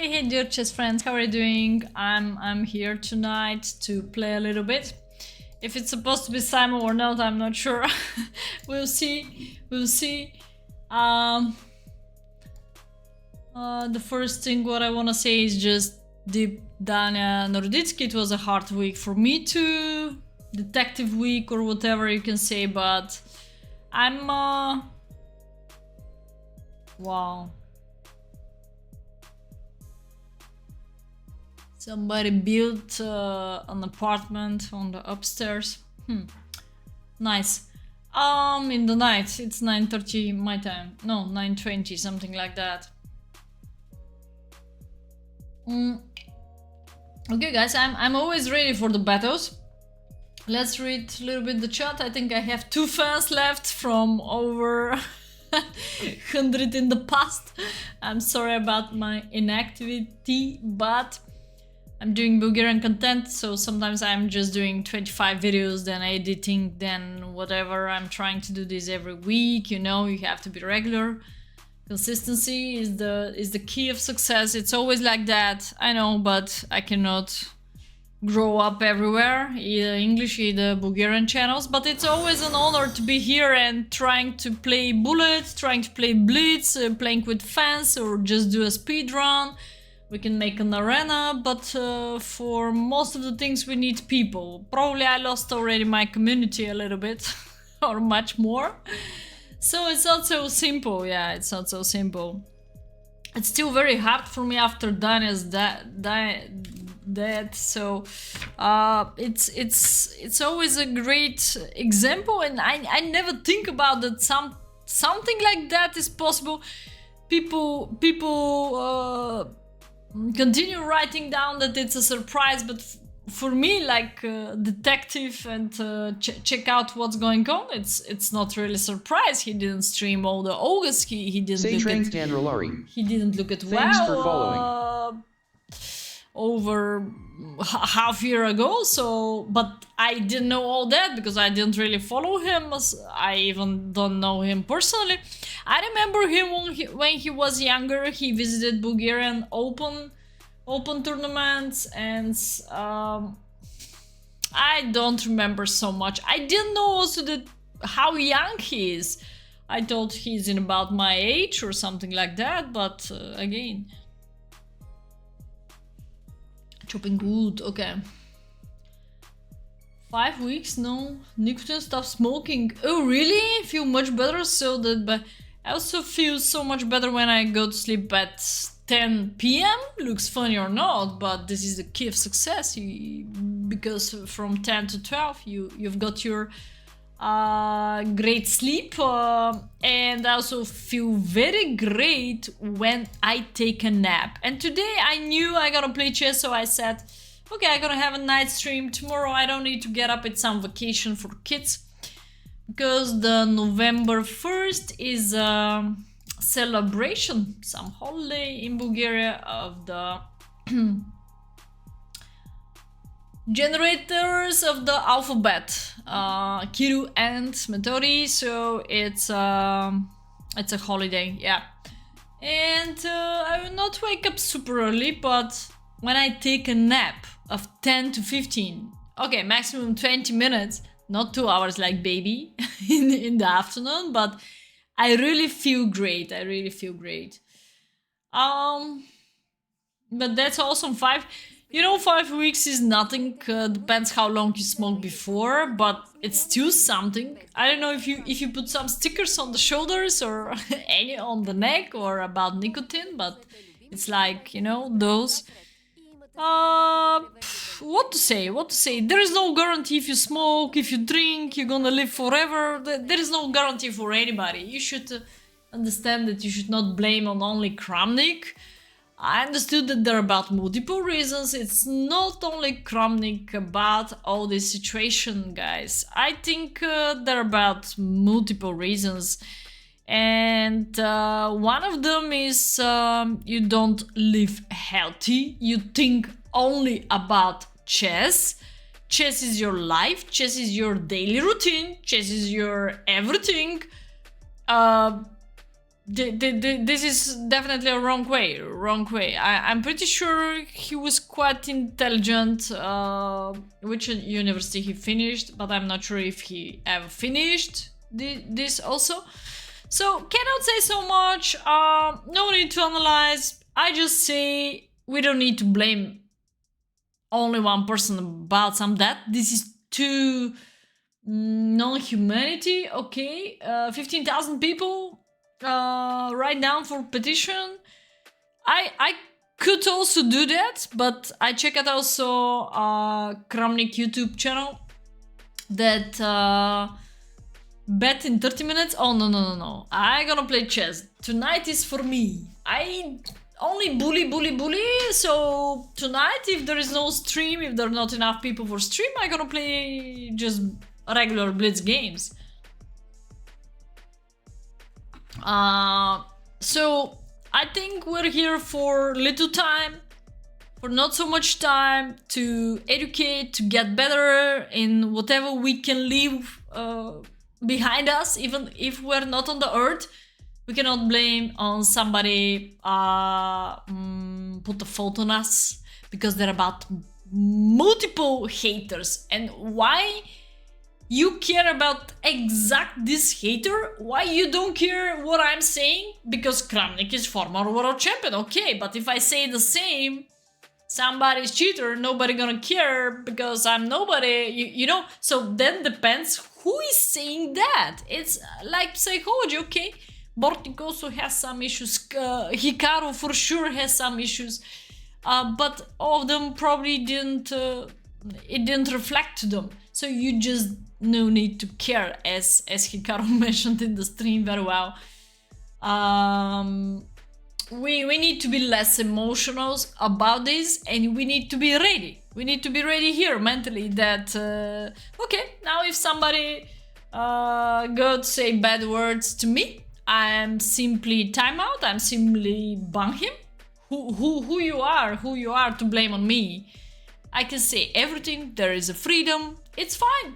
Hey, dear chess friends, how are you doing? I'm here tonight to play a little bit. If it's supposed to be Simon or not, I'm not sure. We'll see. The first thing what I want to say is just deep Danya Naroditsky. It was a hard week for me too. Detective week or whatever you can say, but I'm wow. Somebody built an apartment on the upstairs. Nice. In the night. It's 9:30 my time. No, 9:20, something like that. Okay, guys, I'm always ready for the battles. Let's read a little bit the chat. I think I have 2 fans left from over 100 in the past. I'm sorry about my inactivity, but I'm doing Bulgarian content, so sometimes I'm just doing 25 videos, then editing, then whatever. I'm trying to do this every week, you know, you have to be regular. Consistency is the key of success. It's always like that, I know, but I cannot grow up everywhere, either English, either Bulgarian channels, but it's always an honor to be here and trying to play Bullet, trying to play Blitz, playing with fans, or just do a speed run. We can make an arena, but for most of the things we need people. Probably I lost already my community a little bit, or much more. So it's not so simple, yeah, it's not so simple. It's still very hard for me after Danya's death, so it's always a great example, and I never think about that something like that is possible. People continue writing down that it's a surprise, but for me, like detective and check out what's going on, it's not really a surprise. He didn't stream all the August. He didn't look at he didn't look at over half year ago. So, but I didn't know all that because I didn't really follow him. I even don't know him personally. I remember him when he was younger. He visited Bulgarian Open tournaments, and I don't remember so much. I didn't know also that how young he is. I thought he's in about my age or something like that, but again, chopping wood, okay. 5 weeks, no nicotine, stop smoking. Oh really? Feel much better. So that, but I also feel so much better when I go to sleep at 10 p.m. Looks funny or not, but this is the key of success. Because from 10 to 12 you've got your great sleep, and I also feel very great when I take a nap. And today I knew I gotta play chess, so I said, okay, I'm gonna have a night stream tomorrow. I don't need to get up. It's some vacation for kids, because the November 1st is a celebration, some holiday in Bulgaria of the generators of the alphabet, Kiru and Metodi, so it's a holiday, yeah. And I will not wake up super early, but when I take a nap of 10 to 15, okay, maximum 20 minutes, not 2 hours like baby in the afternoon, but I really feel great. But that's awesome. 5 weeks is nothing. Depends how long you smoked before, but it's still something. I don't know if you put some stickers on the shoulders or any on the neck or about nicotine, but it's like, you know, those. What to say? There is no guarantee. If you smoke, if you drink, you're gonna live forever. There is no guarantee for anybody. You should understand that you should not blame on only Kramnik. I understood that there are about multiple reasons. It's not only Kramnik about all this situation, guys. I think there are about multiple reasons. And one of them is you don't live healthy. You think only about chess. Chess is your life. Chess is your daily routine. Chess is your everything. this is definitely a wrong way. I'm pretty sure he was quite intelligent, which university he finished, but I'm not sure if he ever finished this also. So cannot say so much, no need to analyze. I just say we don't need to blame only one person about some death. This is too non-humanity, okay? 15,000 people write down for petition. I could also do that, but I check out also Kramnik YouTube channel that bet in 30 minutes. Oh no, I gonna play chess. Tonight is for me. I only bully, so tonight if there is no stream, if there are not enough people for stream, I gonna play just regular blitz games. So I think we're here for little time, for not so much time, to educate, to get better in whatever we can leave behind us. Even if we're not on the earth, we cannot blame on somebody put a fault on us, because they're about multiple haters. And why you care about exact this hater? Why you don't care what I'm saying? Because Kramnik is former world champion, okay, but if I say the same, somebody's cheater, nobody gonna care because I'm nobody, you know? So then depends who is saying that. It's like psychology, okay? Bortik also has some issues, Hikaru for sure has some issues, but all of them probably didn't, it didn't reflect to them. So you just no need to care, as Hikaru mentioned in the stream very well. We need to be less emotional about this, and we need to be ready. We need to be ready here mentally that, okay, now if somebody go say bad words to me, I'm simply time out, I'm simply ban him. Who you are to blame on me? I can say everything, there is a freedom, it's fine.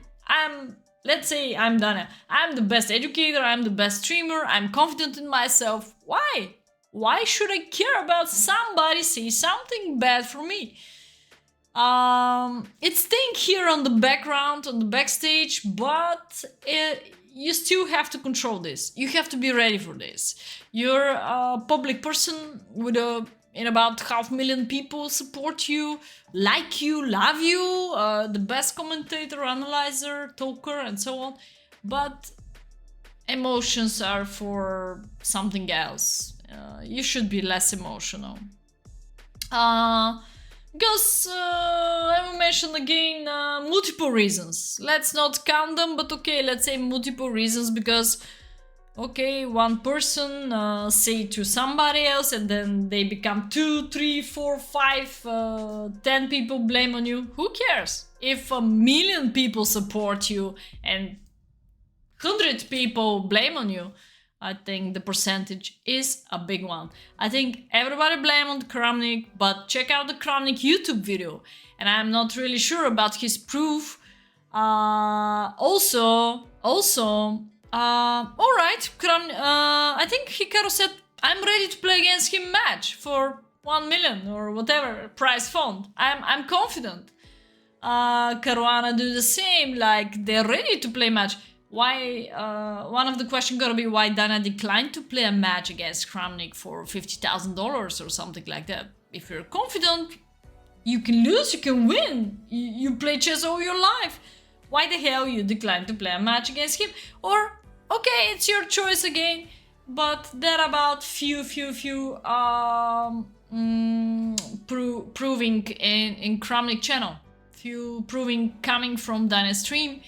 Let's say I'm Danya. I'm the best educator, I'm the best streamer, I'm confident in myself. Why? Why should I care about somebody say something bad for me? It's staying here on the background, on the backstage, but you still have to control this. You have to be ready for this. You're a public person with in about 500,000 people support you, like you, love you, the best commentator, analyzer, talker, and so on. But emotions are for something else. You should be less emotional. Because I will mention again multiple reasons. Let's not count them, but okay, let's say multiple reasons, because okay, one person say to somebody else, and then they become 2, 3, 4, 5, 10 people blame on you. Who cares? If 1,000,000 people support you and 100 people blame on you, I think the percentage is a big one. I think everybody blame on Kramnik, but check out the Kramnik YouTube video. And I'm not really sure about his proof. Also, alright, I think Hikaru said, I'm ready to play against him match for 1 million or whatever prize fund. I'm confident. Caruana do the same, like they're ready to play match. Why, one of the questions gonna be why Danya declined to play a match against Kramnik for $50,000 or something like that. If you're confident, you can lose, you can win. You play chess all your life. Why the hell you decline to play a match against him? Or, okay, it's your choice again, but there are about few proving in Kramnik channel. Few proving coming from Danya's stream.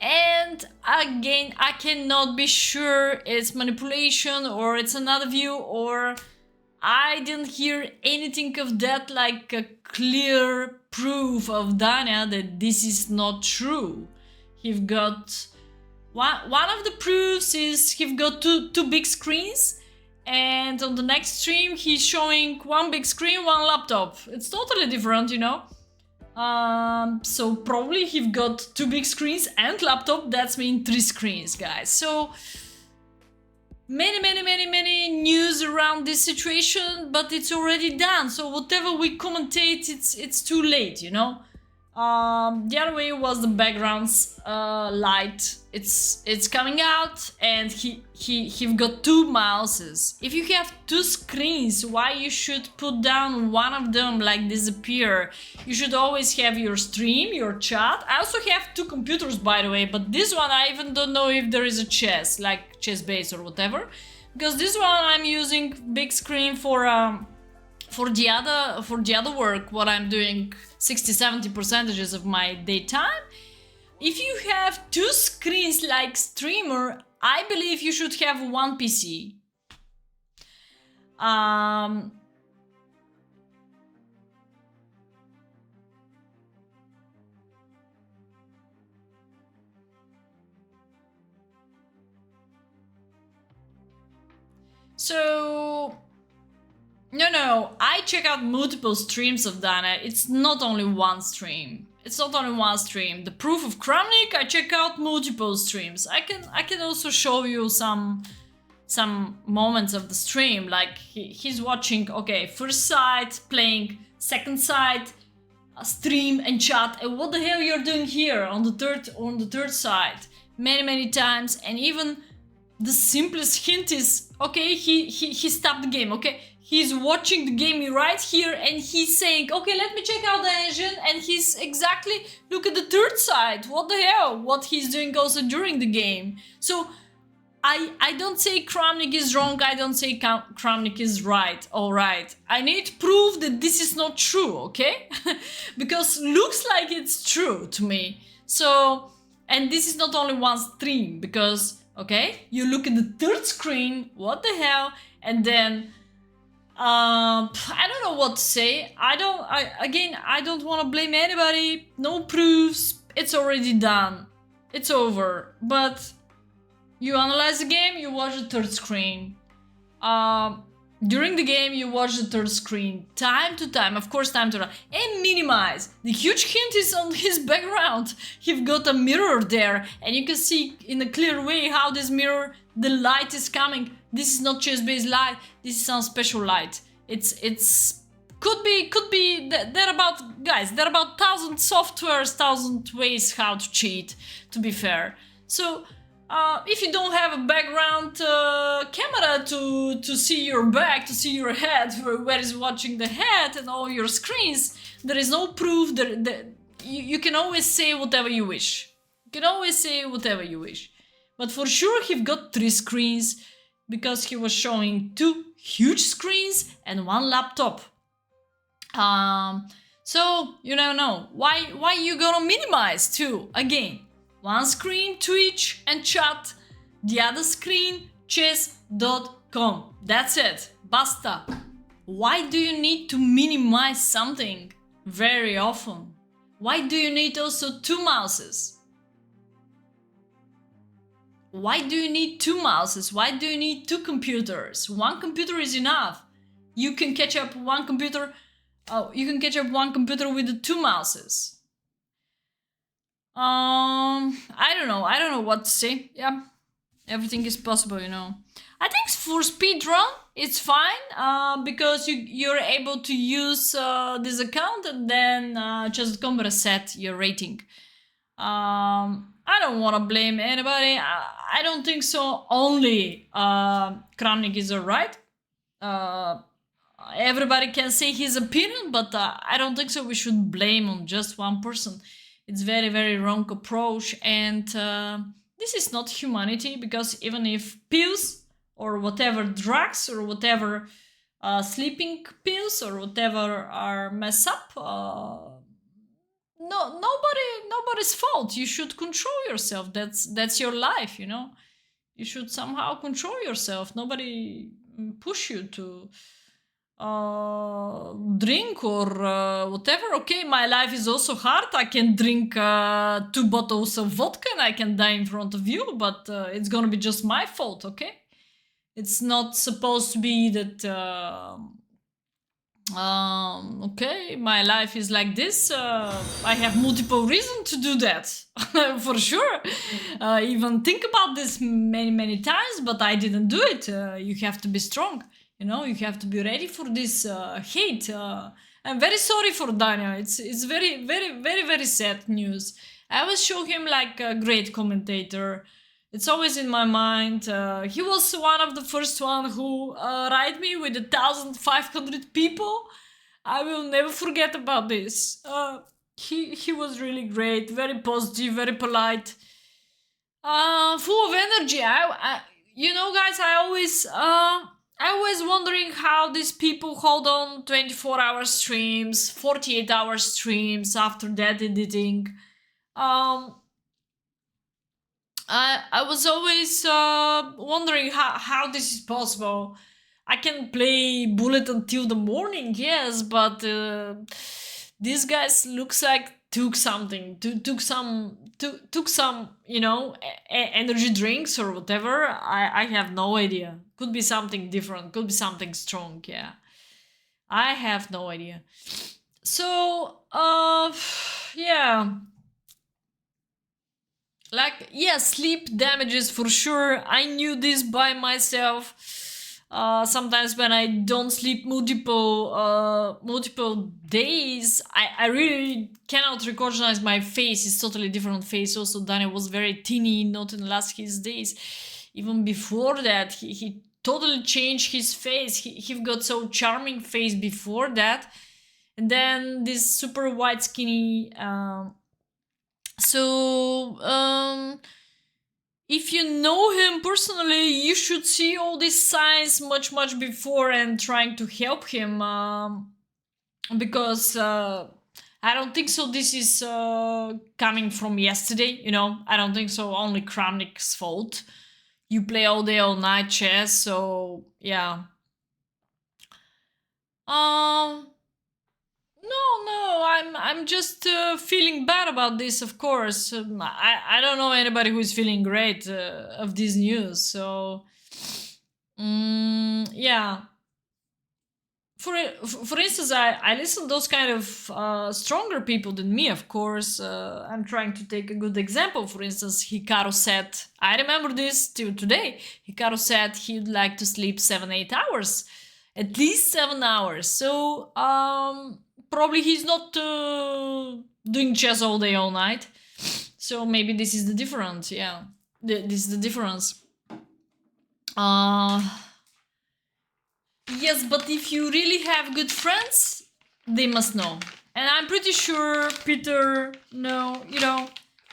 And again, I cannot be sure it's manipulation or it's another view, or I didn't hear anything of that, like a clear proof of Danya that this is not true. He's got one of the proofs is he's got two big screens, and on the next stream he's showing one big screen, one laptop. It's totally different, you know. So probably he's got 2 big screens and laptop. That's mean 3 screens, guys. So many news around this situation, but it's already done. So whatever we commentate, it's too late, you know. The other way was the background's light. It's coming out, and he got two mouses. If you have two screens, why you should put down one of them like disappear? You should always have your stream, your chat. I also have two computers, by the way, but this one I even don't know if there is a chess, like chess base or whatever, because this one I'm using big screen for the other work, what I'm doing 60-70% of my daytime. If you have two screens like streamer, I believe you should have one PC. So no, I check out multiple streams of Dana. It's not only one stream. The proof of Kramnik, I check out multiple streams. I can also show you some moments of the stream, like he's watching, okay, first side, playing second side, stream and chat, and what the hell you're doing here on the third side, many times. And even the simplest hint is, okay, he stopped the game, okay, he's watching the game right here, and he's saying, okay, let me check out the engine, and he's exactly, look at the third side, what the hell, what he's doing also during the game. So I don't say Kramnik is wrong, I don't say Kramnik is right, alright. I need proof that this is not true, okay? Because looks like it's true to me. So, and this is not only one stream, because, okay, you look at the third screen, what the hell, and then I don't know what to say. I don't want to blame anybody. No proofs. It's already done. It's over. But you analyze the game, you watch the third screen. During the game, you watch the third screen. Time to time, of course, time to time. And minimize. The huge hint is on his background. You've got a mirror there, and you can see in a clear way how this mirror, the light is coming. This is not chess-based light. This is some special light. It's could be. There about, guys. There are about 1,000 softwares, 1,000 ways how to cheat. To be fair, so if you don't have a background camera to see your back, to see your head, where is watching the head and all your screens, there is no proof. You can always say whatever you wish. But for sure, he've got 3 screens, because he was showing 2 huge screens and 1 laptop. So you never know. Why you gonna minimize 2? Again, 1 screen, Twitch and chat. The other screen, chess.com. That's it. Basta. Why do you need to minimize something very often? Why do you need also 2 mouses? Why do you need 2 mouses? Why do you need 2 computers? 1 computer is enough. You can catch up one computer. You can catch up 1 computer with the 2 mouses. I don't know what to say. Yeah, everything is possible, you know. I think for speedrun it's fine, because you're able to use this account and then just come reset your rating. I don't want to blame anybody. I don't think so. Only Kramnik is alright. Everybody can say his opinion, but I don't think so. We should blame on just one person. It's very wrong approach, and this is not humanity, because even if pills or whatever drugs or whatever sleeping pills or whatever are mess up, nobody's fault. You should control yourself. That's your life, you know. You should somehow control yourself. Nobody push you to drink or whatever. Okay, my life is also hard. I can drink 2 bottles of vodka and I can die in front of you, but it's gonna be just my fault, okay? It's not supposed to be that Okay, my life is like this. I have multiple reasons to do that, for sure. Even think about this many times, but I didn't do it. You have to be strong. You have to be ready for this hate. I'm very sorry for Danya. It's very sad news. I always show him like a great commentator. It's always in my mind. He was one of the first one who ride me with 1,500 people. I will never forget about this. He was really great, very positive, very polite, full of energy. Guys, I always wondering how these people hold on 24-hour streams, 48-hour streams after that editing. Um, I was always wondering how this is possible. I can play Bullet until the morning, yes, but these guys looks like took something, took some, energy drinks or whatever. I have no idea. Could be something different. Could be something strong. Yeah, I have no idea. So, yeah. Like, yeah, sleep damages for sure. I knew this by myself. Sometimes when I don't sleep multiple days, I really cannot recognize my face. It's totally different face. Also, Daniel was very teeny, not in the last his days. Even before that, he totally changed his face. He got so charming face before that, and then this super white skinny. If you know him personally, you should see all these signs much before and trying to help him, because I don't think so this is coming from yesterday. I don't think so only Kramnik's fault. You play all day all night chess, so yeah. No, I'm just feeling bad about this. Of course, I don't know anybody who is feeling great of this news. So, yeah. For instance, I listen to those kind of stronger people than me. Of course, I'm trying to take a good example. For instance, Hikaru said, I remember this till today. Hikaru said he'd like to sleep 7-8 hours, at least 7 hours. So probably he's not doing chess all day, all night. So maybe this is the difference. Yeah, this is the difference. Yes, but if you really have good friends, they must know. And I'm pretty sure Peter, no,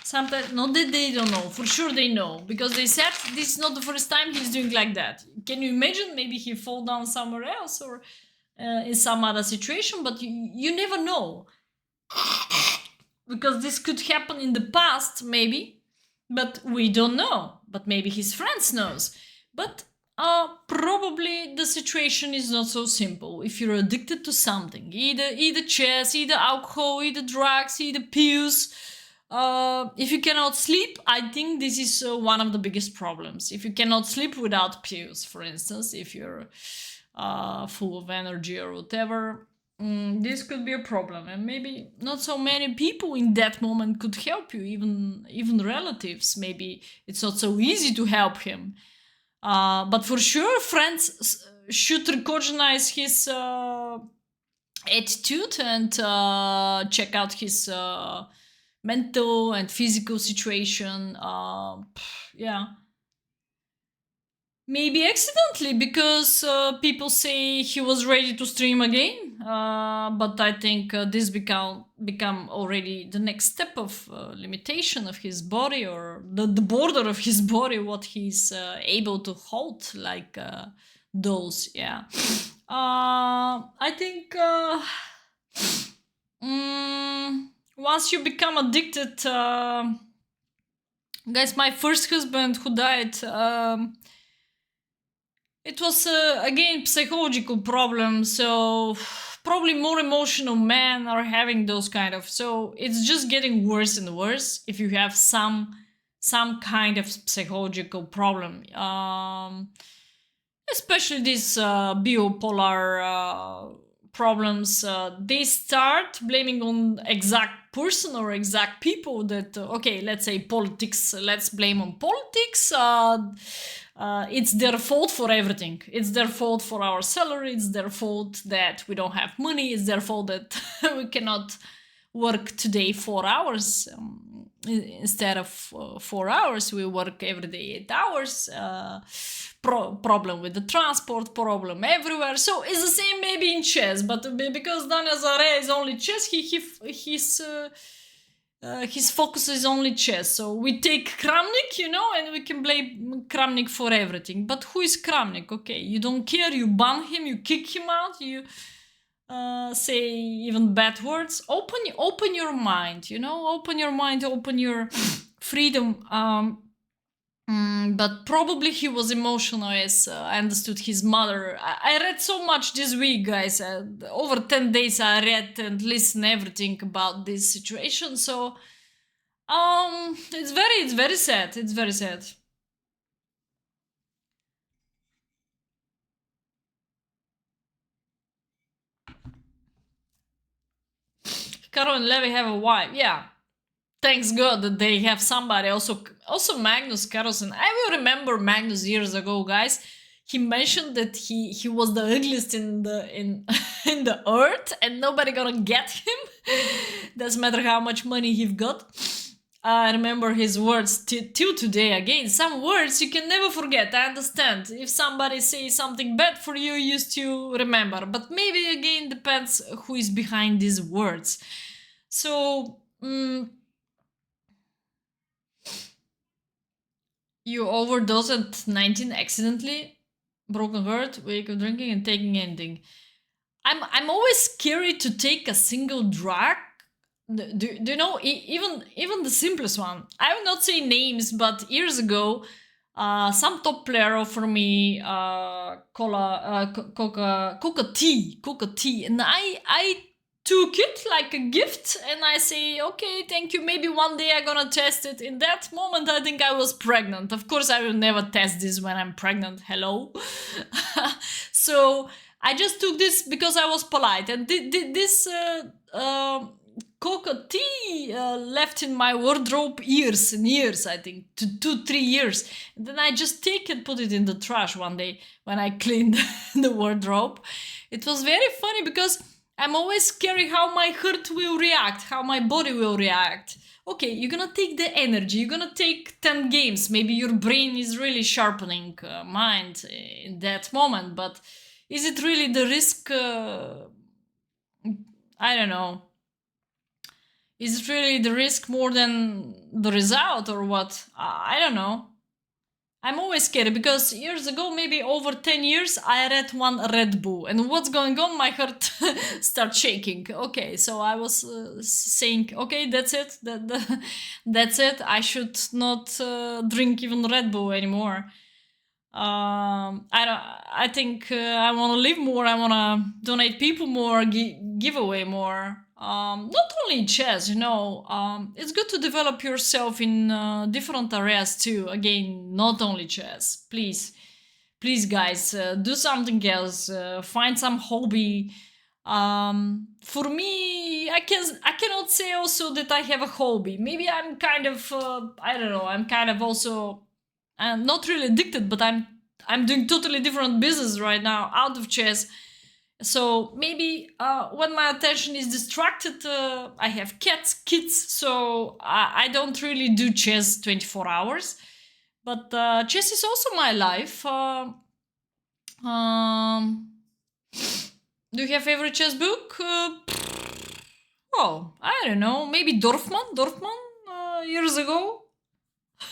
sometimes, not that they don't know, for sure they know, because they said this is not the first time he's doing like that. Can you imagine? Maybe he fall down somewhere else or in some other situation, but you never know. Because this could happen in the past, maybe, but we don't know. But maybe his friends knows. But probably the situation is not so simple. If you're addicted to something, either chess, either alcohol, either drugs, either pills, if you cannot sleep, I think this is one of the biggest problems. If you cannot sleep without pills, for instance, if you're full of energy or whatever, this could be a problem. And maybe not so many people in that moment could help you, even relatives. Maybe it's not so easy to help him. But for sure, friends should recognize his attitude and check out his mental and physical situation. Yeah. Maybe accidentally, because people say he was ready to stream again. But I think this become already the next step of limitation of his body, or the border of his body, what he's able to hold, like those. Yeah. I think once you become addicted, guys, my first husband who died. It was again psychological problem, so probably more emotional men are having those kind of. So it's just getting worse and worse if you have some kind of psychological problem. Especially this bipolar problems, they start blaming on exact person or exact people that, okay, let's say politics, let's blame on politics. It's their fault for everything. It's their fault for our salary. It's their fault that we don't have money. It's their fault that we cannot work today 4 hours. Instead of 4 hours, we work every day 8 hours. Problem with the transport, problem everywhere. So it's the same maybe in chess, but because Danya Zare is only chess, his focus is only chess. So we take Kramnik, and we can blame Kramnik for everything. But who is Kramnik? Okay, you don't care, you ban him, you kick him out, you say even bad words. Open your mind, open your mind, open your freedom. But probably he was emotional, as I understood his mother. I read so much this week, guys. Over 10 days I read and listened everything about this situation. So it's very sad. It's very sad. Caro and Levi have a wife. Yeah. Thanks God that they have somebody. Also Magnus Carlsen. I will remember Magnus years ago, guys. He mentioned that he was the ugliest in the earth, and nobody gonna get him. Doesn't matter how much money he got. I remember his words till today. Again, some words you can never forget. I understand. If somebody says something bad for you, you used to remember. But maybe again depends who is behind these words. So. You overdose at 19 accidentally, broken heart, wake up drinking and taking anything. I'm always scary to take a single drug. Do you know, even the simplest one? I will not say names, but years ago, some top player offered me coca tea, and I took it like a gift, and I say, okay, thank you, maybe one day I'm gonna test it. In that moment I think I was pregnant. Of course I will never test this when I'm pregnant, hello. So I just took this because I was polite, and this coca tea left in my wardrobe years and years, I think 2-3 years, and then I just take and put it in the trash one day when I cleaned the wardrobe. It was very funny because I'm always scary how my heart will react, how my body will react. Okay, you're gonna take the energy, you're gonna take 10 games, maybe your brain is really sharpening mind in that moment, but is it really the risk? I don't know. Is it really the risk more than the result or what? I don't know. I'm always scared because years ago, maybe over 10 years, I read one Red Bull, and what's going on? My heart starts shaking. Okay, so I was saying, okay, that's it. That's it. I should not drink even Red Bull anymore. I think I want to live more. I want to donate people more, give away more. Not only chess, it's good to develop yourself in different areas too. Again, not only chess. Please, guys, do something else. Find some hobby. For me, I cannot say also that I have a hobby. Maybe I'm kind of I don't know. I'm kind of also not really addicted, but I'm doing totally different business right now out of chess. So maybe when my attention is distracted, I have kids, so I don't really do chess 24 hours. But chess is also my life. Do you have favorite chess book? Oh, I don't know. Maybe Dorfman years ago.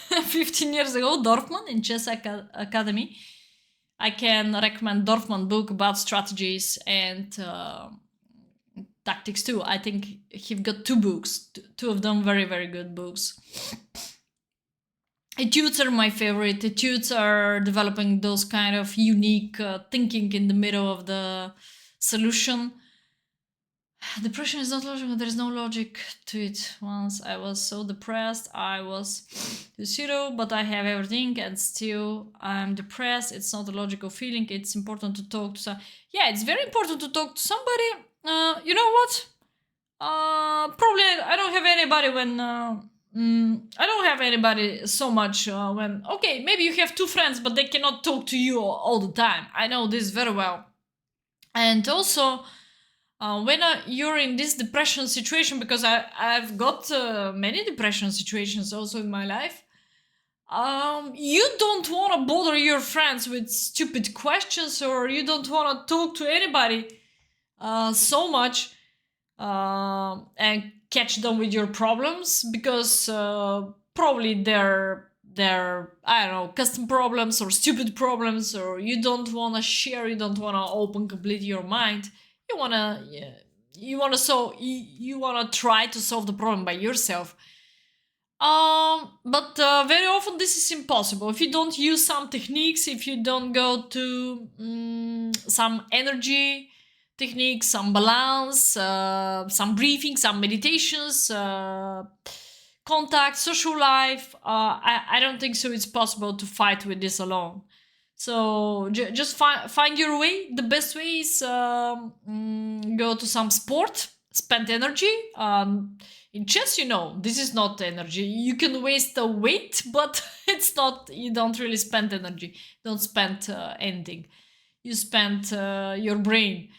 15 years ago, Dorfman in Chess Academy. I can recommend Dorfman book about strategies and tactics too. I think he's got 2 books, two of them very, very good books. Etudes are my favorite. Etudes are developing those kind of unique thinking in the middle of the solution. Depression is not logical. There is no logic to it. Once I was so depressed, I was to zero, but I have everything, and still I'm depressed. It's not a logical feeling. It's important to talk to some. Yeah, it's very important to talk to somebody. You know what? Probably I don't have anybody when. I don't have anybody so much when. Okay, maybe you have two friends, but they cannot talk to you all the time. I know this very well. And also, when you're in this depression situation, because I've got many depression situations also in my life, you don't want to bother your friends with stupid questions, or you don't want to talk to anybody so much and catch them with your problems, because probably they're I don't know, custom problems or stupid problems, or you don't want to share, you don't want to open completely your mind. You want to you want to try to solve the problem by yourself. But very often this is impossible if you don't use some techniques, if you don't go to some energy techniques, some balance, some breathing, some meditations, contact, social life. I don't think so it's possible to fight with this alone. So just find your way. The best way is go to some sport, spend energy. In chess, you know, this is not energy. You can waste the weight, but it's not. You don't really spend energy. Don't spend anything. You spend your brain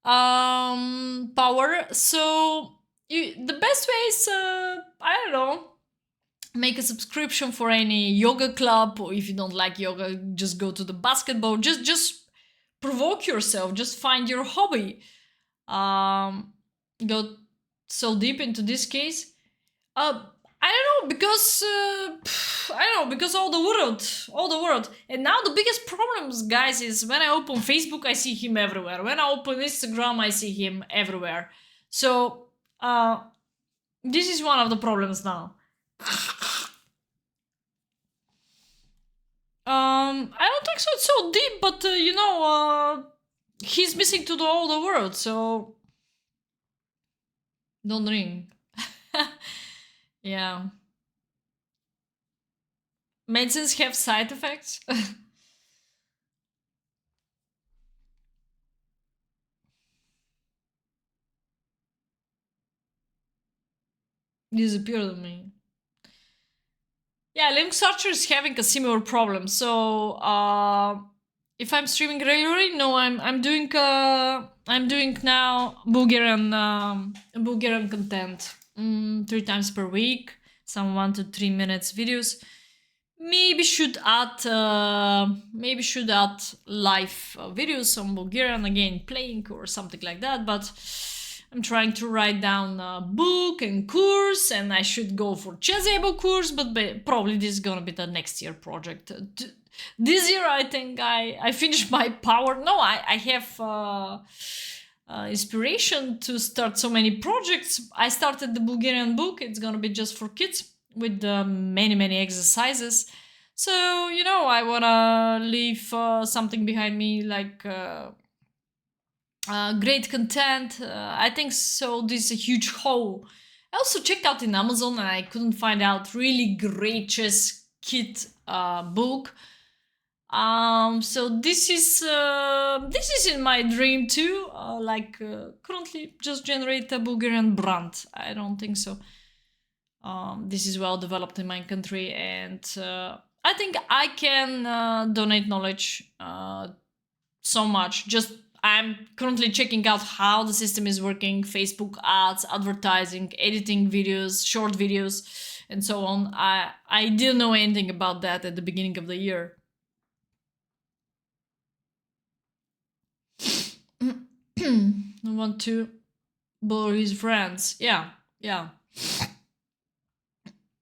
power. So the best way is I don't know, make a subscription for any yoga club, or if you don't like yoga, just go to the basketball. Just provoke yourself. Just find your hobby. Go so deep into this case. I don't know, because I don't know, because all the world. And now the biggest problems, guys, is when I open Facebook, I see him everywhere. When I open Instagram, I see him everywhere. So this is one of the problems now. I don't think so. It's so deep, but you know, he's missing to all the world. So don't ring. Yeah. Medicines have side effects. Disappeared on me. Yeah, Link Searcher is having a similar problem. So if I'm streaming regularly, no, I'm doing now Bulgarian content 3 times per week, some 1 to 3 minutes videos. Maybe should add live videos on Bulgarian, again playing or something like that, but I'm trying to write down a book and course, and I should go for chess-able course, but probably this is gonna be the next year project. This year I think I finished my power. No, I have inspiration to start so many projects. I started the Bulgarian book. It's gonna be just for kids with many exercises. So, you know, I wanna leave something behind me, like great content. I think so. This is a huge hole. I also checked out in Amazon and I couldn't find out really great chess kit book. So this is in my dream too. Currently just generate a Bulgarian brand. I don't think so. This is well developed in my country, and I think I can donate knowledge so much. Just I'm currently checking out how the system is working, Facebook ads, advertising, editing videos, short videos, and so on. I didn't know anything about that at the beginning of the year. I want to bore his friends. Yeah.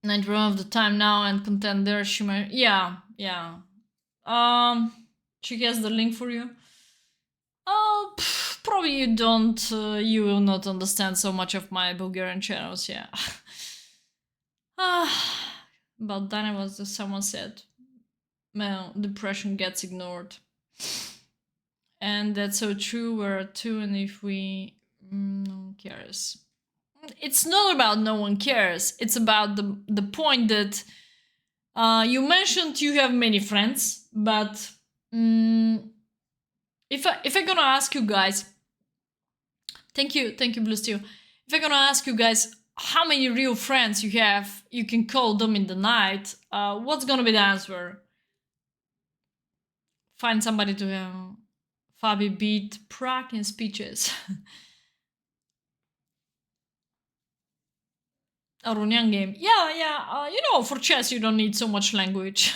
90% of the time now, and content there. She might. Yeah. She has the link for you. Probably you don't. You will not understand so much of my Bulgarian channels. Yeah. About Danya, was someone said, "Man, depression gets ignored," and that's so true. We're two, and if we No one cares. It's not about no one cares. It's about the point that you mentioned you have many friends, but if I'm gonna ask you guys, thank you, Blue Steel. If I'm gonna ask you guys how many real friends you have, you can call them in the night. What's gonna be the answer? Find somebody to have. Fabi beat Prague in speeches. A Runyan game. Yeah. For chess you don't need so much language.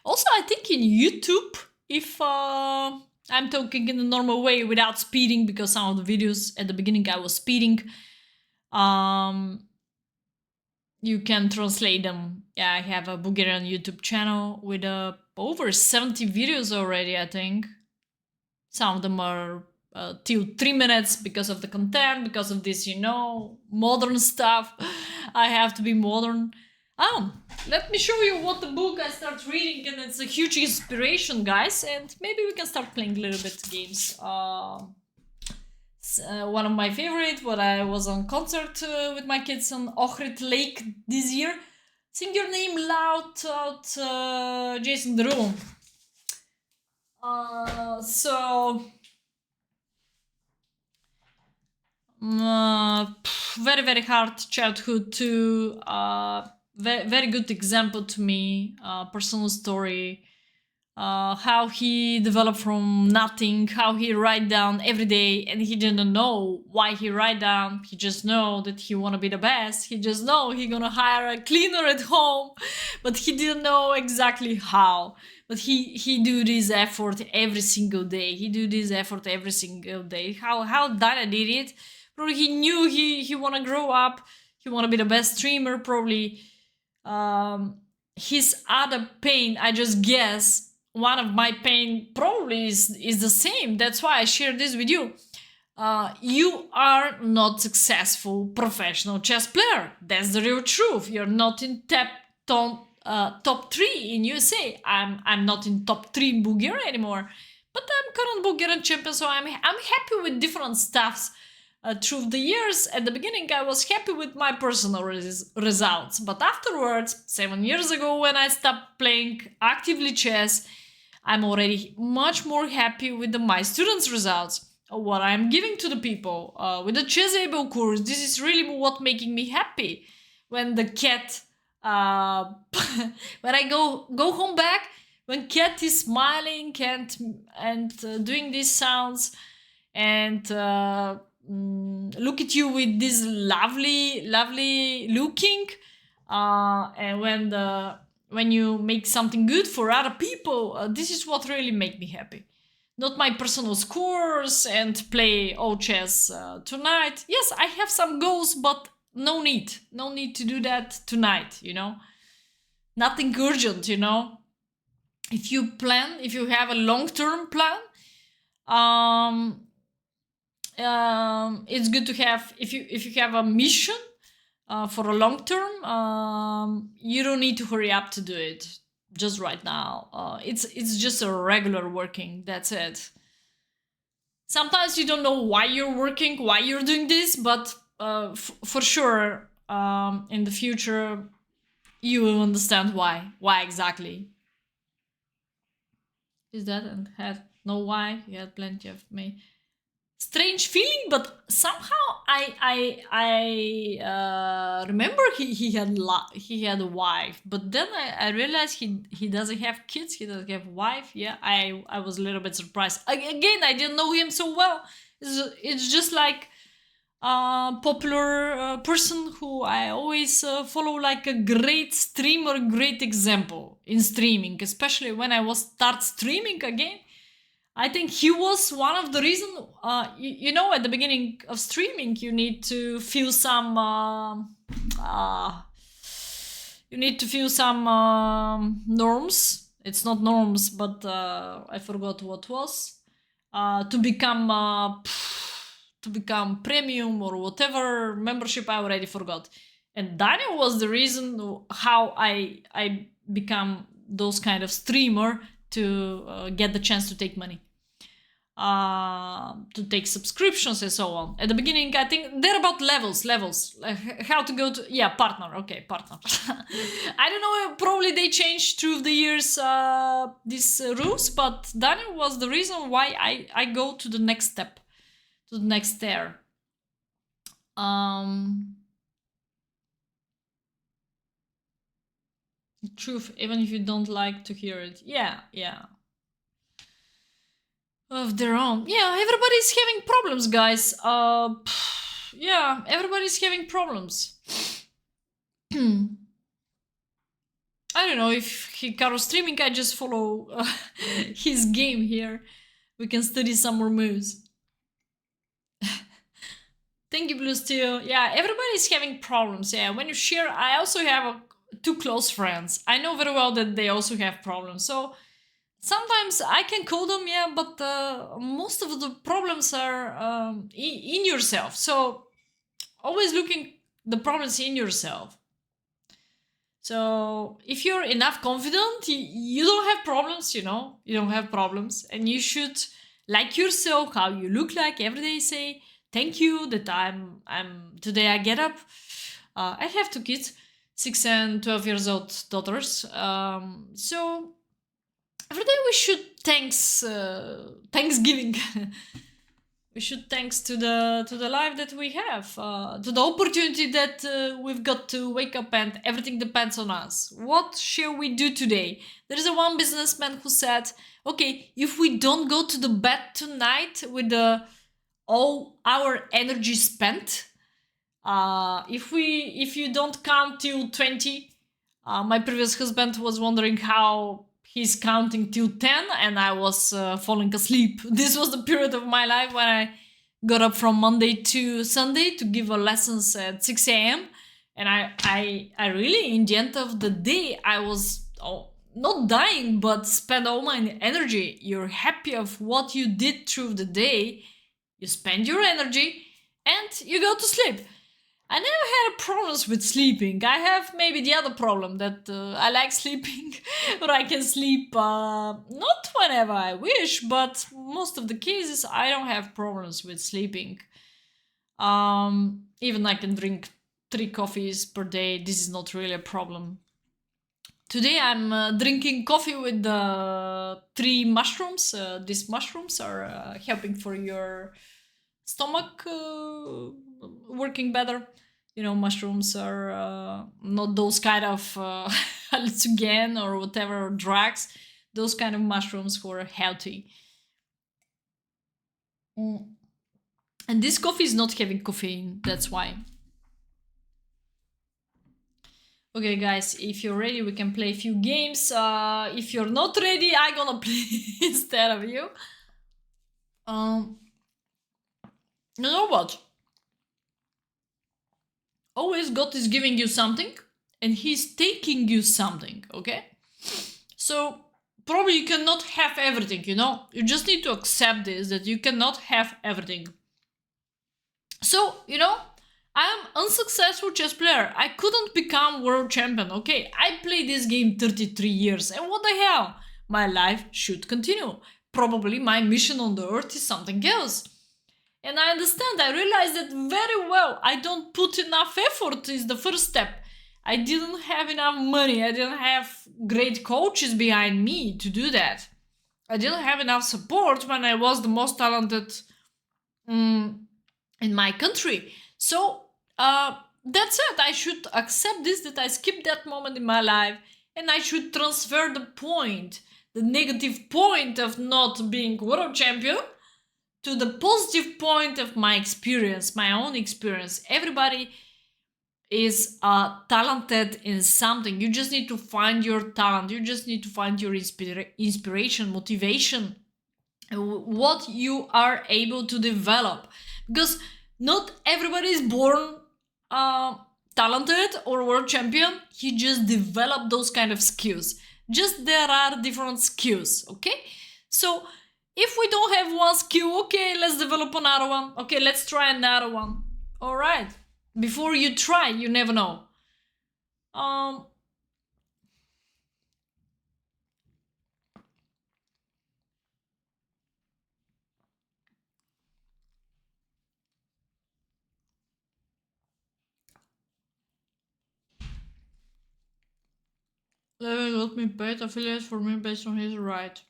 Also, I think in YouTube, if I'm talking in the normal way without speeding, because some of the videos at the beginning I was speeding, you can translate them. Yeah, I have a Bulgarian YouTube channel with over 70 videos already, I think. Some of them are till 3 minutes because of the content, because of this, modern stuff. I have to be modern. Let me show you what the book I start reading, and it's a huge inspiration, guys, and maybe we can start playing a little bit games. One of my favorite, what I was on concert with my kids on Ohrid Lake this year. Sing your name loud out, Jason Derulo. Very, very hard childhood too. Very good example to me. Personal story. How he developed from nothing. How he write down every day, and he didn't know why he write down. He just know that he wanna be the best. He just know he gonna hire a cleaner at home, but he didn't know exactly how. But he do this effort every single day. How Danya did it? Probably he knew he wanna grow up. He wanna be the best streamer. Probably his other pain, I just guess, one of my pain probably is the same. That's why I share this with you. You are not successful professional chess player. That's the real truth. You're not in top 3 in USA. I'm not in top 3 in Bulgaria anymore. But I'm current Bulgarian champion, so I'm happy with different stuffs. Through the years, at the beginning, I was happy with my personal results. But afterwards, 7 years ago, when I stopped playing actively chess, I'm already much more happy with my students' results. What I'm giving to the people. With the Chess-able course, this is really what making me happy. When the cat... when I go home back, when cat is smiling and doing these sounds and... look at you with this lovely looking, and when you make something good for other people, this is what really make me happy. Not my personal scores and play chess tonight. Yes, I have some goals, but no need to do that tonight. Nothing urgent. If you have a long-term plan, it's good to have, if you have a mission for a long term, you don't need to hurry up to do it just right now. It's just a regular working, that's it. Sometimes you don't know why you're working, why you're doing this, but for sure in the future you will understand why exactly. Is that and had no why? You had plenty of me. Strange feeling, but somehow I remember he had a wife, but then I realized he doesn't have kids, he doesn't have wife. Yeah, I was a little bit surprised. Again, I didn't know him so well. It's just like a popular person who I always follow, like a great streamer, great example in streaming, especially when I was start streaming again. I think he was one of the reasons, at the beginning of streaming, you need to feel some, norms. It's not norms, but I forgot what was. To become premium or whatever membership, I already forgot. And Daniel was the reason how I become those kind of streamer to get the chance to take money. to take subscriptions and so on. At the beginning, I think they're about levels, how to go to, yeah, partner, okay, partner. I don't know, probably they changed through the years these rules, but Danya was the reason why I go to the next step, to the next tier. Truth, even if you don't like to hear it. Yeah. Of their own. Yeah, everybody's having problems, guys. Yeah, everybody's having problems. I don't know if Hikaru's streaming, I just follow his game here. We can study some more moves. Thank you, Blue Steel. Yeah, everybody's having problems. Yeah, when you share, I also have two close friends. I know very well that they also have problems. So sometimes I can call them, yeah, but most of the problems are in yourself. So always looking the problems in yourself. So if you're enough confident, you don't have problems, you know, you don't have problems, and you should like yourself, how you look like every day. Say thank you that I'm today I get up. I have two kids, 6 and 12 years old daughters. So every day we should Thanksgiving. We should thanks to the life that we have, to the opportunity that we've got to wake up, and everything depends on us. What shall we do today? There is a one businessman who said, okay, if we don't go to the bed tonight with all our energy spent, if you don't count till 20, my previous husband was wondering how he's counting till 10, and I was falling asleep. This was the period of my life when I got up from Monday to Sunday to give lessons at 6 a.m. And I really, in the end of the day, I was not dying, but spent all my energy. You're happy of what you did through the day. You spend your energy and you go to sleep. I never had problems with sleeping. I have maybe the other problem that I like sleeping, or I can sleep not whenever I wish, but most of the cases I don't have problems with sleeping. Even I can drink 3 coffees per day. This is not really a problem. Today I'm drinking coffee with the 3 mushrooms. These mushrooms are helping for your stomach working better. You know, mushrooms are not those kind of hallucinogen or whatever drugs. Those kind of mushrooms who are healthy. And this coffee is not having caffeine, that's why. Okay, guys, if you're ready, we can play a few games. If you're not ready, I'm gonna play instead of you. You know what? Always God is giving you something, and He's taking you something, okay? So probably you cannot have everything, you know? You just need to accept this, that you cannot have everything. So, you know, I'm unsuccessful chess player. I couldn't become world champion, okay? I played this game 33 years, and what the hell? My life should continue. Probably my mission on the earth is something else. And I understand, I realize that very well. I don't put enough effort is the first step. I didn't have enough money. I didn't have great coaches behind me to do that. I didn't have enough support when I was the most talented in my country. So that's it. I should accept this, that I skipped that moment in my life, and I should transfer the point, the negative point of not being world champion, to the positive point of my experience, my own experience. Everybody is talented in something. You just need to find your talent. You just need to find your inspiration, motivation, what you are able to develop. Because not everybody is born talented or world champion. You just develop those kind of skills. Just there are different skills, okay? So if we don't have one skill, okay, let's develop another one. Okay, let's try another one. All right. Before you try, you never know. Levin got me paid affiliate for me based on his right.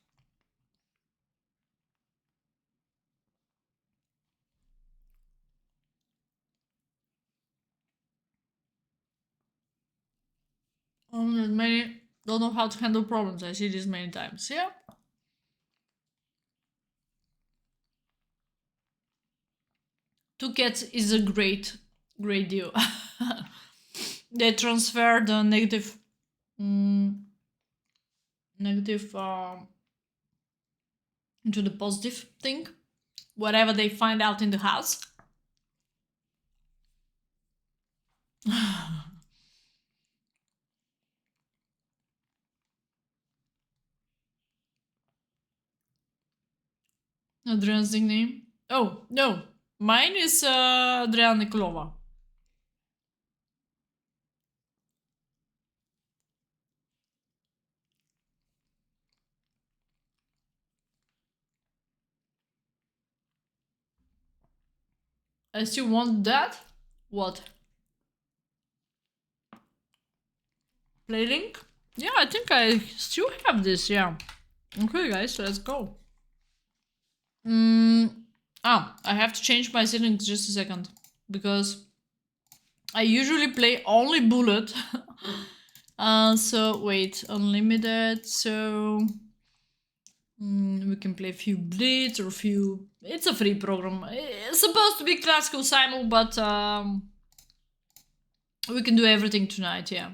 Many don't know how to handle problems. I see this many times. Yeah. Two cats is a great deal. They transfer the negative negative into the positive thing. Whatever they find out in the house. Adrian's nickname? Oh, no. Mine is Adriana Nikolova. I still want that. What? Playlink? Yeah, I think I still have this, yeah. Okay, guys, let's go. I have to change my settings just a second. Because I usually play only bullet. So, wait, unlimited, so... we can play a few blitz or a few... It's a free program. It's supposed to be classical simul, but we can do everything tonight, yeah.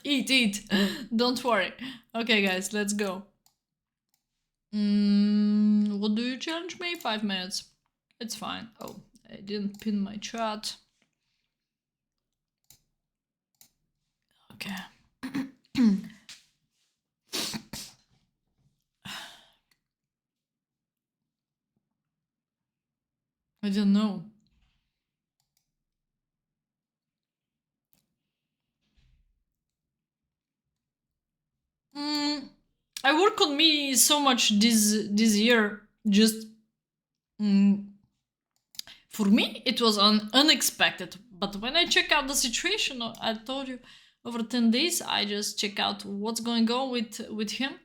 Eat. Don't worry. Okay, guys, let's go. What do you challenge me? 5 minutes. It's fine. Oh, I didn't pin my chat. Okay. I don't know. I work on me so much this year. Just for me, it was unexpected. But when I check out the situation, I told you over 10 days, I just check out what's going on with him.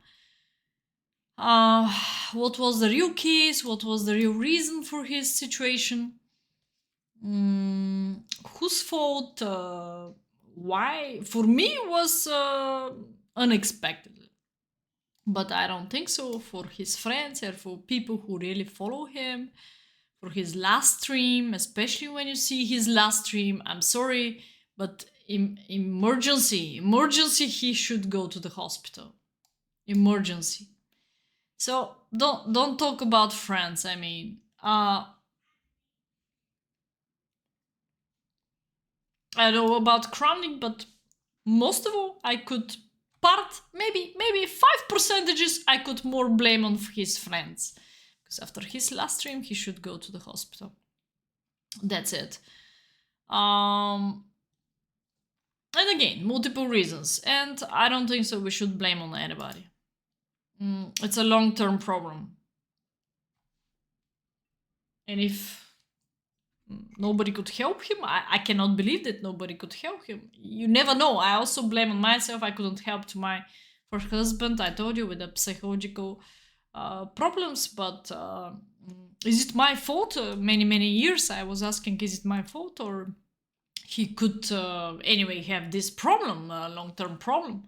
What was the real case? What was the real reason for his situation? Whose fault? Why? For me, it was unexpected. But I don't think so for his friends or for people who really follow him. For his last stream, especially when you see his last stream, I'm sorry, but emergency, he should go to the hospital. Emergency. So don't talk about friends. I mean, I don't know about crowning, but most of all, I could maybe 5% I could more blame on his friends. Because after his last stream, he should go to the hospital. That's it. And again, multiple reasons. And I don't think so we should blame on anybody. It's a long-term problem. And if nobody could help him, I cannot believe that nobody could help him. You never know. I also blame on myself. I couldn't help to my first husband, I told you, with the psychological problems, but is it my fault? Many years I was asking, is it my fault, or he could anyway have this problem, long-term problem.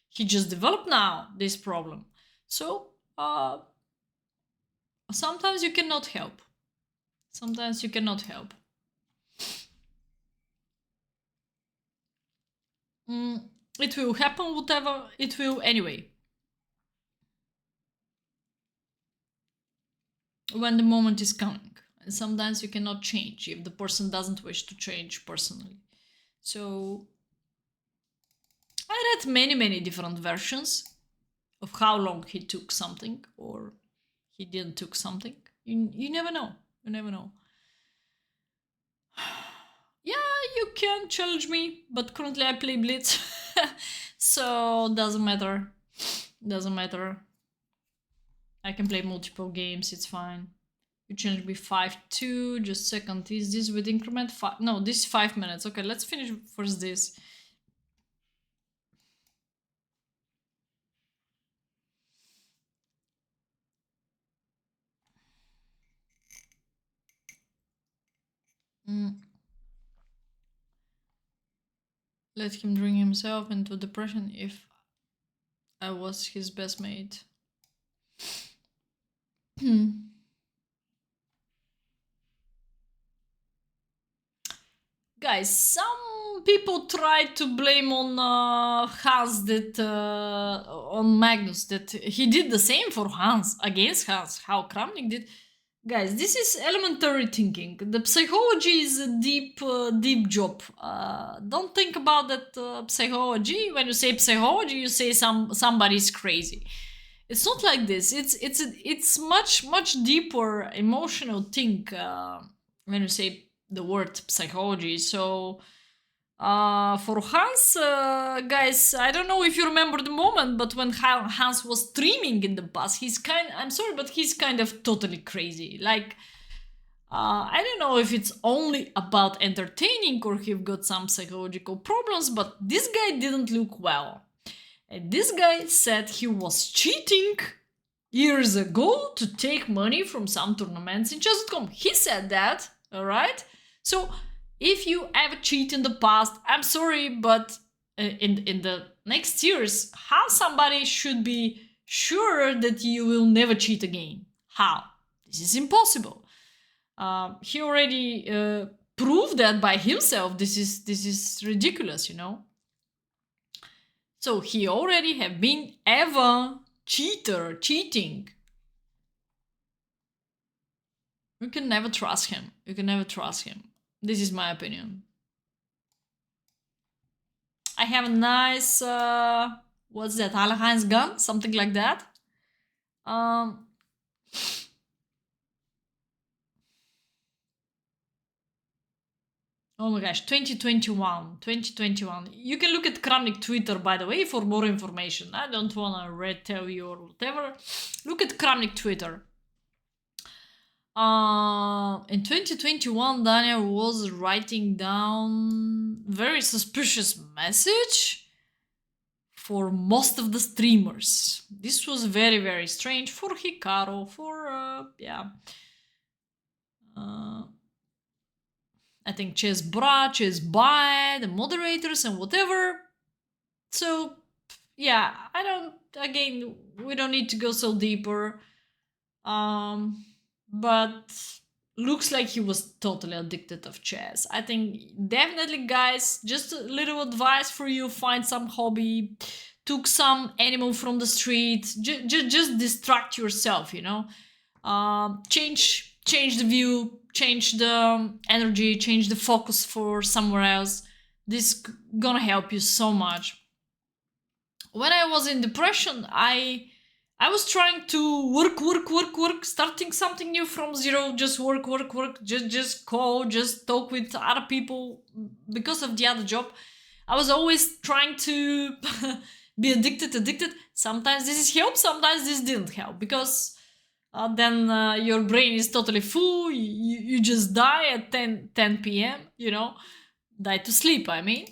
He just developed now this problem. So sometimes you cannot help. Sometimes you cannot help. It will happen, whatever it will anyway. When the moment is coming. And sometimes you cannot change if the person doesn't wish to change personally. So I read many different versions of how long he took something or he didn't took something. You never know. You never know. Yeah, you can challenge me, but currently I play Blitz. So doesn't matter. Doesn't matter. I can play multiple games, it's fine. You change me 5-2, just a second. Is this with increment? No, this is 5 minutes. Okay, let's finish first this. Let him bring himself into depression if I was his best mate. Guys, some people try to blame on Hans that on Magnus that he did the same for Hans against Hans. How Kramnik did. Guys, this is elementary thinking. The psychology is a deep job. Don't think about that psychology. When you say psychology, you say somebody's crazy. It's not like this. It's much deeper emotional thing when you say the word psychology. So for Hans, guys, I don't know if you remember the moment, but when Hans was streaming in the past, I'm sorry, but he's kind of totally crazy. Like, I don't know if it's only about entertaining or he've got some psychological problems, but this guy didn't look well. And this guy said he was cheating years ago to take money from some tournaments in chess.com. He said that, alright? So if you ever cheat in the past, I'm sorry, but in the next years, how somebody should be sure that you will never cheat again? How? This is impossible. He already proved that by himself. This is ridiculous, you know. So he already have been ever cheating. You can never trust him. You can never trust him. This is my opinion. I have a nice, what's that, Allerhein's gun? Something like that. Oh my gosh, 2021. You can look at Kramnik Twitter, by the way, for more information. I don't want to tell you or whatever. Look at Kramnik Twitter. In 2021, Danya was writing down very suspicious message for most of the streamers. This was very, very strange for Hikaru, for, I think Chess Bra, Chess Buy, the moderators and whatever. So, yeah, we don't need to go so deeper. But looks like he was totally addicted of chess. I think definitely, guys, just a little advice for you: find some hobby, took some animal from the street, just distract yourself, you know. Change the view, change the energy, change the focus for somewhere else. This gonna help you so much. When I was in depression, I was trying to work, starting something new from zero, just work, just call, just talk with other people because of the other job. I was always trying to be addicted. Sometimes this helped, sometimes this didn't help, because then your brain is totally full, you just die at 10 p.m., you know, die to sleep, I mean.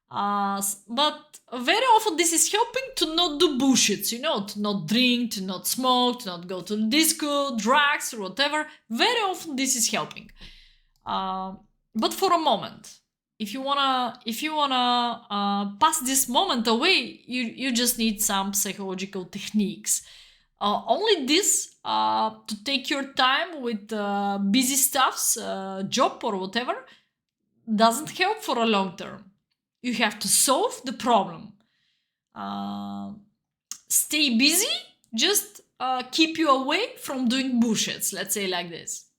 But very often this is helping to not do bullshits, you know, to not drink, to not smoke, to not go to the disco, drugs, or whatever. Very often this is helping. But for a moment, if you wanna pass this moment away, you just need some psychological techniques. Only this, to take your time with busy stuffs, job or whatever, doesn't help for a long term. You have to solve the problem. Stay busy, just keep you away from doing bullshits, let's say like this.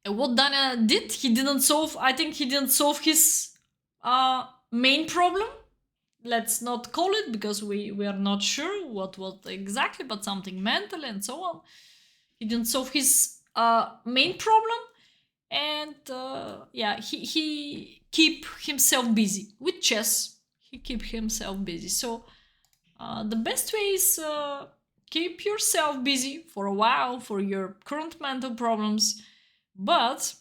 And what Danya did, I think he didn't solve his main problem. Let's not call it, because we are not sure what exactly, but something mental and so on. He didn't solve his main problem. And he keep himself busy with chess. He keep himself busy. So the best way is keep yourself busy for a while for your current mental problems, but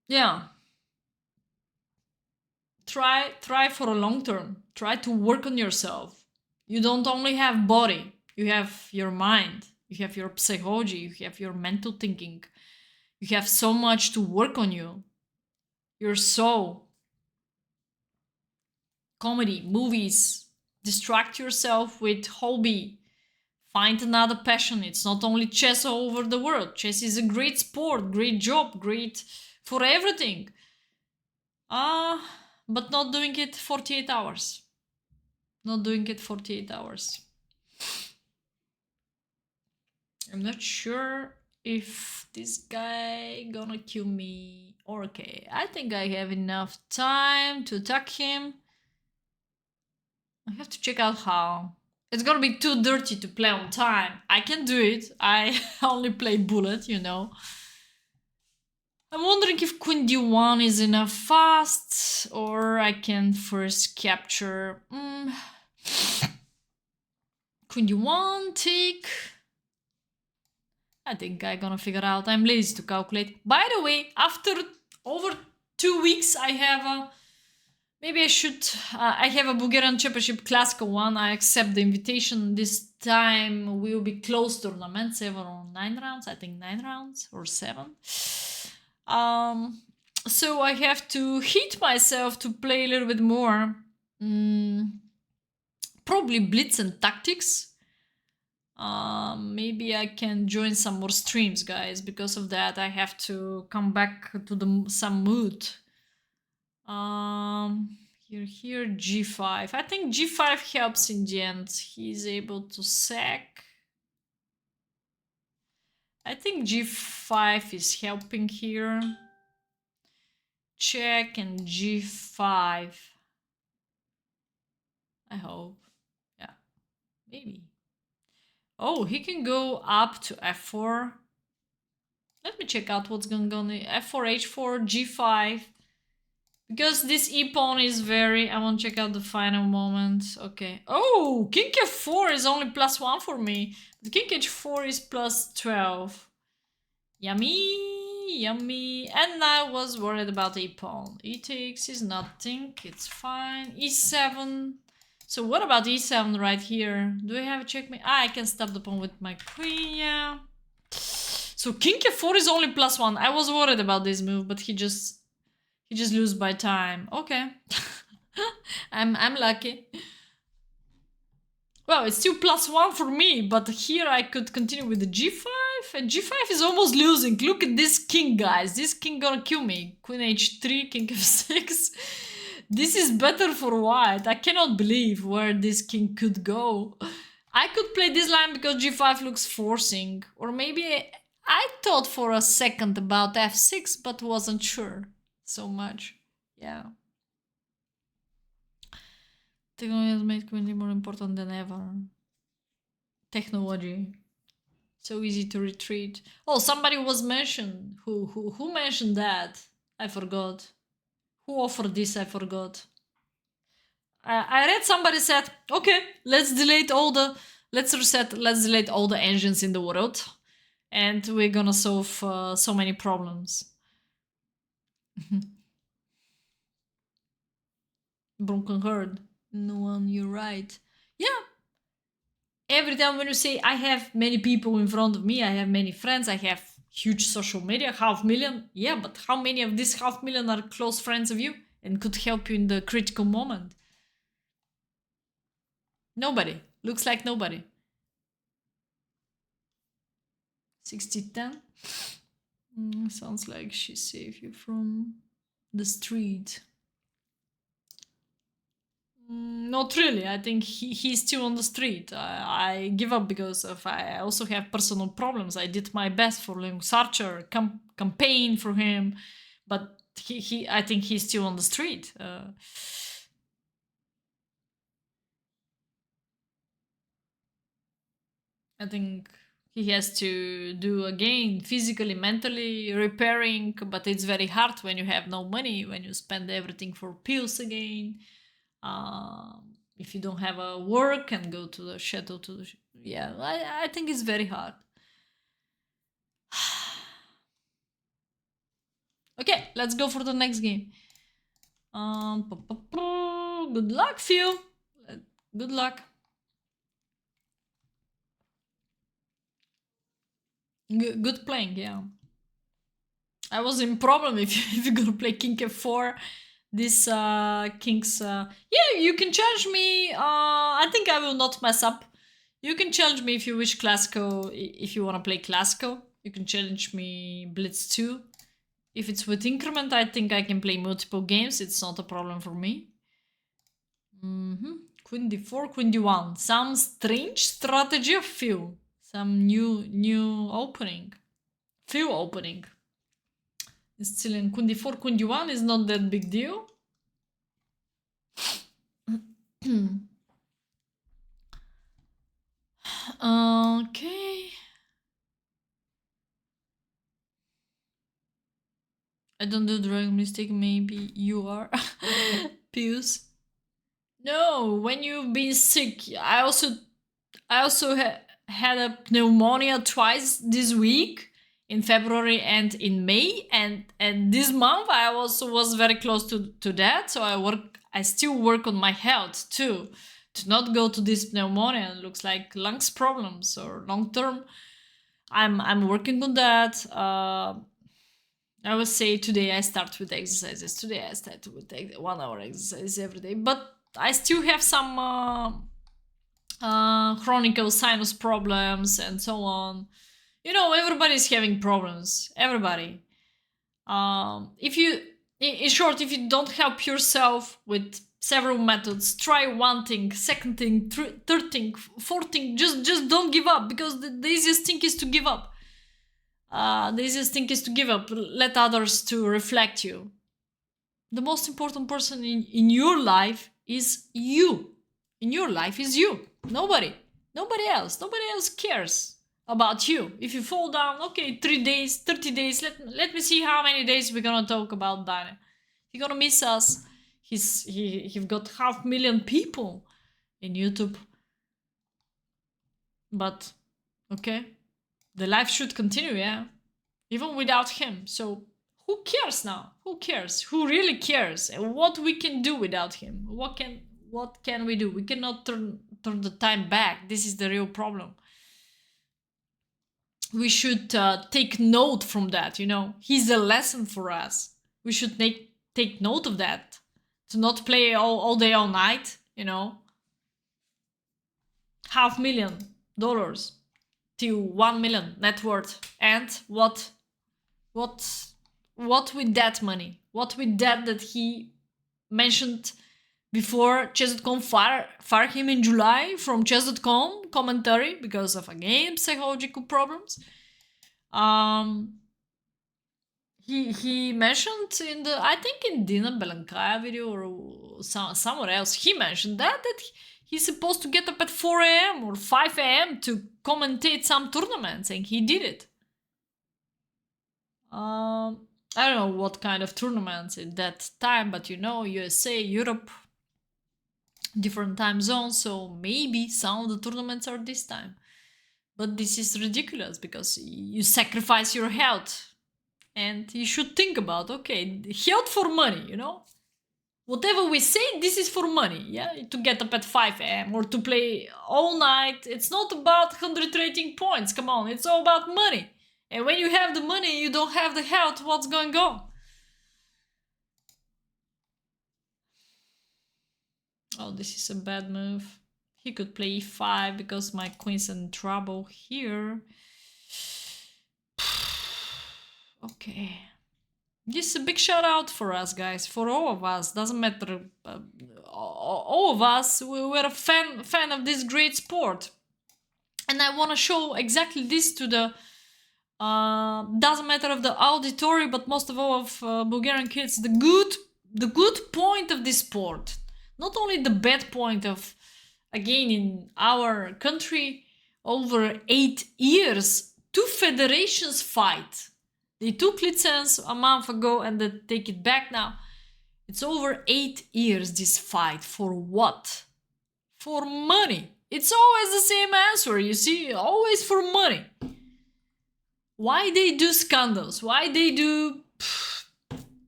yeah, try for a long term. Try to work on yourself. You don't only have body, you have your mind, you have your psychology, you have your mental thinking. You have so much to work on you. Your soul. Comedy, movies. Distract yourself with hobby. Find another passion. It's not only chess all over the world. Chess is a great sport, great job, great for everything. But not doing it 48 hours. Not doing it 48 hours. I'm not sure if this guy gonna kill me. Okay, I think I have enough time to attack him. I have to check out how. It's gonna be too dirty to play on time. I can do it. I only play bullet, you know. I'm wondering if Queen D1 is enough fast, or I can first capture... Queen D1, take... I think I'm gonna figure out. I'm lazy to calculate. By the way, after over 2 weeks, I have a... Maybe I should... I have a Bulgarian Championship Classical one. I accept the invitation. This time will be close tournament. 7 or 9 rounds. I think 9 rounds or 7. So I have to hit myself to play a little bit more. Probably Blitz and Tactics. Maybe I can join some more streams, guys. Because of that, I have to come back to some mood. Here, G5. I think G5 helps in the end. He's able to sack. I think G5 is helping here. Check and G5. I hope. Yeah, maybe. Oh, he can go up to F4. Let me check out what's going on. F4, H4, G5. Because this e-pawn is very... I want to check out the final moment. Okay. Oh, King F4 is only +1 for me. The King H4 is +12. Yummy, yummy. And I was worried about e-pawn. E takes is nothing. It's fine. E7. So what about e7 right here? Do I have a checkmate? I can stop the pawn with my queen, yeah. So King F4 is only +1. I was worried about this move, but he just lose by time. Okay. I'm lucky. Well, it's still +1 for me, but here I could continue with the G5, and G5 is almost losing. Look at this king, guys. This king gonna kill me. Queen H3, King F6. This is better for white. I cannot believe where this king could go. I could play this line because G5 looks forcing. Or maybe I thought for a second about F6, but wasn't sure so much. Yeah. Technology has made community more important than ever. Technology. So easy to retreat. Oh, somebody was mentioned. Who mentioned that? I forgot. Who offered this? I forgot. I read somebody said, okay, let's delete all the... Let's delete all the engines in the world. And we're gonna solve so many problems. Broken herd. No one, you're right. Yeah. Every time when you say I have many people in front of me, I have many friends, I have huge social media, 500,000. Yeah, but how many of these 500,000 are close friends of you and could help you in the critical moment? Nobody. Looks like nobody. 60-10. Sounds like she saved you from the street. Not really. I think he's still on the street. I give up because of I also have personal problems. I did my best for Linux Archer, campaign for him, but I think he's still on the street. I think he has to do again physically, mentally repairing, but it's very hard when you have no money, when you spend everything for pills again. if you don't have a work and go to the chateau yeah, I think it's very hard. Okay, let's go for the next game. Good luck, Phil. Good luck. Good playing, yeah. I was in problem if you're gonna play King F4. This King's... yeah, you can challenge me. I think I will not mess up. You can challenge me if you wish Classico. If you want to play Classico, you can challenge me Blitz 2. If it's with increment, I think I can play multiple games. It's not a problem for me. Queen d4, Queen d1. Some strange strategy of Phil. Some new opening. Phil opening. It's still in Queen d4, Queen d1 is not that big deal. Okay. I don't do dragon mistake, maybe you are. Pius. No, when you've been sick, I also had a pneumonia twice this week, in February and in May, and this month I also was very close to that. So I still work on my health too, to not go to this pneumonia. It looks like lungs problems or long term. I'm working on that. I would say today I start with exercises. Today I start with 1 hour exercise every day, but I still have some chronic sinus problems and so on. You know, everybody's having problems. Everybody. If you, in short, if you don't help yourself with several methods, try one thing, second thing, third thing, fourth thing. Just don't give up, because the easiest thing is to give up. The easiest thing is to give up. Let others to reflect you. The most important person in your life is you. In your life is you. Nobody else. Nobody else cares about you. If you fall down, okay, 3 days, 30 days. Let me see how many days we're gonna talk about Danya. He's gonna miss us. He's got 500,000 people in YouTube. But okay, the life should continue, yeah, even without him. So who cares now? Who cares? Who really cares? And what we can do without him? What can we do? We cannot turn the time back. This is the real problem. We should take note from that, you know. He's a lesson for us. We should take note of that. To not play all day, all night, you know. $500,000 to 1 million net worth. And what with that money? What with that he mentioned before chess.com fired him in July from chess.com commentary because of, again, psychological problems. He mentioned in the, I think in Dina Belankaya video or somewhere else, he mentioned that he's supposed to get up at 4 a.m. or 5 a.m. to commentate some tournaments, and he did it. I don't know what kind of tournaments at that time, but you know, USA, Europe, different time zones, so maybe some of the tournaments are this time. But this is ridiculous, because you sacrifice your health. And you should think about, okay, health for money, you know? Whatever we say, this is for money, yeah? To get up at 5 a.m. or to play all night. It's not about 100 rating points, come on. It's all about money. And when you have the money, you don't have the health, what's going on? Oh, this is a bad move. He could play e5 because my queen's in trouble here. Okay. This is a big shout out for us, guys. For all of us. Doesn't matter. All of us, we're a fan of this great sport. And I want to show exactly this to the... doesn't matter of the auditory, but most of all of Bulgarian kids. The good point of this sport. Not only the bad point of, again, in our country, over 8 years, 2 federations fight. They took license a month ago and they take it back now. It's over 8 years, this fight. For what? For money. It's always the same answer, you see, always for money. Why they do scandals? Why they do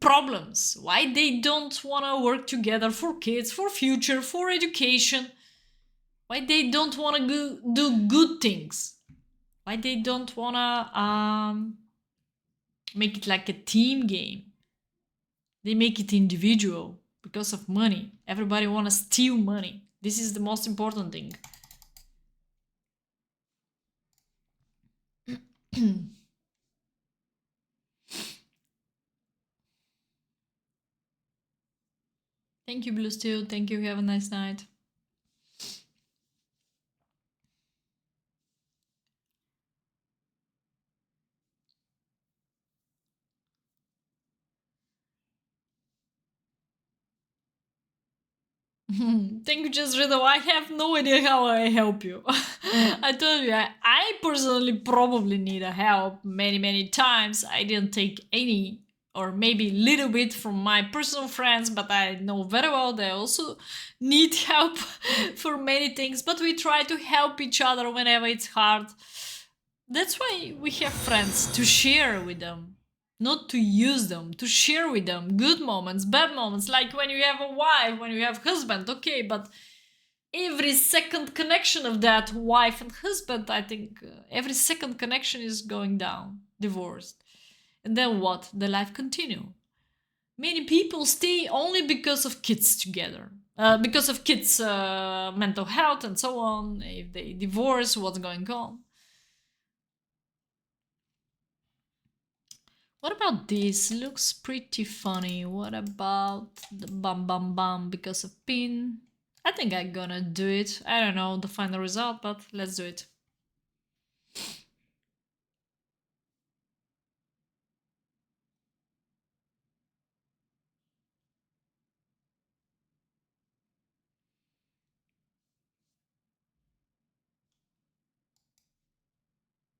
problems? Why they don't want to work together for kids, for future, for education? Why they don't want to do good things? Why they don't want to make it like a team game? They make it individual because of money. Everybody want to steal money. This is the most important thing. Thank you, Blue Steel. Thank you. Have a nice night. Thank you, Just Riddle. I have no idea how I help you. I told you, I personally probably need a help many times. I didn't take any or maybe a little bit from my personal friends, but I know very well they also need help for many things. But we try to help each other whenever it's hard. That's why we have friends, to share with them, not to use them, to share with them good moments, bad moments, like when you have a wife, when you have husband, okay, but every second connection of that wife and husband, I think every second connection is going down, divorced. And then what? The life continue. Many people stay only because of kids together. Because of kids' mental health and so on. If they divorce, what's going on? What about this? Looks pretty funny. What about the bum bum bum because of pin? I think I'm gonna do it. I don't know the final result, but let's do it.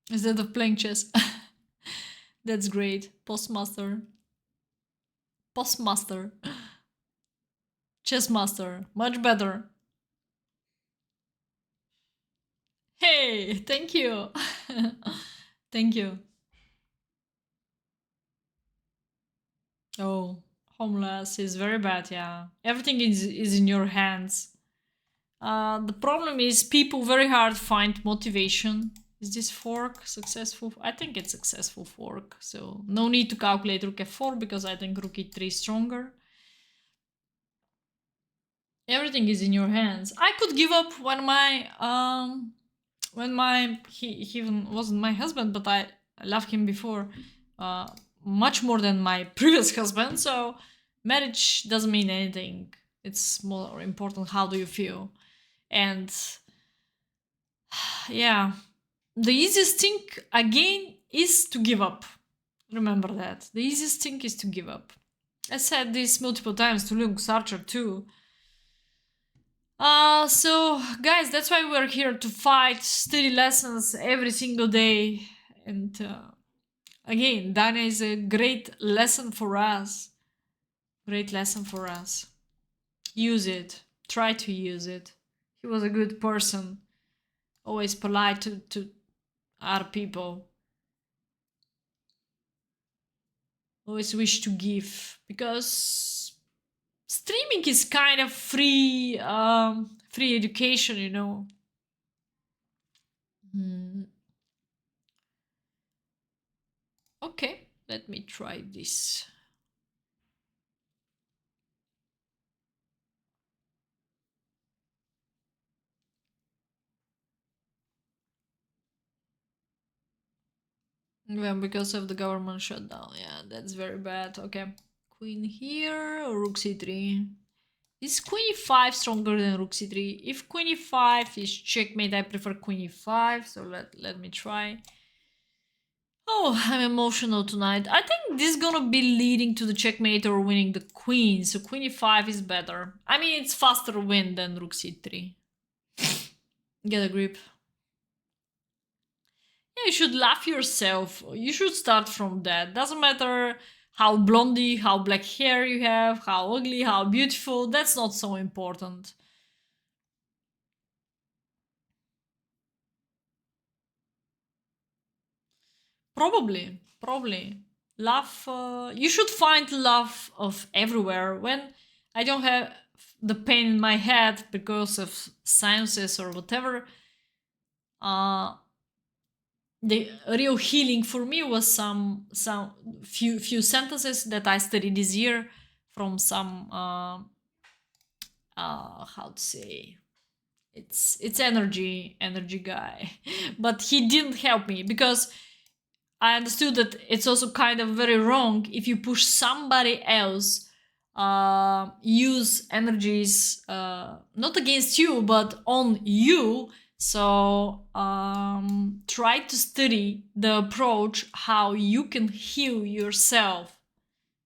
Instead of playing chess. That's great. Postmaster. Postmaster. Chessmaster. Much better. Hey, thank you. Thank you. Oh, homeless is very bad, yeah. Everything is in your hands. The problem is people very hard find motivation. Is this fork successful? I think it's successful fork. So no need to calculate rook f4 because I think rook e3 is stronger. Everything is in your hands. I could give up when he even wasn't my husband, but I loved him before, much more than my previous husband. So marriage doesn't mean anything. It's more important how do you feel, and yeah, the easiest thing again is to give up. Remember that the easiest thing is to give up. I said this multiple times to Lux Archer too. So guys, that's why we're here to fight, study lessons every single day. And again, Danya is a great lesson for us. Great lesson for us. Use it. Try to use it. He was a good person. Always polite to other people. Always wish to give. Because streaming is kind of free education, you know. Okay, let me try this. Yeah, because of the government shutdown. Yeah, that's very bad. Okay, queen here or rook c3. Is queen e5 stronger than rook c3? If queen e5 is checkmate, I prefer queen e5. So let me try. Oh, I'm emotional tonight. I think this is gonna be leading to the checkmate or winning the queen. So queen e5 is better. I mean, it's faster win than rook c3. Get a grip. Yeah, you should laugh yourself. You should start from that. Doesn't matter how blondie, how black hair you have, how ugly, how beautiful. That's not so important. Probably. Love, you should find love of everywhere. When I don't have the pain in my head because of sinuses or whatever, uh, the real healing for me was some few sentences that I studied this year from some how to say, it's energy guy, but he didn't help me because I understood that it's also kind of very wrong if you push somebody else use energies not against you but on you. So try to study the approach how you can heal yourself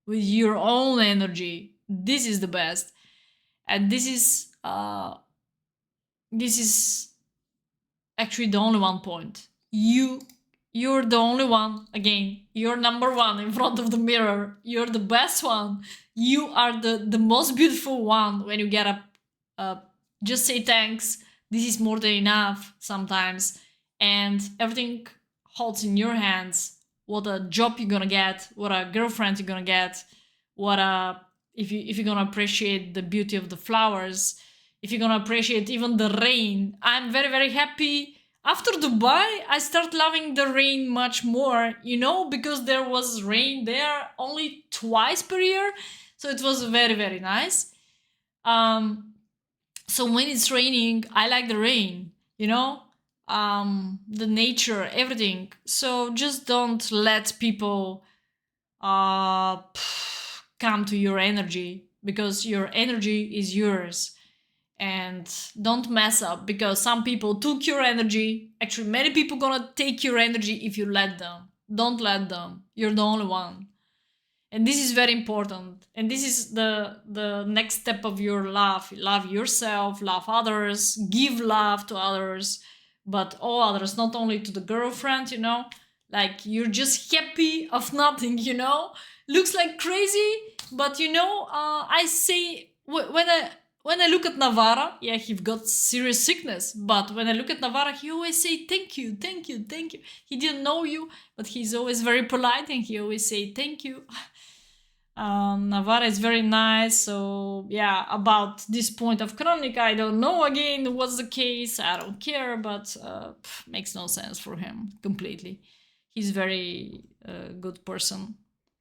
with your own energy. This is the best, and this is actually the only one point. You're the only one. Again, you're number one in front of the mirror. You're the best one. You are the most beautiful one. When you get up, just say thanks. This is more than enough sometimes, and everything holds in your hands. What a job you're gonna get, what a girlfriend you're gonna get, what a if you're gonna appreciate the beauty of the flowers, if you're gonna appreciate even the rain. I'm very happy. After Dubai, I start loving the rain much more, because there was rain there only twice per year, so it was very nice. So when it's raining, I like the rain, the nature, everything. So just don't let people come to your energy, because your energy is yours. And don't mess up, because some people took your energy. Actually, many people gonna take your energy if you let them. Don't let them. You're the only one. And this is very important. And this is the next step of your love. Love yourself, love others, give love to others, but all others, not only to the girlfriend, like you're just happy of nothing, looks like crazy, but I say when I look at Navarra, yeah, he got serious sickness, but when I look at Navarra, he always say thank you. He didn't know you, but he's always very polite and he always say thank you. Navarra is very nice. So yeah, about this point of chronic, I don't know again what's the case. I don't care, but makes no sense for him completely. He's very good person.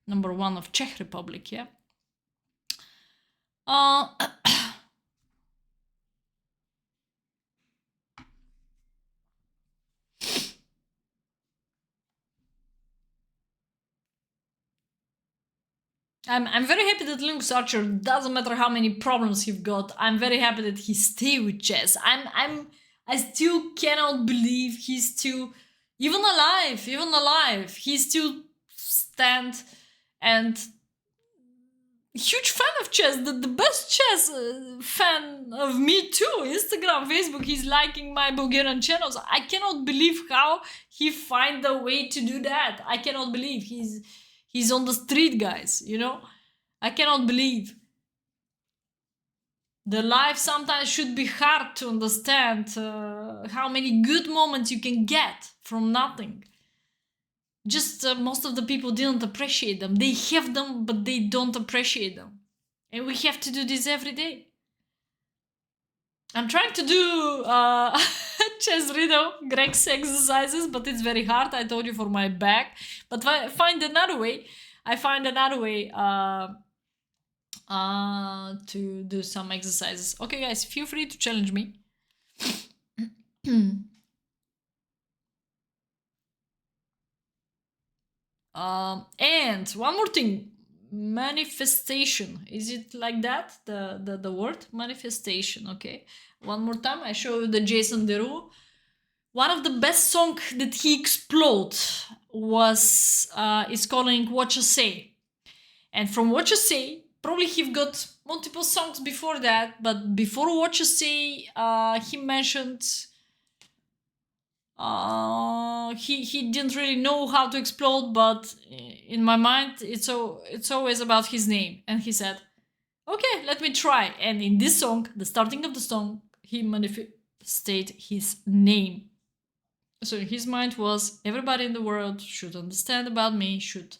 Number one of Czech Republic, yeah. I'm very happy that Linus Archer, doesn't matter how many problems he's got, I'm very happy that he stay with chess. I still cannot believe he's still even alive. He still stand, and huge fan of chess, the best chess fan of me too. Instagram, Facebook, he's liking my Bulgarian channels. I cannot believe how he find the way to do that. I cannot believe he's on the street, guys, I cannot believe. The life sometimes should be hard to understand how many good moments you can get from nothing. Just most of the people didn't appreciate them. They have them, but they don't appreciate them. And we have to do this every day. I'm trying to do chess riddle, Greg's exercises, but it's very hard. I told you, for my back. But I find another way. To do some exercises. Okay, guys, feel free to challenge me. And one more thing, manifestation. Is it like that? The word manifestation? Okay. One more time, I show you the Jason Derulo. One of the best songs that he exploded is calling What You Say. And from What You Say, probably he got multiple songs before that, but before What You Say, he mentioned he didn't really know how to explode, but in my mind, it's always about his name. And he said, okay, let me try. And in this song, the starting of the song, he manifested his name. So his mind was everybody in the world should understand about me, should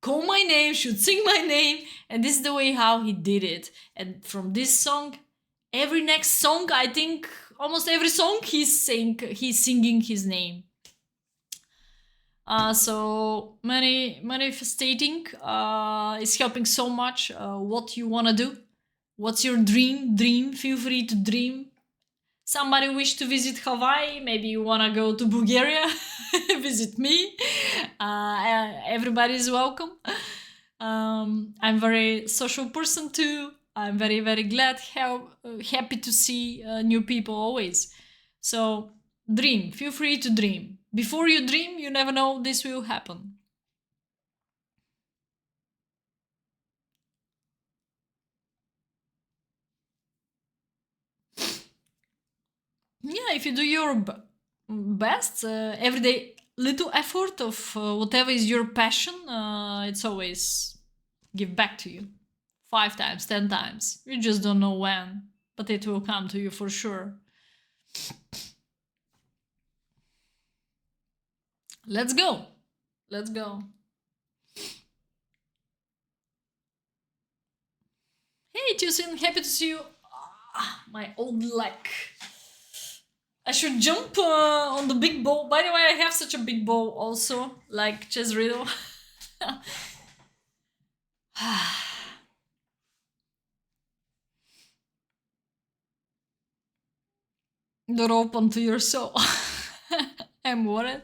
call my name, should sing my name, and this is the way how he did it. And from this song, every next song, I think almost every song he's singing his name. So manifesting is helping so much. What you wanna do? What's your dream? Dream. Feel free to dream. Somebody wish to visit Hawaii. Maybe you wanna go to Bulgaria. Visit me. Everybody is welcome. I'm very social person too. I'm very, very glad, happy to see new people always. So dream. Feel free to dream. Before you dream, you never know this will happen. Yeah, if you do your best, everyday little effort of whatever is your passion, it's always give back to you. 5 times, 10 times. You just don't know when, but it will come to you for sure. Let's go. Let's go. Hey, Tusin, happy to see you. My old leg. I should jump on the big ball. By the way, I have such a big ball also, like Chess Riddle. Door open to your soul. I'm worried.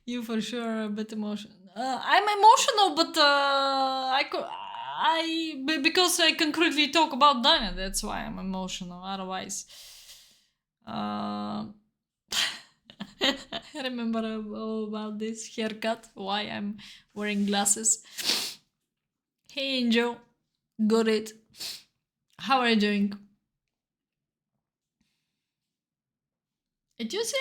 You for sure are a bit emotional. I'm emotional, but because I concretely talk about Danya, that's why I'm emotional. Otherwise, I remember about this haircut. Why I'm wearing glasses. Hey, Angel, got it. How are you doing? It just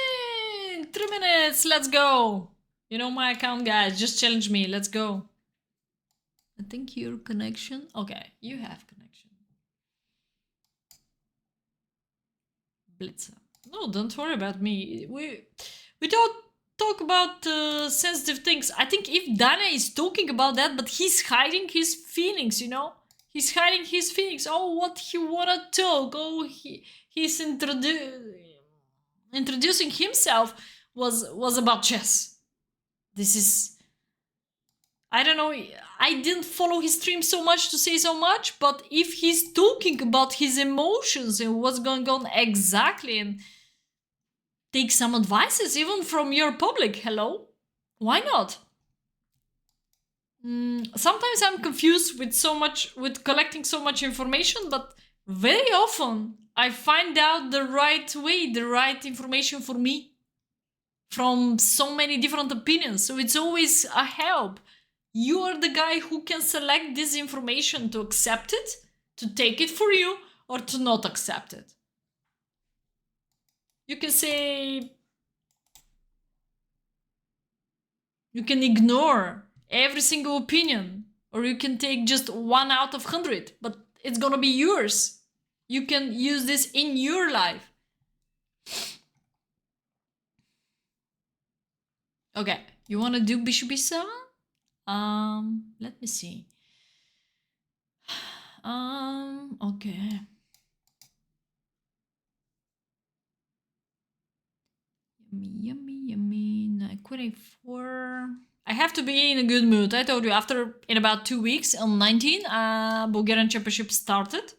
in 3 minutes. Let's go. You know my account, guys. Just challenge me. Let's go. I think your connection. Okay, you have connection. Blitzer. No, don't worry about me. We don't talk about sensitive things. I think if Dana is talking about that, but he's hiding his feelings. You know, he's hiding his feelings. Oh, what he wanna talk. Oh, he's introducing himself was about chess. This is, I don't know, I didn't follow his stream so much to say so much, but if he's talking about his emotions and what's going on exactly and take some advices even from your public, hello, why not? Sometimes I'm confused with collecting so much information, but very often I find out the right way, the right information for me from so many different opinions. So it's always a help. You are the guy who can select this information to accept it, to take it for you, or to not accept it. You can say, you can ignore every single opinion, or you can take just 1 out of 100, but it's gonna be yours. You can use this in your life. Okay, you wanna do bishop b7? Let me see. Okay. Yummy. Knight queen a4. I have to be in a good mood. I told you, in about 2 weeks, on 19, Bulgarian Championship started.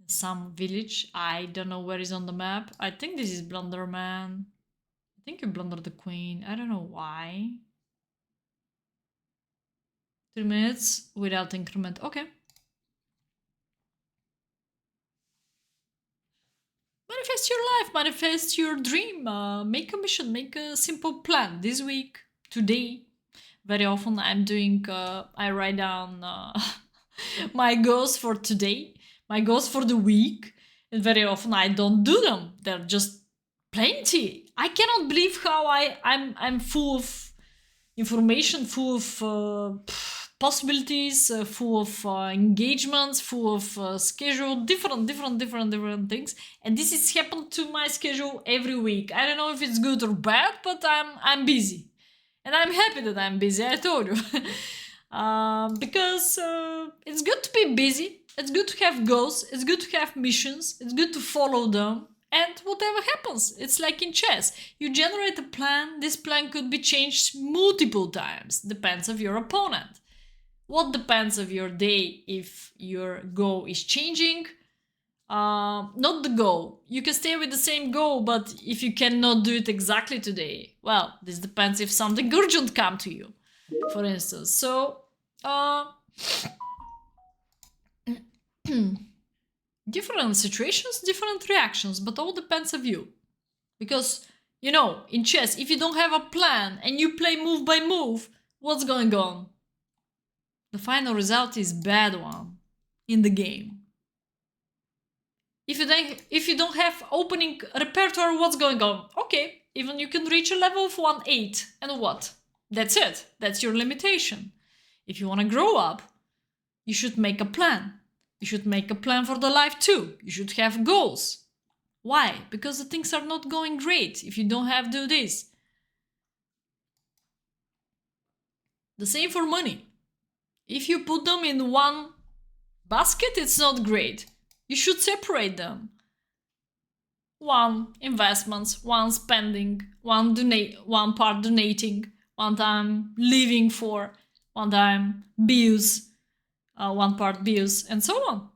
Some village. I don't know where is on the map. I think this is Blunderman. I think you blundered the queen. I don't know why. 3 minutes without increment. Okay. Manifest your life, manifest your dream. Make a mission, make a simple plan. This week, today, very often I'm doing, I write down my goals for today, my goals for the week, and very often I don't do them. They're just plenty. I cannot believe how I'm full of information, full of possibilities, full of engagements, full of schedule, different things. And this is happened to my schedule every week. I don't know if it's good or bad, but I'm busy, and I'm happy that I'm busy. I told you, because it's good to be busy. It's good to have goals. It's good to have missions. It's good to follow them. And whatever happens, it's like in chess. You generate a plan. This plan could be changed multiple times. Depends of your opponent. What depends of your day if your goal is changing? Not the goal. You can stay with the same goal, but if you cannot do it exactly today, well, this depends if something urgent come to you, for instance. So, different situations, different reactions, but all depends of you. Because, you know, in chess, if you don't have a plan and you play move by move, what's going on? The final result is bad one in the game. If you don't have opening repertoire, what's going on? Okay, even you can reach a level of 1-8, and what? That's it. That's your limitation. If you want to grow up, you should make a plan. You should make a plan for the life too. You should have goals. Why? Because the things are not going great if you don't have do this. The same for money. If you put them in one basket, it's not great. You should separate them. One investments, one spending, one part donating, one time living for, one time bills, one part bills, and so on.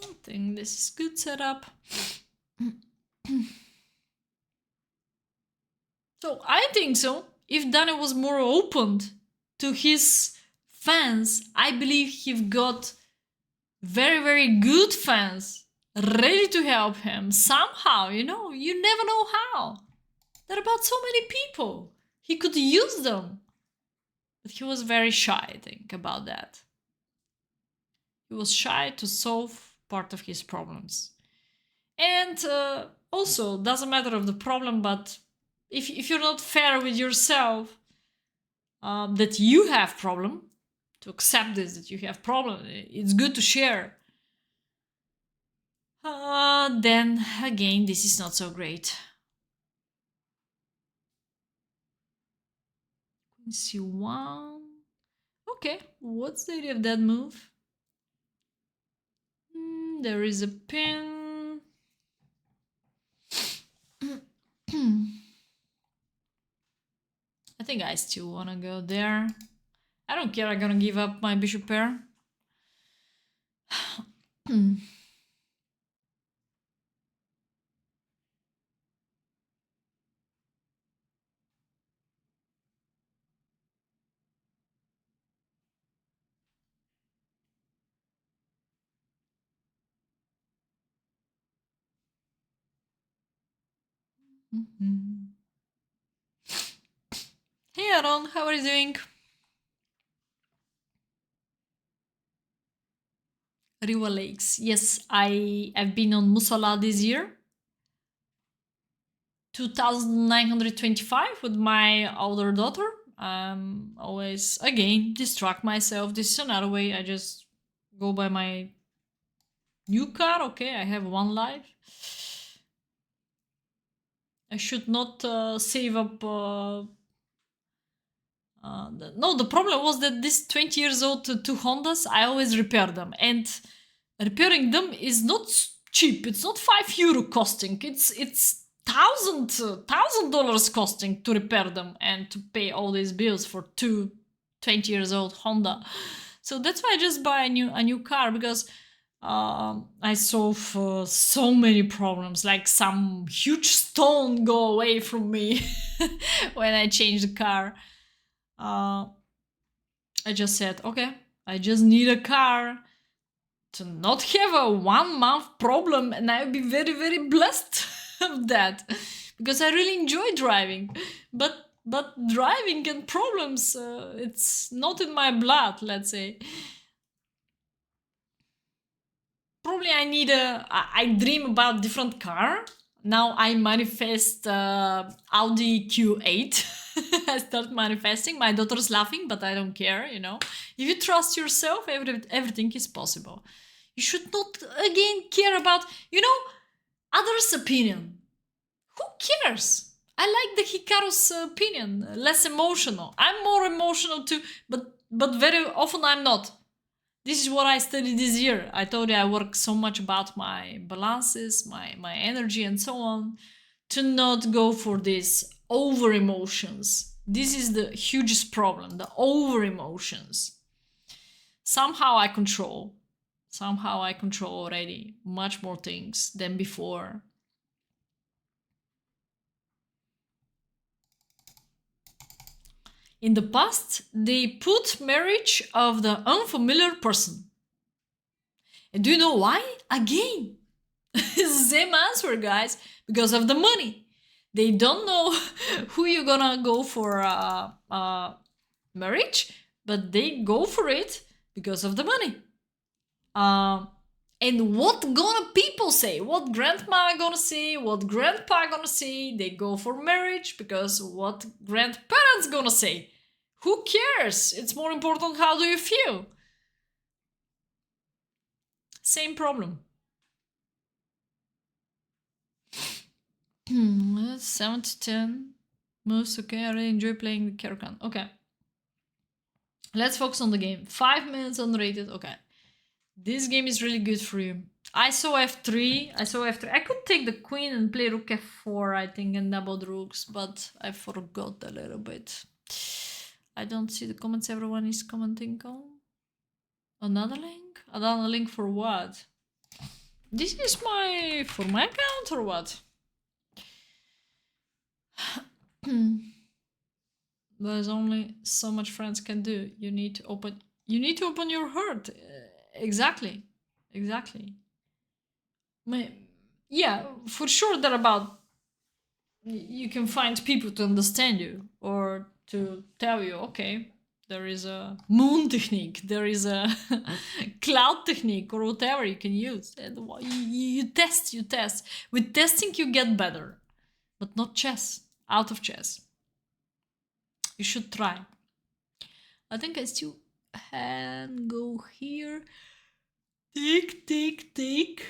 I think this is good setup. So I think so. If Danya was more open to his fans, I believe he got very good fans ready to help him somehow. You know, you never know how. There are about so many people. He could use them. But he was very shy, I think, about that. He was shy to solve part of his problems. And also, doesn't matter of the problem, but if you're not fair with yourself, that you have problem, to accept this, that you have problem, it's good to share. Then again, this is not so great. C1. Okay, what's the idea of that move? There is a pin. I think I still wanna go there. I don't care, I'm gonna give up my bishop pair. Hey Aaron, how are you doing? Riva Lakes. Yes, I've been on Musala this year. 2,925 with my older daughter. Always, again, distract myself. This is another way. I just go by my new car. Okay, I have one life. I should not save up... no, the problem was that this 20 years old two Hondas, I always repair them. And repairing them is not cheap. It's not €5 costing. It's $1,000 costing to repair them and to pay all these bills for two 20 years old Honda. So that's why I just buy a new car, because I solve so many problems, like some huge stone go away from me when I change the car. I just said, okay, I just need a car to not have a 1 month problem, and I'll be very blessed of that, because I really enjoy driving. But driving and problems, it's not in my blood, let's say. Probably I need I dream about different car. Now I manifest Audi Q8. I start manifesting. My daughter's laughing, but I don't care, you know. If you trust yourself, everything is possible. You should not, again, care about, you know, others' opinion. Who cares? I like the Hikaru's opinion, less emotional. I'm more emotional too, but very often I'm not. This is what I studied this year. I told you I work so much about my balances, my energy, and so on, to not go for these over emotions. This is the hugest problem, the over emotions. Somehow I control. Somehow I control already much more things than before. In the past, they put marriage of the unfamiliar person. And do you know why? Again, it's the same answer, guys. Because of the money. They don't know who you're gonna go for marriage, but they go for it because of the money. And what gonna people say? What grandma gonna say? What grandpa gonna say? They go for marriage because what grandparents gonna say? Who cares? It's more important how do you feel. Same problem. 7 to 10 moves. Okay, I really enjoy playing the Karukan. Okay, let's focus on the game. 5 minutes unrated. Okay, this game is really good for you. I saw f3. I could take the queen and play rook f4, I think, and double rooks, but I forgot a little bit. I don't see the comments everyone is commenting on. Another link? Another link for what? This is for my account or what? There's only so much friends can do. You need to open your heart. Exactly. Yeah, for sure that about you can find people to understand you or to tell you, okay, there is a moon technique, there is a cloud technique or whatever you can use. And you test. With testing you get better, but not chess. Out of chess. You should try. I think I still can go here. Take.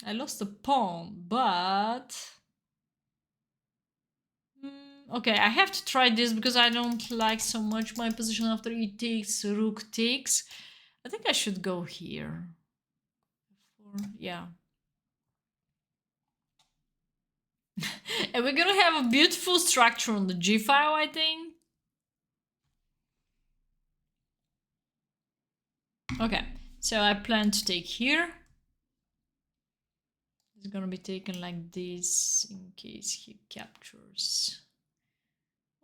I lost a pawn, but okay, I have to try this because I don't like so much my position after e takes, rook takes. I think I should go here. Yeah. And we're gonna have a beautiful structure on the G file, I think. Okay, so I plan to take here. It's gonna be taken like this in case he captures.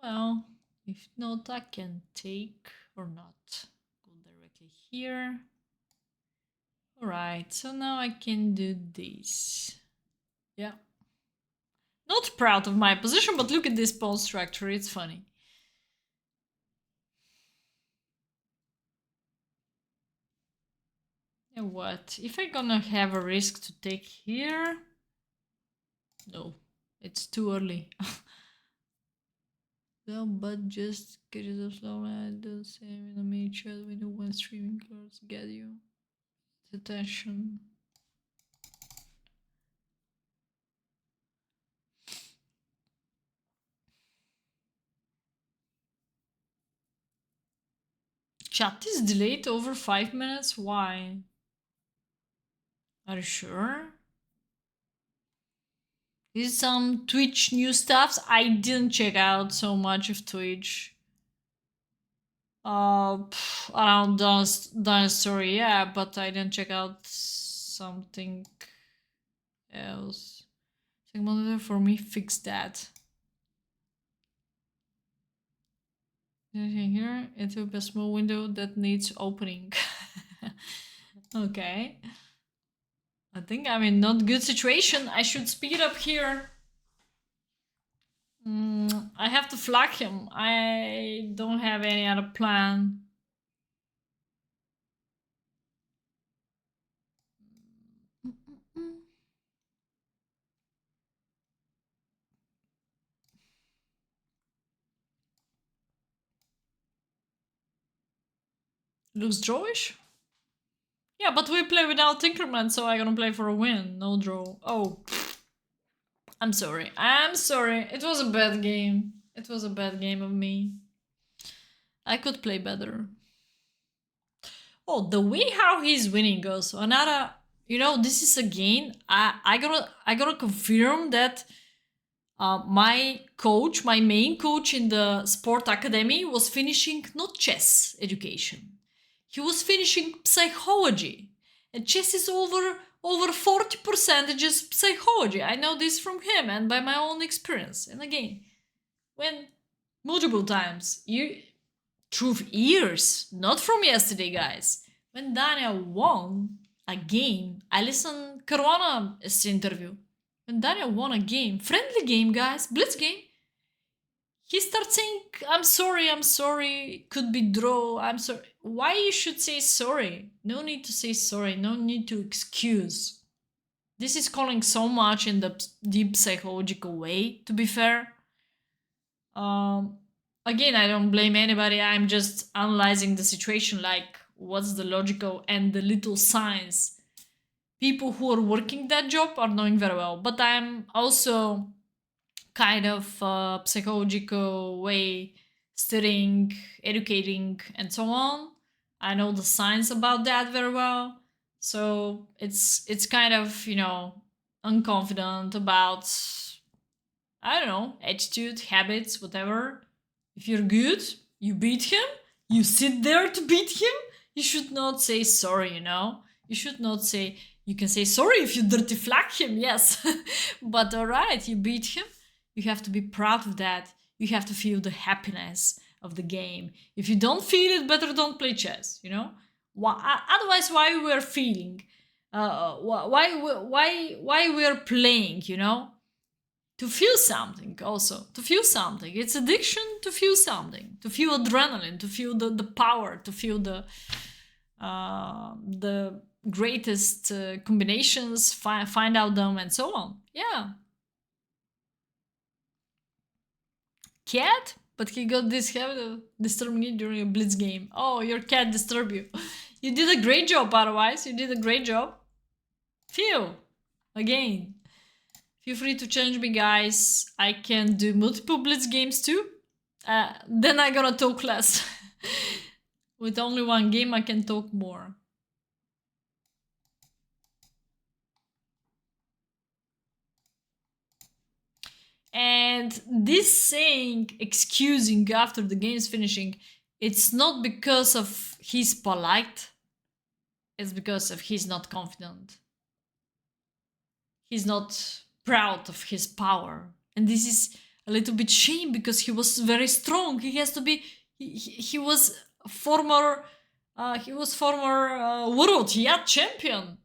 Well, if not, I can take or not. Go directly here. Alright, so now I can do this. Yeah. Not proud of my position, but look at this pawn structure, it's funny. And what? If I'm gonna have a risk to take here? No, it's too early. No, but just get it up slowly. I do the same in a mini chat window when streaming cards get you attention. Chat is delayed over 5 minutes? Why? Are you sure? Is some Twitch new stuffs? I didn't check out so much of Twitch. Around Danya Story, yeah, but I didn't check out something else. Check monitor for me, fix that. Anything here? Into a small window that needs opening. Okay. I think I'm in not good situation. I should speed up here. I have to flag him. I don't have any other plan. Looks drawish? Yeah, but we play without increment, so I'm gonna play for a win. No draw. Oh. I'm sorry. I'm sorry. It was a bad game. It was a bad game of me. I could play better. Oh, the way how he's winning goes. Another, this is again. I gotta confirm that my coach, my main coach in the sport academy, was finishing not chess education. He was finishing psychology, and chess is over 40% just psychology. I know this from him and by my own experience. And again, when multiple times, through years, not from yesterday, guys. When Danya won a game, I listened Caruana's interview. When Danya won a game, friendly game, guys, blitz game, he starts saying, I'm sorry, could be draw, I'm sorry. Why you should say sorry? No need to say sorry, no need to excuse. This is calling so much in the deep psychological way, to be fair. Again, I don't blame anybody, I'm just analyzing the situation, like what's the logical and the little signs people who are working that job are knowing very well. But I'm also kind of psychological way studying, educating, and so on. I know the science about that very well. So it's kind of, unconfident about, I don't know, attitude, habits, whatever. If you're good, you beat him. You sit there to beat him. You should not say sorry, You should not say, you can say sorry if you dirty flag him, yes. But alright, you beat him. You have to be proud of that. You have to feel the happiness of the game. If you don't feel it, better don't play chess, Otherwise, why we're feeling? Why we're playing, To feel something also. To feel something. It's addiction to feel something. To feel adrenaline, to feel the power, to feel the greatest combinations, find out them, and so on. Yeah. Cat? But he got this habit of disturbing you during a blitz game. Oh, your cat disturbed you. You did a great job, otherwise. You did a great job. Feel. Again. Feel free to challenge me, guys. I can do multiple blitz games too. Then I'm gonna talk less. With only one game, I can talk more. And this saying, excusing after the game's finishing, it's not because of he's polite. It's because of he's not confident. He's not proud of his power. And this is a little bit shame because he was very strong. He has to be. He was former. World Yacht champion.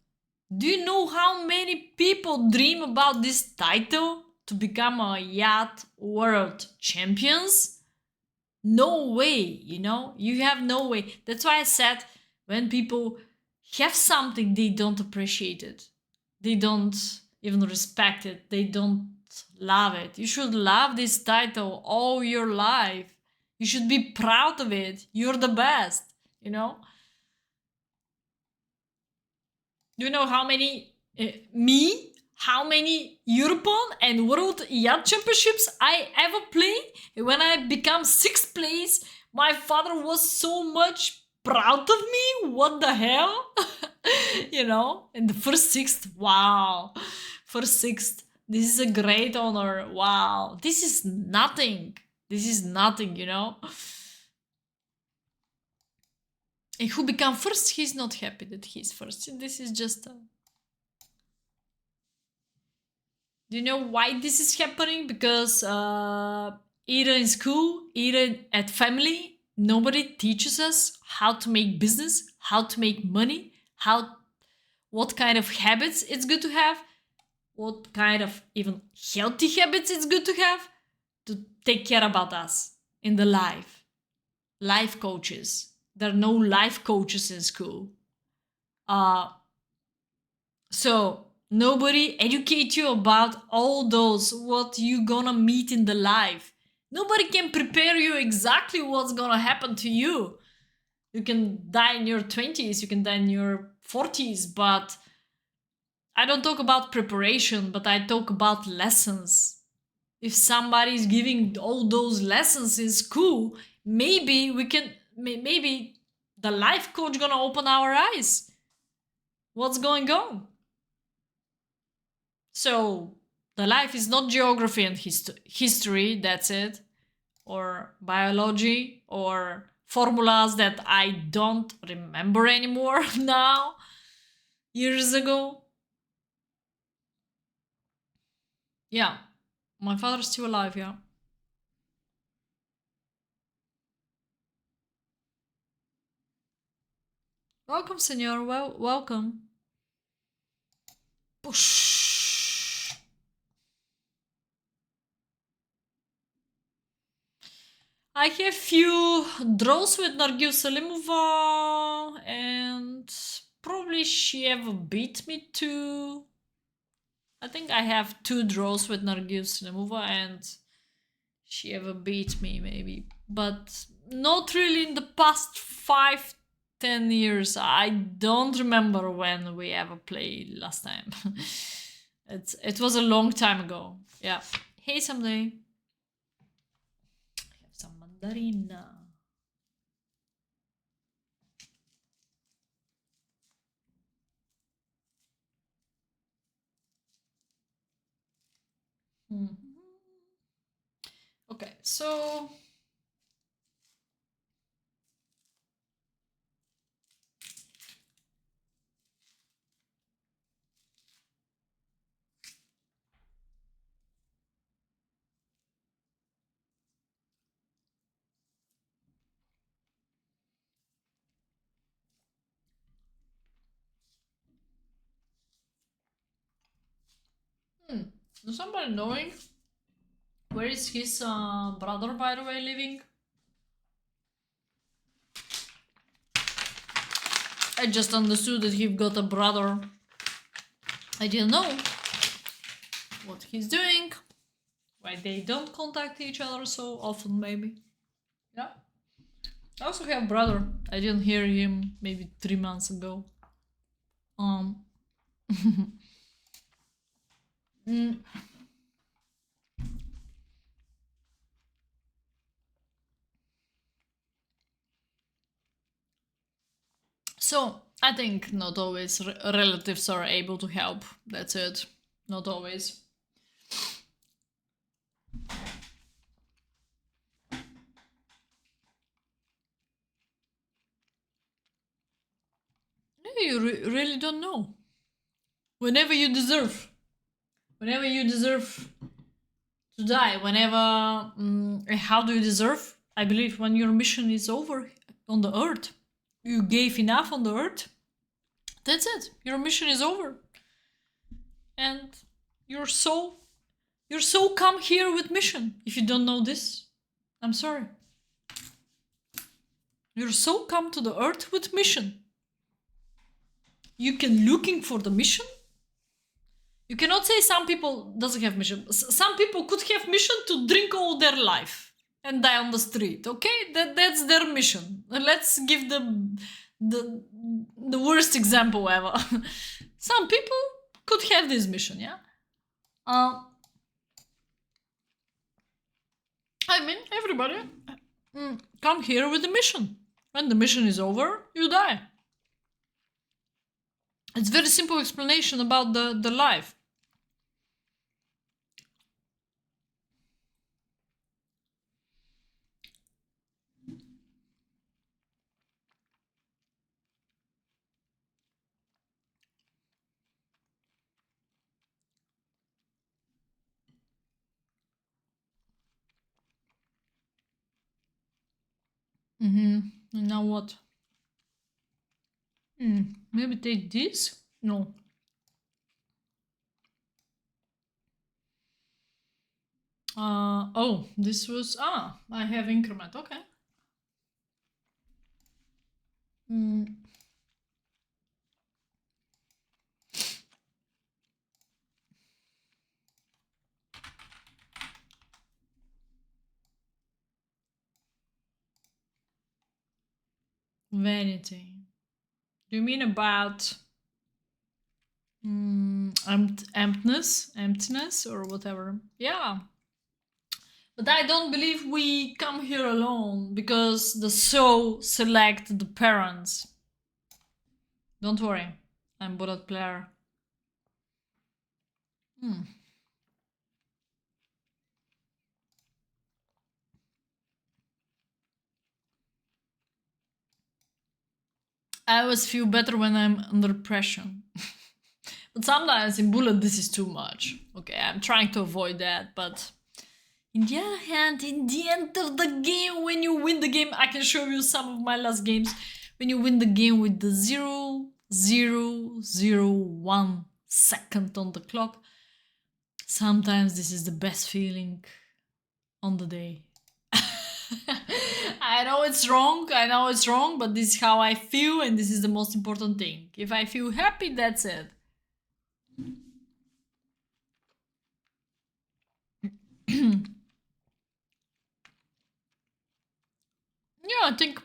Do you know how many people dream about this title? To become a yacht world champions? No way, you have no way. That's why I said when people have something, they don't appreciate it. They don't even respect it. They don't love it. You should love this title all your life. You should be proud of it. You're the best, Do you know how many how many European and World Yacht Championships I ever played? When I become 6th place, my father was so much proud of me. What the hell? And the first 6th, wow. First 6th, this is a great honor. Wow. This is nothing. And who become first, he's not happy that he's first. This is just Do you know why this is happening? Because either in school, either at family, nobody teaches us how to make business, how to make money, what kind of habits it's good to have, what kind of even healthy habits it's good to have to take care about us in the life. Life coaches. There are no life coaches in school. So nobody educate you about all those what you gonna meet in the life. Nobody can prepare you exactly what's gonna happen to you. You can die in your 20s, you can die in your 40s, but I don't talk about preparation, but I talk about lessons. If somebody is giving all those lessons in school, maybe we can, maybe the life coach gonna open our eyes. What's going on? So the life is not geography and history, that's it, or biology, or formulas that I don't remember anymore now, years ago. Yeah, my father's still alive, yeah. Welcome, senor, welcome. Push. I have few draws with Nargis Salimova, and probably she ever beat me too. I think I have 2 draws with Nargis Salimova, and she ever beat me maybe, but not really in the past 5-10 years. I don't remember when we ever played last time. It was a long time ago. Yeah. Hey, someday. I have some mandarina. Okay, so does somebody knowing where is his brother, by the way, living? I just understood that he got a brother. I didn't know what he's doing, why they don't contact each other so often, maybe. Yeah. I also have a brother. I didn't hear him maybe 3 months ago. Mm. So I think not always relatives are able to help. That's it. Not always. You really don't know. Whenever you deserve to die, whenever how do you deserve? I believe when your mission is over on the earth, you gave enough on the earth. That's it. Your mission is over, and your soul come here with mission. If you don't know this, I'm sorry. Your soul come to the earth with mission. You can looking for the mission. You cannot say some people doesn't have mission. Some people could have mission to drink all their life and die on the street. Okay, that's their mission. Let's give them the worst example ever. Some people could have this mission, yeah. I mean, everybody come here with a mission. When the mission is over, you die. It's very simple explanation about the life. Now what? Maybe take this? No. Oh, this was... I have increment, okay. Vanity. Do you mean about emptiness or whatever? Yeah. But I don't believe we come here alone because the soul select the parents. Don't worry, I'm bullet player. I always feel better when I'm under pressure. But sometimes in bullet this is too much. Okay, I'm trying to avoid that, but in the other hand, in the end of the game, when you win the game, I can show you some of my last games. When you win the game with the 0.001 second on the clock, sometimes this is the best feeling on the day. I know it's wrong, but this is how I feel, and this is the most important thing. If I feel happy, that's it. Yeah, I think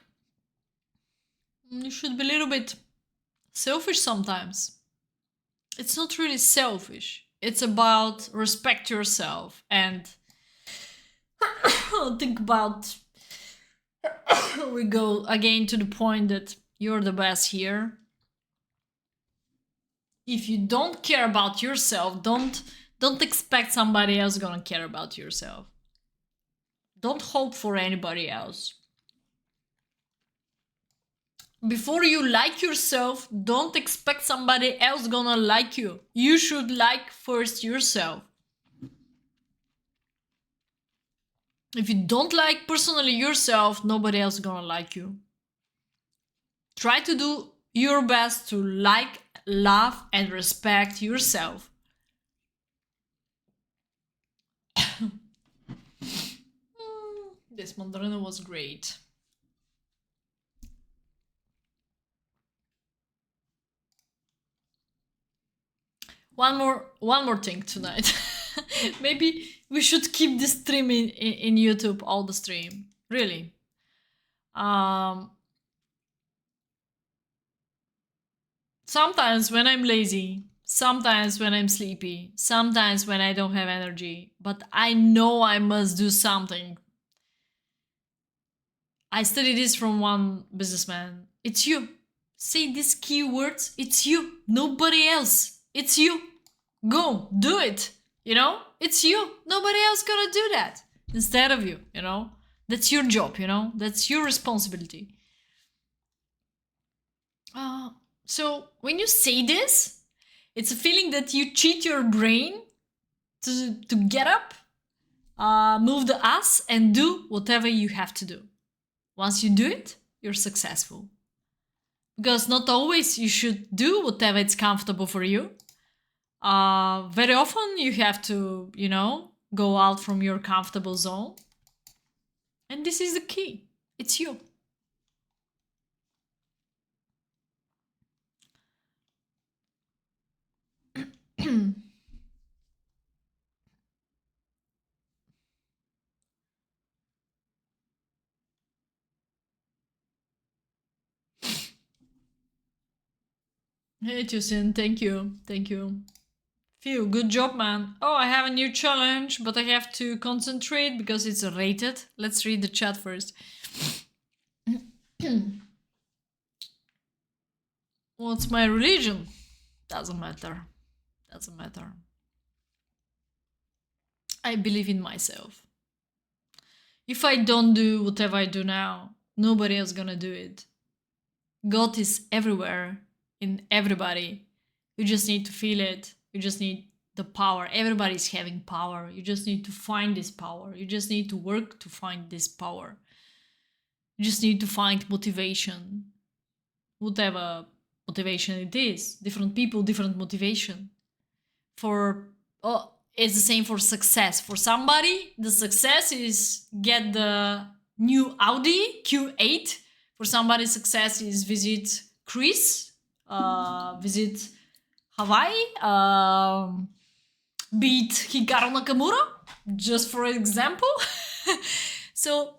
you should be a little bit selfish sometimes. It's not really selfish. It's about respect yourself and think about we go again to the point that you're the best here. If you don't care about yourself, don't expect somebody else gonna care about yourself. Don't hope for anybody else. Before you like yourself, don't expect somebody else gonna like you. You should like first yourself. If you don't like personally yourself, nobody else gonna like you. Try to do your best to like, love, and respect yourself. This mandarina was great. One more thing tonight. Maybe we should keep this stream in YouTube, all the stream. Really. Sometimes when I'm lazy, sometimes when I'm sleepy, sometimes when I don't have energy, but I know I must do something. I studied this from one businessman. It's you. Say these keywords. It's you. Nobody else. It's you. Go. Do it. You know? It's you. Nobody else gonna do that instead of you, you know? That's your job, you know? That's your responsibility. So when you say this, it's a feeling that you cheat your brain to get up, move the ass, and do whatever you have to do. Once you do it, you're successful. Because not always you should do whatever it's comfortable for you. Very often you have to, you know, go out from your comfortable zone. And this is the key. It's you. Hey, Tusin, thank you. Thank you. Phew, good job, man. Oh, I have a new challenge, but I have to concentrate because it's rated. Let's read the chat first. What's my religion? Doesn't matter. Doesn't matter. I believe in myself. If I don't do whatever I do now, nobody else gonna do it. God is everywhere, in everybody. You just need to feel it. You just need the power. Everybody's having power. You just need to find this power. You just need to work to find this power. You just need to find motivation. Whatever motivation it is. Different people, different motivation. It's the same for success. For somebody, the success is get the new Audi Q8. For somebody, success is visit Greece, visit Hawaii, beat Hikaru Nakamura, just for example. So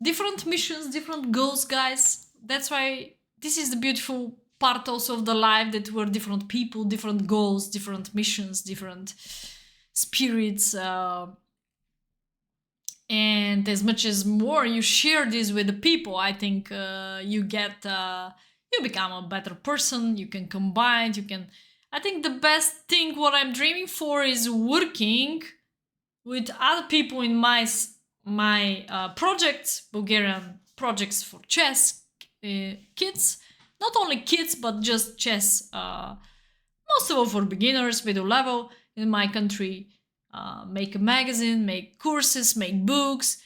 different missions, different goals, guys. that's why this is the beautiful part also of the life, that we're different people, different goals, different missions, different spirits. And as much as more you share this with the people, I think you become a better person. You can combine, you can, I think the best thing what I'm dreaming for is working with other people in my projects, Bulgarian projects for chess kids, not only kids but just chess, most of all for beginners, middle level in my country. Make a magazine, make courses, make books,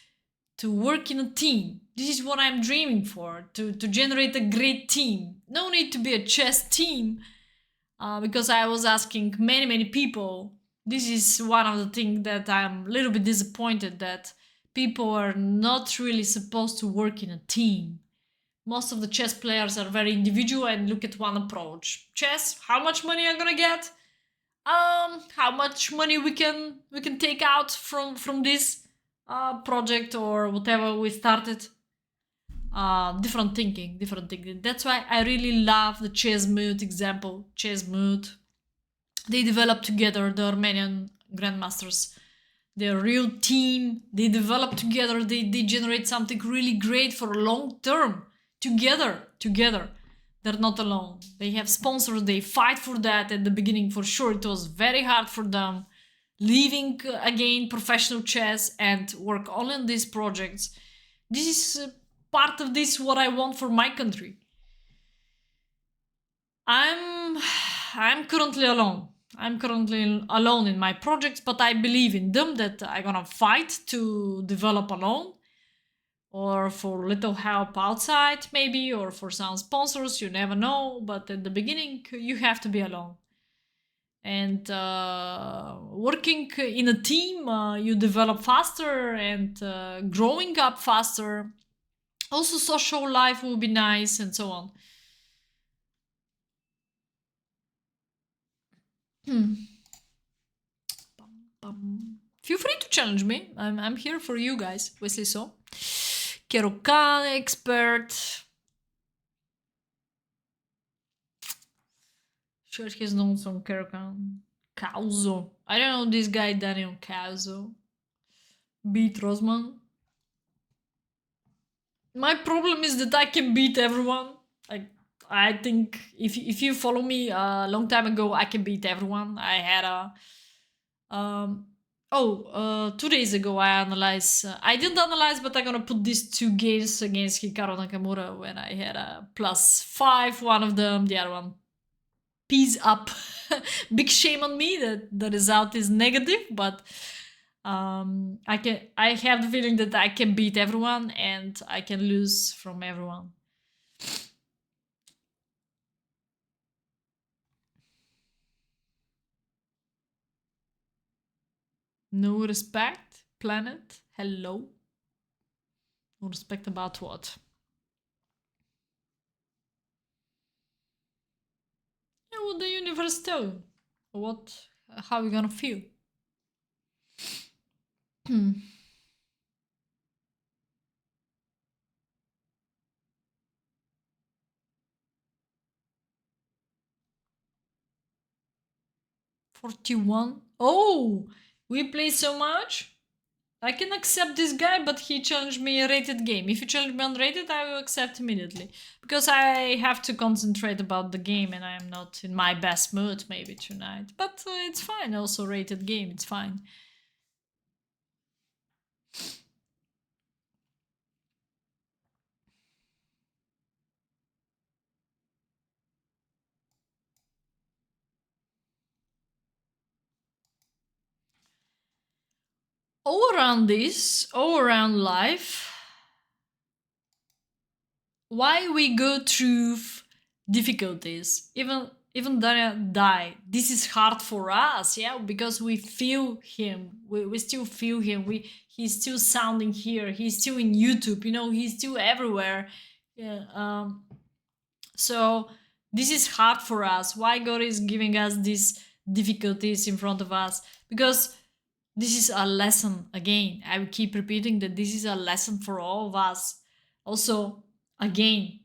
to work in a team. This is what I'm dreaming for, to generate a great team. No need to be a chess team, because I was asking many people. This is one of the things that I'm a little bit disappointed, that people are not really supposed to work in a team. Most of the chess players are very individual and look at one approach. Chess, how much money I'm gonna get? How much money we can take out from this project or whatever we started. Different thinking. That's why I really love the chess mood example. Chess mood, they developed together, the Armenian grandmasters, they're a real team. They develop together, they generate something really great for a long term, together. They're not alone. They have sponsors, they fight for that. At the beginning, for sure, it was very hard for them, leaving again professional chess and work only on these projects. This is part of this what I want for my country. I'm currently alone. I'm currently alone in my projects, but I believe in them, that I'm gonna fight to develop alone, or for little help outside maybe, or for some sponsors, you never know. But at the beginning, you have to be alone. And working in a team, you develop faster, and growing up faster. Also, social life will be nice, and so on. Hmm. Feel free to challenge me. I'm here for you guys. Wesley so. Kerokan expert. Sure, his notes on Kerokan. Kauzo. I don't know this guy, Daniel Kauzo. Beat Rosman. My problem is that I can beat everyone. I think if you follow me a long time ago, I can beat everyone. I had a 2 days ago I analyzed. I didn't analyze, but I'm gonna put these two games against Hikaru Nakamura when I had a +5. One of them, the other one, peas up. Big shame on me that the result is negative, but I have the feeling that I can beat everyone and I can lose from everyone. No respect, planet. Hello. No respect about what? Yeah, what the universe tell you? What? How you gonna feel? 41. Oh, we play so much. I can accept this guy, but he challenged me a rated game. If you challenge me on rated, I will accept immediately. Because I have to concentrate about the game and I am not in my best mood maybe tonight. But it's fine, also rated game, it's fine. All around this, all around life, why we go through difficulties, even Danya die. This is hard for us, yeah, because we feel him. We still feel him. He's still sounding here. He's still in YouTube. He's still everywhere. Yeah. So this is hard for us. Why God is giving us these difficulties in front of us? Because this is a lesson. Again, I will keep repeating that this is a lesson for all of us. Also, again,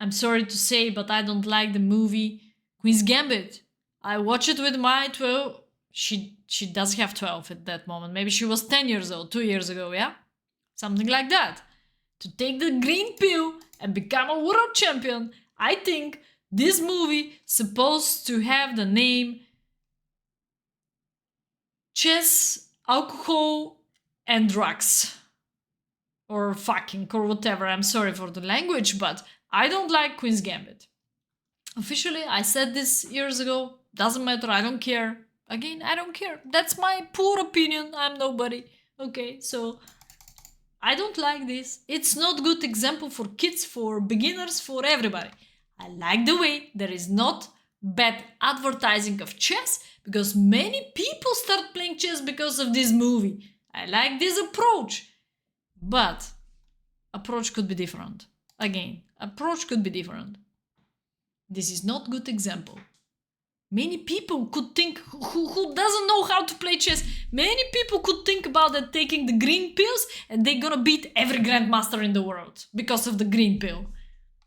I'm sorry to say, but I don't like the movie Queen's Gambit. I watched it with my 12. She does have 12 at that moment. Maybe she was 10 years old, 2 years ago, yeah? Something like that. To take the green pill and become a world champion, I think this movie supposed to have the name Chess, Alcohol, and Drugs. Or fucking, or whatever. I'm sorry for the language, but I don't like Queen's Gambit. Officially, I said this years ago. Doesn't matter, I don't care. Again, I don't care. That's my poor opinion. I'm nobody. Okay, so I don't like this. It's not good example for kids, for beginners, for everybody. I like the way there is not bad advertising of chess because many people start playing chess because of this movie. I like this approach. But approach could be different. Again, approach could be different. This is not good example. Many people could think, who doesn't know how to play chess, many people could think about that taking the green pills and they're gonna beat every grandmaster in the world because of the green pill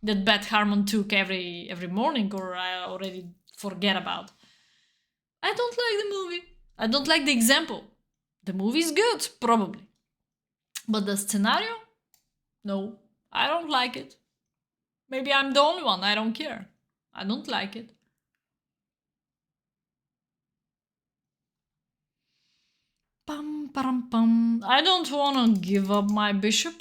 that Beth Harmon took every morning, or I already forget about. I don't like the movie. I don't like the example. The movie is good, probably. But the scenario? No, I don't like it. Maybe I'm the only one, I don't care. I don't like it. Pum, pum, pum. I don't want to give up my bishop.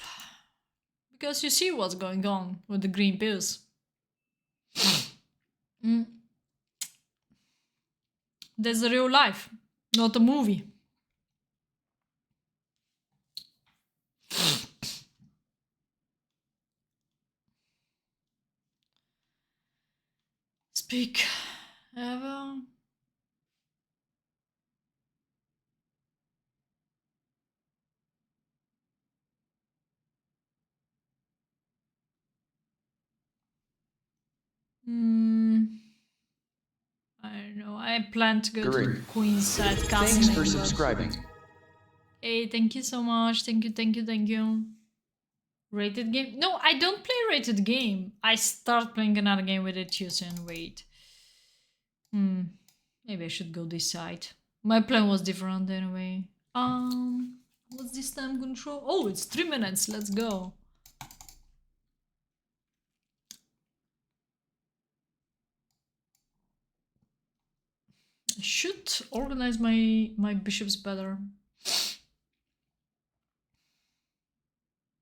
Because you see what's going on with the green pills. That's the real life, not a movie. Speak ever. I don't know. I plan to go to Queen's side castle. Thanks for subscribing. Hey, thank you so much. Thank you. Rated game? No, I don't play rated game. I start playing another game with it too soon. Wait. Maybe I should go this side. My plan was different anyway. What's this time control? Oh, it's 3 minutes. Let's go. I should organize my bishops better.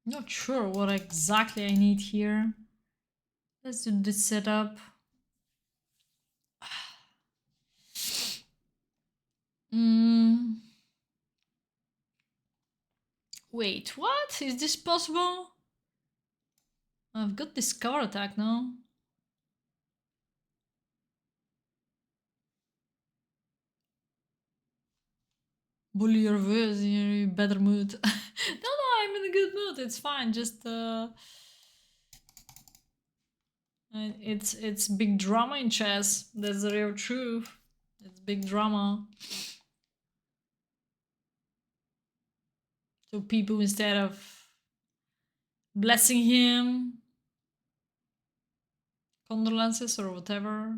Not sure what exactly I need here. Let's do this setup. Wait, what? Is this possible? I've got this cover attack now. Bully your voice in a better mood. No, I'm in a good mood. It's fine. Just it's big drama in chess. That's the real truth. It's big drama. So people, instead of blessing him, condolences or whatever,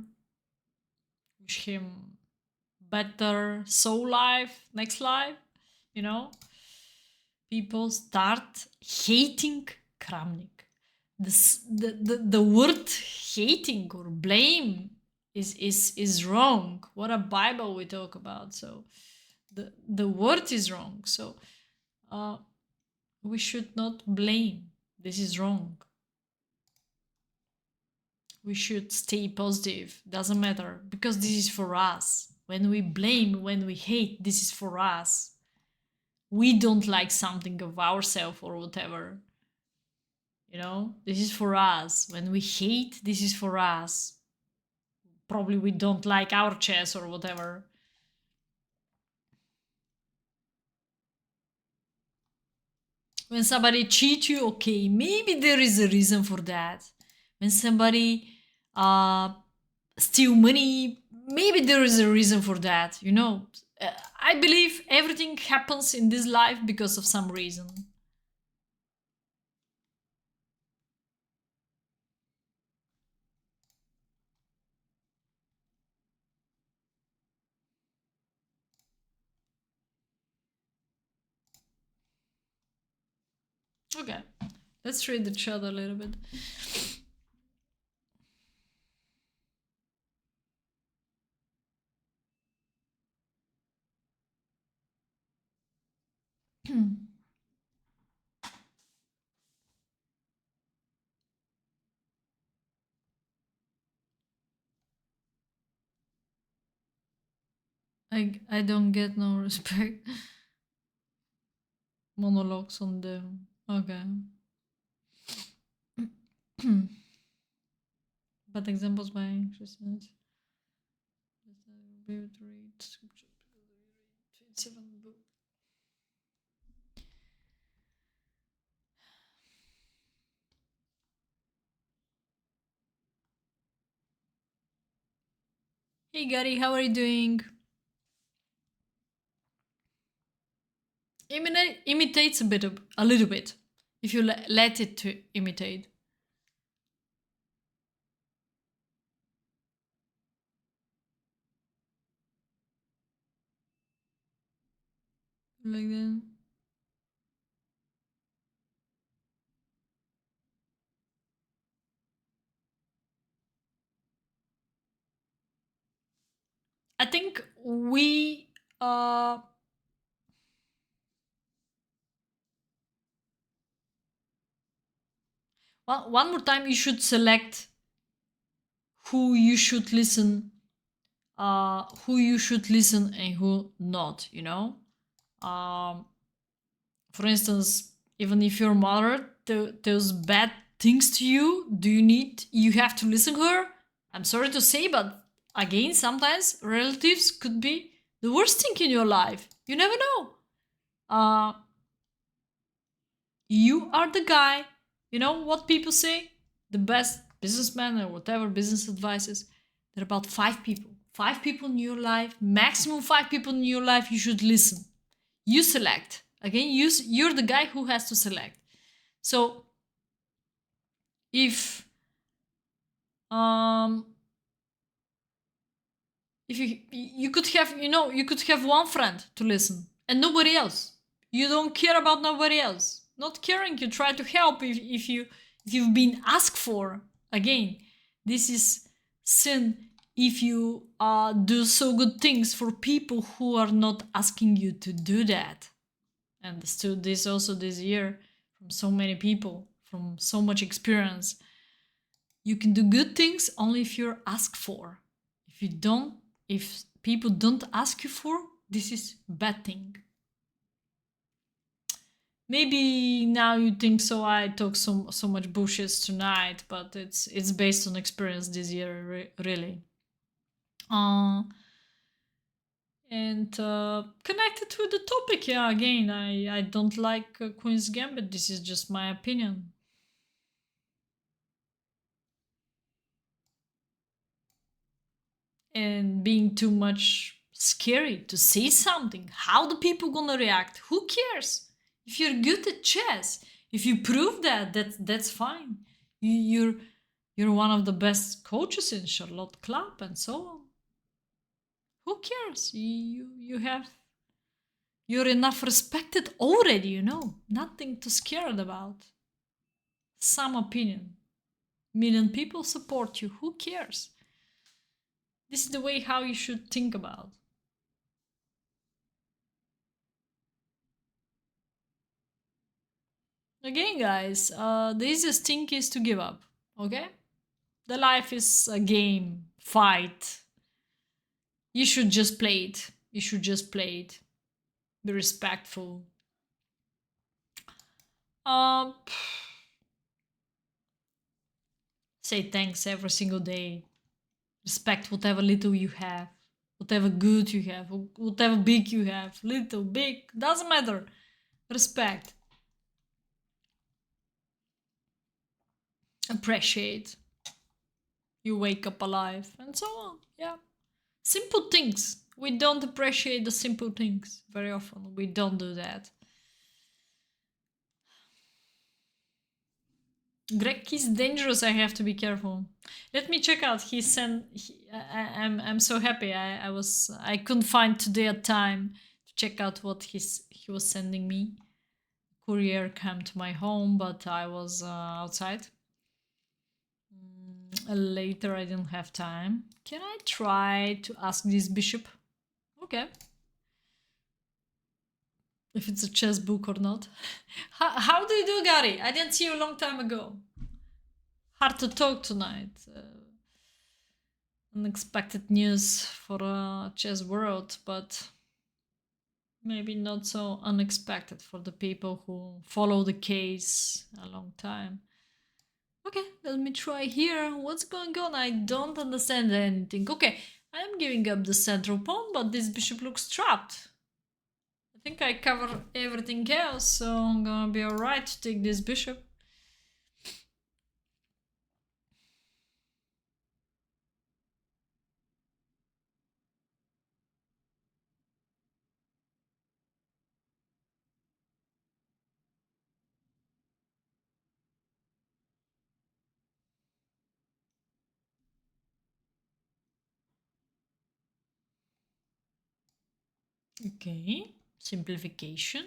wish him better soul life, next life, you know, people start hating Kramnik. The word hating or blame is wrong. What a Bible we talk about. So the word is wrong. So we should not blame. This is wrong. We should stay positive. Doesn't matter, because this is for us. When we blame, when we hate, this is for us. We don't like something of ourselves or whatever. You know, this is for us. When we hate, this is for us. Probably we don't like our chess or whatever. When somebody cheats you, okay, maybe there is a reason for that. When somebody steal money, maybe there is a reason for that, you know. I believe everything happens in this life because of some reason. Okay, let's read the chat a little bit. I don't get no respect. Monologues on them. Okay. But examples by Christians. Be able to read scripture. 27 book. Hey Gary, how are you doing? Imitates a little bit. If you let it to imitate. Like that. I think we one more time you should select who you should listen and who not, you know. For instance, even if your mother tells bad things to you, you have to listen to her? I'm sorry to say, but again, sometimes relatives could be the worst thing in your life. You never know. uh you are the guy. You know what people say? The best businessman or whatever business advice is, there are about five people. Five people in your life, maximum five people in your life you should listen. You select. Again, you're the guy who has to select. So if um if you could have, you could have one friend to listen and nobody else. You don't care about nobody else. Not caring, you try to help if you've been asked for. Again, this is sin if you do so good things for people who are not asking you to do that. I understood this also this year from so many people, from so much experience. You can do good things only if you're asked for. If you don't, if people don't ask you for, this is bad thing. Maybe now you think so. I talk so much bullshit tonight, but it's based on experience this year, really. Uh, and connected with the topic, yeah. Again, I don't like Queen's Gambit. This is just my opinion. And being too much scary to say something. How the people gonna react? Who cares? If you're good at chess, if you prove that's fine. You're one of the best coaches in Charlotte Club and so on. Who cares? You're enough respected already, you know. Nothing to scared about. Some opinion. Million people support you. Who cares? This is the way how you should think about. Again, guys, the easiest thing is to give up. Okay? The life is a game, fight. You should just play it. You should just play it. Be respectful. Um, say thanks every single day. Respect whatever little you have, whatever good you have, whatever big you have. Little, big, doesn't matter. Respect. Appreciate. You wake up alive, and so on. Yeah. Simple things. We don't appreciate the simple things very often. We don't do that. Greg is dangerous. I have to be careful. Let me check out. I'm so happy. I couldn't find today a time to check out what he was sending me. courier came to my home, but I was outside. Later, I didn't have time. Can I try to ask this bishop? Okay. If it's a chess book or not. How do you do, Gary? I didn't see you a long time ago. Hard to talk tonight. Unexpected news for a chess world, but maybe not so unexpected for the people who follow the case a long time. Okay, let me try here. What's going on? I don't understand anything. Okay, I'm giving up the central pawn, but this bishop looks trapped. I think I cover everything else, so I'm gonna be alright to take this bishop. Okay, simplification.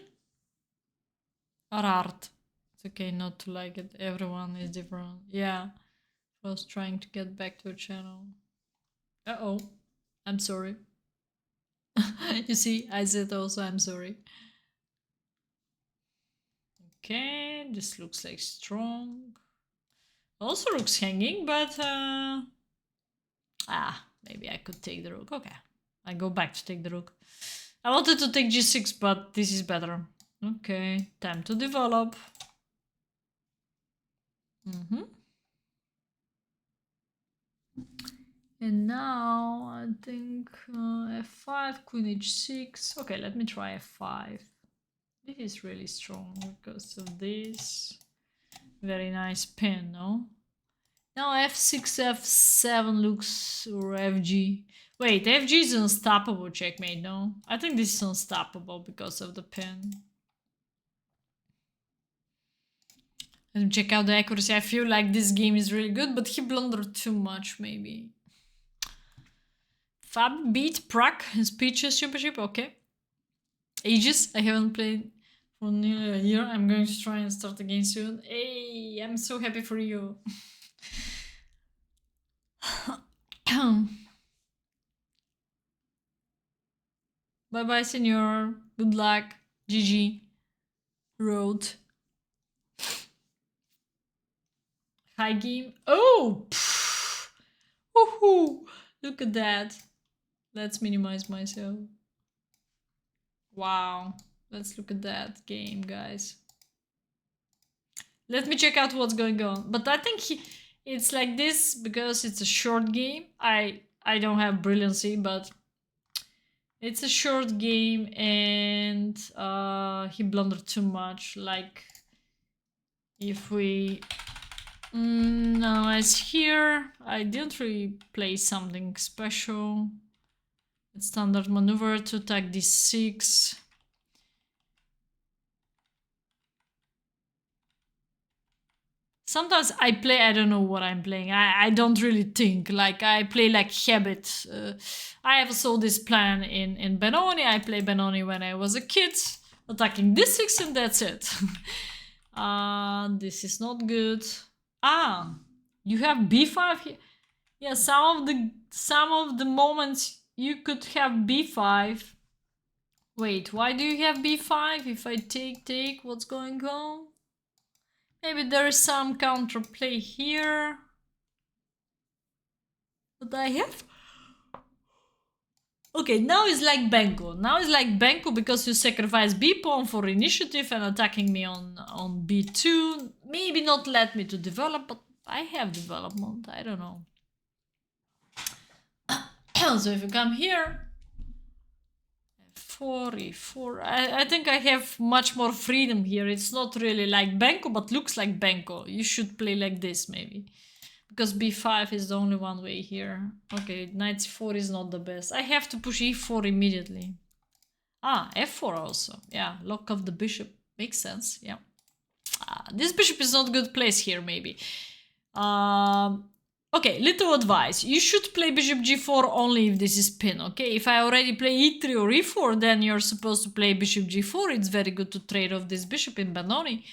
Or art. It's okay not to like it. Everyone is different. Yeah. I was trying to get back to a channel. Uh-oh. I'm sorry. You see, I said also I'm sorry. Okay, this looks like strong. Also looks hanging, but maybe I could take the rook. Okay. I go back to take the rook. I wanted to take g6, but this is better. Okay, time to develop. And now I think f5, queen h6. Okay, let me try f5. This is really strong because of this. Very nice pin, no? Now f6, f7 looks, or fg. Wait, fg is unstoppable checkmate, no? I think this is unstoppable because of the pin. Let me check out the accuracy. I feel like this game is really good, but he blundered too much, maybe. Fab beat Prague in Speeches Championship, okay. Ages, I haven't played for nearly a year. I'm going to try and start again soon. Hey, I'm so happy for you. Bye bye, senor. Good luck. GG. Road. High game. Oh! Woohoo! Look at that. Let's minimize myself. Wow. Let's look at that game, guys. Let me check out what's going on. But I think it's like this because it's a short game. I don't have brilliancy, but it's a short game and he blundered too much. Like if we no, as here I didn't really play something special. It's standard maneuver to attack d6. Sometimes I play, I don't know what I'm playing. I don't really think. Like, I play like habit. I have saw this plan in Benoni. I play Benoni when I was a kid. Attacking d6 and that's it. This is not good. You have b5 here. Yeah, some of the moments you could have b5. Wait, why do you have b5? If I take, what's going on? Maybe there is some counterplay here. But I have... Okay, now it's like Benko. Now it's like Benko because you sacrifice b-pawn for initiative and attacking me on b2. Maybe not let me to develop, but I have development. I don't know. So if you come here... e4. I think I have much more freedom here. It's not really like Benko, but looks like Benko. You should play like this, maybe. Because b5 is the only one way here. Okay, knight c4 is not the best. I have to push e4 immediately. F4 also. Yeah, lock off the bishop. Makes sense, yeah. This bishop is not good place here, maybe. Okay, little advice. You should play bishop g4 only if this is pin, okay? If I already play e3 or e4, then you're supposed to play bishop g4. It's very good to trade off this bishop in Benoni.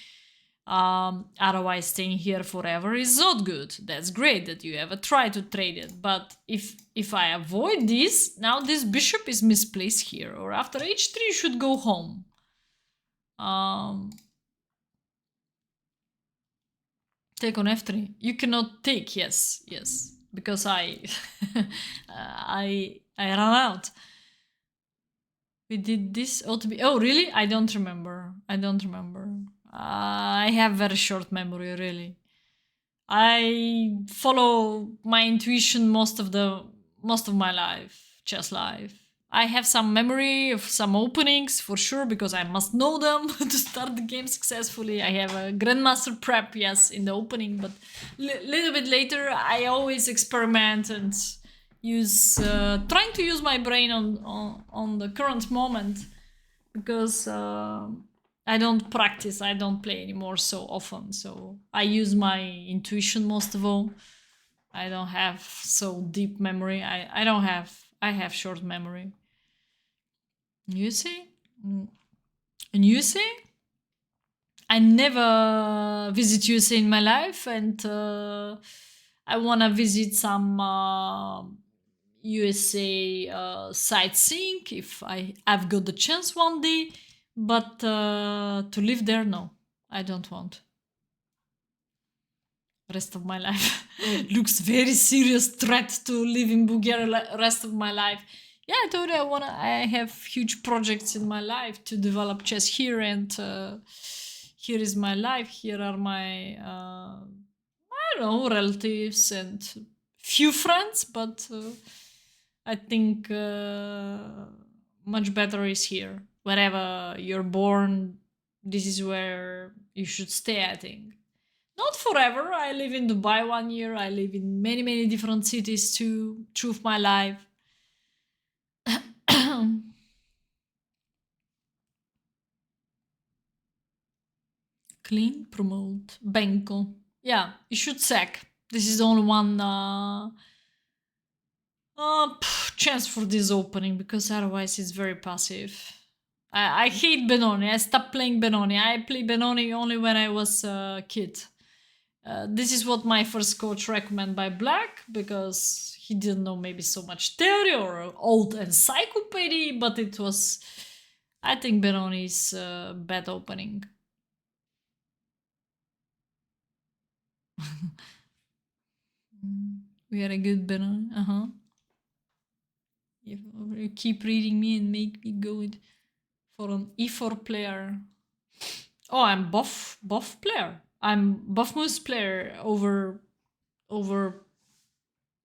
Otherwise, staying here forever is not good. That's great that you ever try to trade it. But if I avoid this, now this bishop is misplaced here. Or after h3, you should go home. Take on f3. You cannot take, yes, because I I ran out. We did this ought to be. Oh, really? I don't remember. I have very short memory, really. I follow my intuition most of my life, chess life. I have some memory of some openings for sure because I must know them to start the game successfully. I have a grandmaster prep, yes, in the opening, but little bit later I always experiment and use trying to use my brain on the current moment because I don't practice, I don't play anymore so often, so I use my intuition most of all. I don't have so deep memory. I have short memory. You see? And you see? I never visit USA in my life, and I wanna visit some USA sightseeing if I've got the chance one day. But to live there, no, I don't want. Rest of my life looks very serious threat to live in Bulgaria rest of my life. Yeah, I told you I have huge projects in my life to develop chess here, and here is my life. Here are my I don't know, relatives and few friends, but I think much better is here. Wherever you're born, this is where you should stay, I think. Not forever. I live in Dubai 1 year. I live in many different cities too, through my life. Clean, promote, Benko. Yeah, you should sack. This is the only one chance for this opening because otherwise it's very passive. I hate Benoni. I stopped playing Benoni. I played Benoni only when I was a kid. This is what my first coach recommended by Black because he didn't know maybe so much theory or old encyclopedia, but it was, I think, Benoni's bad opening. We had a good Benoni. You keep reading me and make me go for an e4 player. Oh, I'm buff player. I'm buff moose player over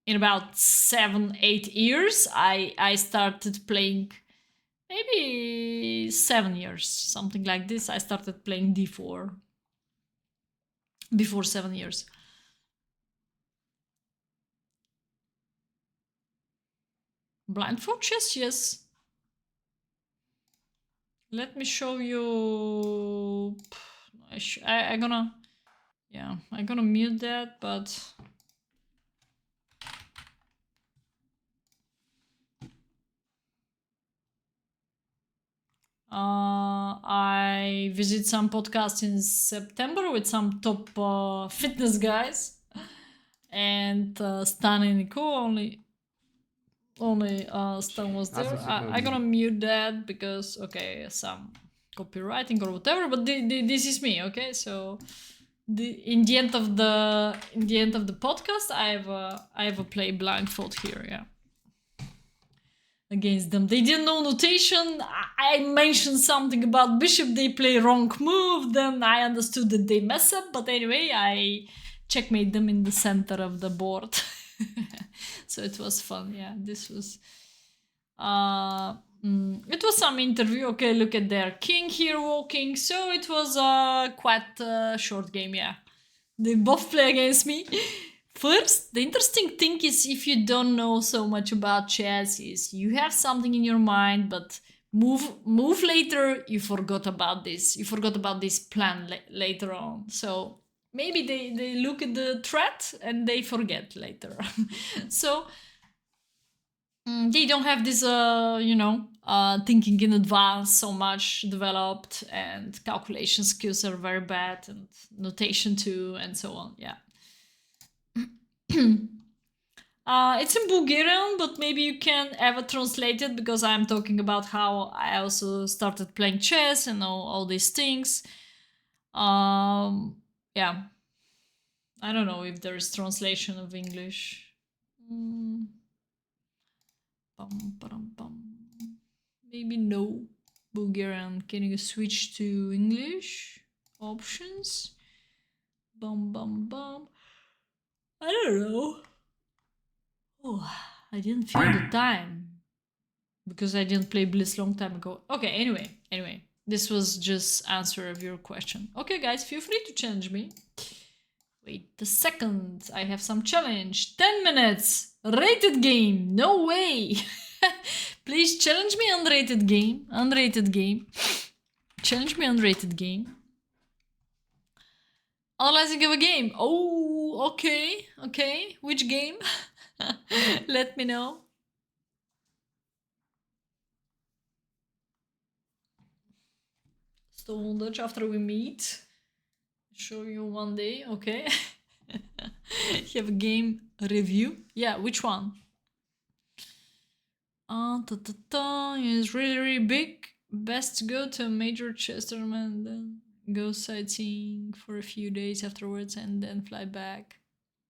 in about 7-8 years. I started playing maybe 7 years, something like this. I started playing d4 before 7 years. Blindfold chess, yes. Let me show you. I'm gonna mute that, but I visit some podcasts in September with some top fitness guys, and Stan and Nico only Stan was there. I'm gonna mute that because some copywriting or whatever. But this is me, okay? So in the end of the podcast, I have a play blindfold here, yeah. Against them. They didn't know notation. I mentioned something about bishop, they play wrong move, then I understood that they mess up, but anyway, I checkmate them in the center of the board. So it was fun, yeah. This was it was some interview. Okay, look at their king here walking, so it was quite a short game, yeah. They both play against me. First, the interesting thing is if you don't know so much about chess is you have something in your mind, but move later, you forgot about this. You forgot about this plan later on. So maybe they look at the threat and they forget later. So they don't have this, thinking in advance so much developed, and calculation skills are very bad, and notation too, and so on. Yeah. It's in Bulgarian, but maybe you can ever translate it, because I'm talking about how I also started playing chess and all these things. Yeah. I don't know if there is translation of English. Mm. Maybe no. Bulgarian. Can you switch to English? Options. Bum bum bum. I don't know. Oh, I didn't feel the time because I didn't play Blitz long time ago. Okay, anyway. This was just answer of your question. Okay, guys, feel free to challenge me. Wait a second, I have some challenge. 10 minutes! Rated game! No way! Please challenge me unrated game. Unrated game. Challenge me unrated game. Analyzing of a game. Oh, okay. Okay. Which game? Let me know. Stolen Dutch after we meet. Show you one day. Okay. You have a game review. Yeah, which one? It's really, really big. Best to go to a major chess tournament, then go sightseeing for a few days afterwards, and then fly back.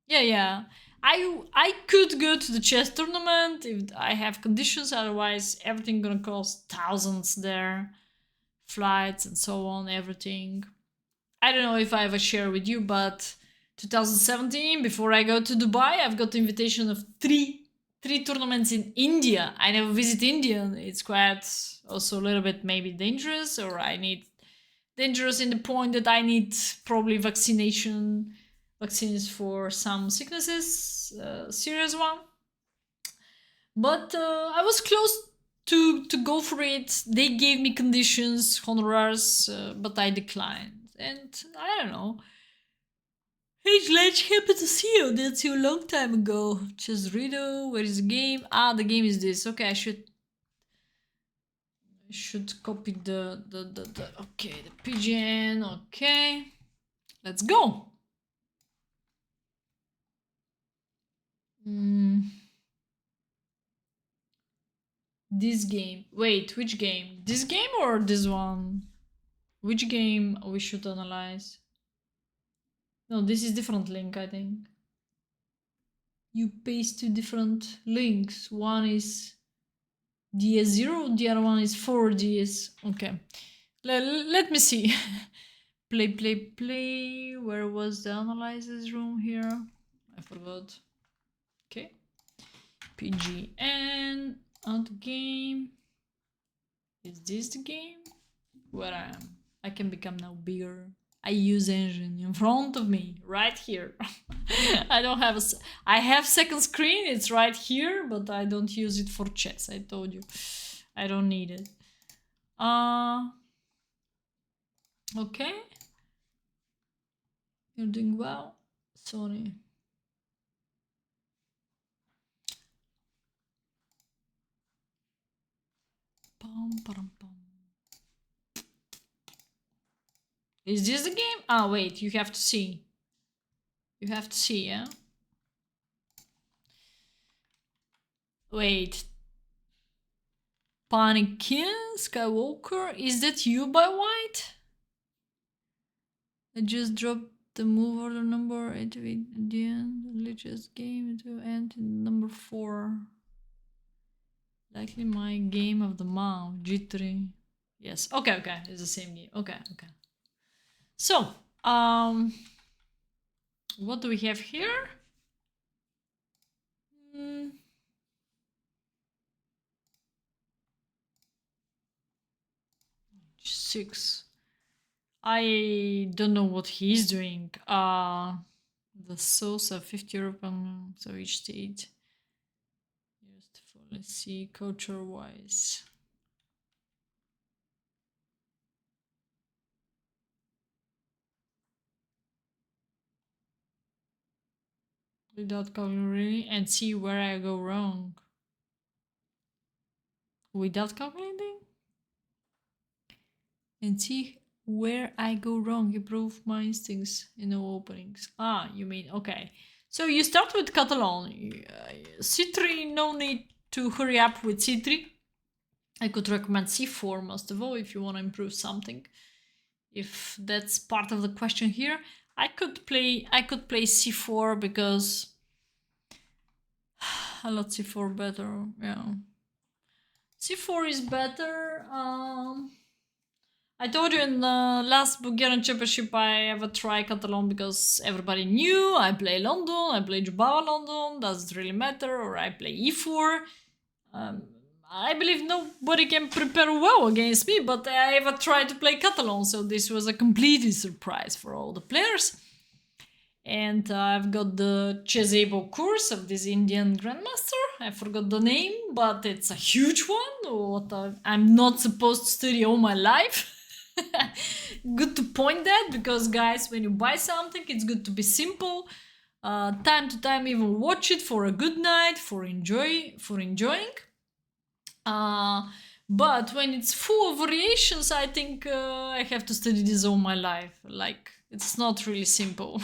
Yeah. I could go to the chess tournament if I have conditions. Otherwise, everything gonna cost thousands there, flights and so on. Everything. I don't know if I ever share with you, but 2017, before I go to Dubai, I've got the invitation of three tournaments in India. I never visit India. It's quite also a little bit maybe dangerous, or I need dangerous in the point that I need probably vaccines for some sicknesses, serious one. But I was close to go for it. They gave me conditions, honorars, but I declined. And I don't know. Hey Sledge, happy to see you. That's you a long time ago. Just Rito, where is the game? Ah, the game is this. Okay, I should copy the okay, the pigeon. Okay, let's go. This game. Wait, which game? This game or this one? Which game we should analyze? No, this is different link, I think. You paste two different links. One is DS0, the other one is 4DS. Okay. Let me see. Play. Where was the analysis room here? I forgot. Okay. PGN. On the game. Is this the game? Where I am. I can become now bigger. I use engine in front of me, right here. I don't have I have second screen, it's right here, but I don't use it for chess. I told you. I don't need it. Okay. You're doing well. Sorry. Is this the game? Ah, wait, you have to see. You have to see, yeah? Wait. Panikin Skywalker? Is that you by white? I just dropped the move order number at the end. Latest game to end in number 4. Likely my game of the month. G3. Yes. Okay. It's the same game. Okay. So, what do we have here? 6. I don't know what he's doing. The Sosa 50 European, so each state. Just for, let's see, culture wise. Without calculating and see where I go wrong. Without calculating? And see where I go wrong. Improve my instincts in no openings. Ah, you mean, okay. So you start with Catalan. C3, no need to hurry up with C3. I could recommend C4 most of all if you want to improve something. If that's part of the question here. I could play C4 because I like C4 better, yeah. C4 is better. I told you in the last Bulgarian Championship I ever tried Catalan because everybody knew I play London, I play Jubava London, doesn't really matter, or I play E4. I believe nobody can prepare well against me, but I ever tried to play Catalan, so this was a completely surprise for all the players. And I've got the Chessable course of this Indian grandmaster. I forgot the name, but it's a huge one. What I'm not supposed to study all my life. Good to point that, because guys, when you buy something, it's good to be simple. Time to time, even watch it for a good night, for enjoying. But when it's full of variations, I think I have to study this all my life. Like, it's not really simple.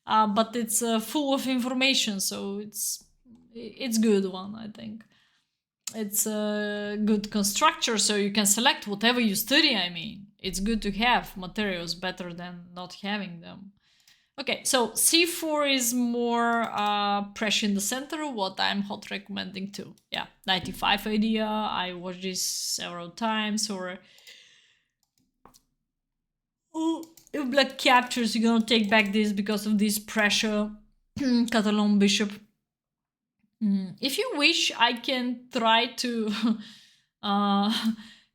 But it's full of information, so it's good one, I think. It's a good constructor, so you can select whatever you study. I mean, it's good to have materials, better than not having them. Okay, so C4 is more pressure in the center, what I'm hot recommending too. Yeah, 95 idea, I watched this several times. Or if black captures, you're gonna take back this because of this pressure. Catalan bishop. If you wish, I can try to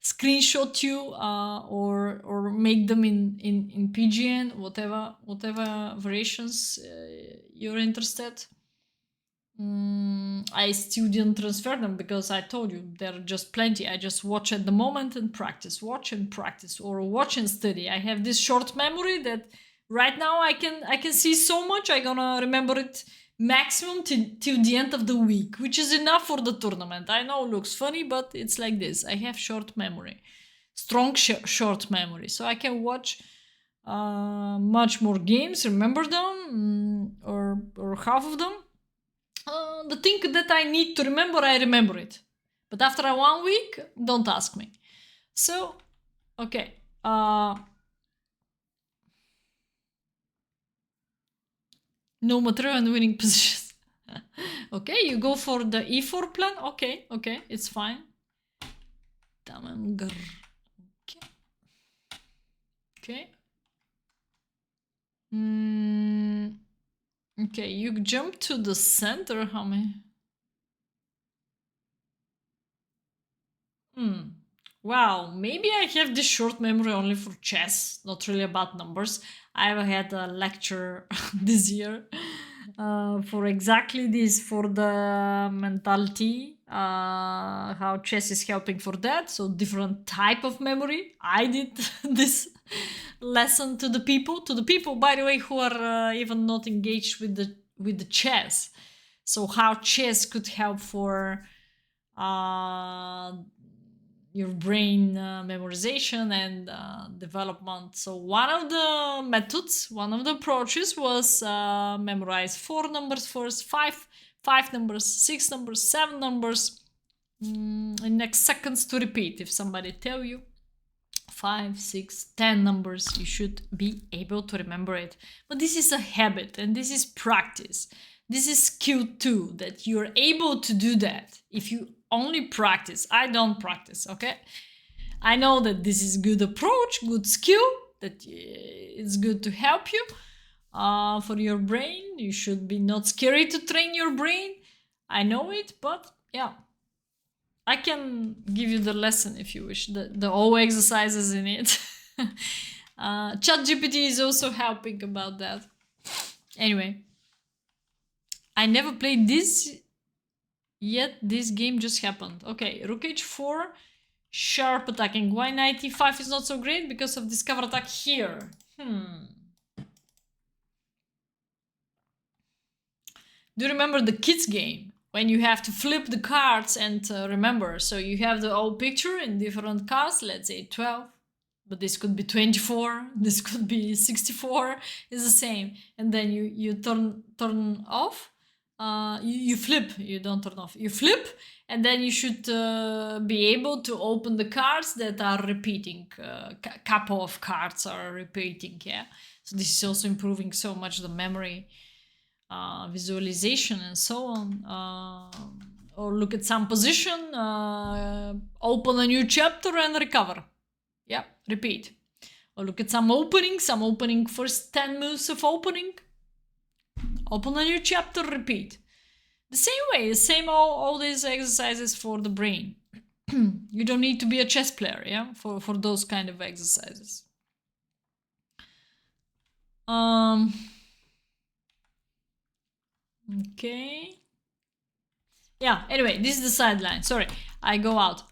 screenshot you or make them in PGN, whatever variations you're interested. I still didn't transfer them because I told you there are just plenty. I just watch at the moment and practice, watch and practice, or watch and study. I have this short memory that right now I can see so much. I'm gonna remember it maximum till the end of the week, which is enough for the tournament. I know it looks funny, but it's like this. I have short memory, strong short memory, so I can watch much more games, remember them, or half of them. The thing that I need to remember, I remember it. But after 1 week, don't ask me. So, okay. No material and winning positions. Okay, you go for the E4 plan. Okay, it's fine. Okay. Okay, you jump to the center. How many? Wow, maybe I have this short memory only for chess, not really about numbers. I've had a lecture this year for exactly this, for the mentality, how chess is helping for that. So different type of memory. I did this lesson to the people, by the way, who are even not engaged with the chess. So how chess could help for your brain memorization and development. So one of the methods, one of the approaches was memorize 4 numbers first, 5 numbers, 6 numbers, 7 numbers, in next seconds to repeat. If somebody tell you 5, 6, 10 numbers, you should be able to remember it. But this is a habit and this is practice. This is skill too, that you're able to do that if you only practice. I don't practice, okay? I know that this is good approach, good skill, that it's good to help you for your brain. You should be not scary to train your brain. I know it, but yeah. I can give you the lesson if you wish, the all exercises in it. ChatGPT is also helping about that. Anyway, I never played this yet. This game just happened. Okay, Rook H4, sharp attacking. Why knight e5 is not so great? Because of this cover attack here. Do you remember the kids game? When you have to flip the cards and remember. So you have the whole picture in different cards, let's say 12. But this could be 24, this could be 64, it's the same. And then you turn off, you flip, you don't turn off, you flip, and then you should be able to open the cards that are repeating. Couple of cards are repeating, yeah. So this is also improving so much the memory, visualization, and so on. Or look at some position, open a new chapter and recover. Yeah, repeat. Or look at some opening, first 10 moves of opening. Open a new chapter, repeat. The same way, the same all these exercises for the brain. You don't need to be a chess player, yeah, for those kind of exercises. Okay. Yeah, anyway, this is the sideline. Sorry, I go out.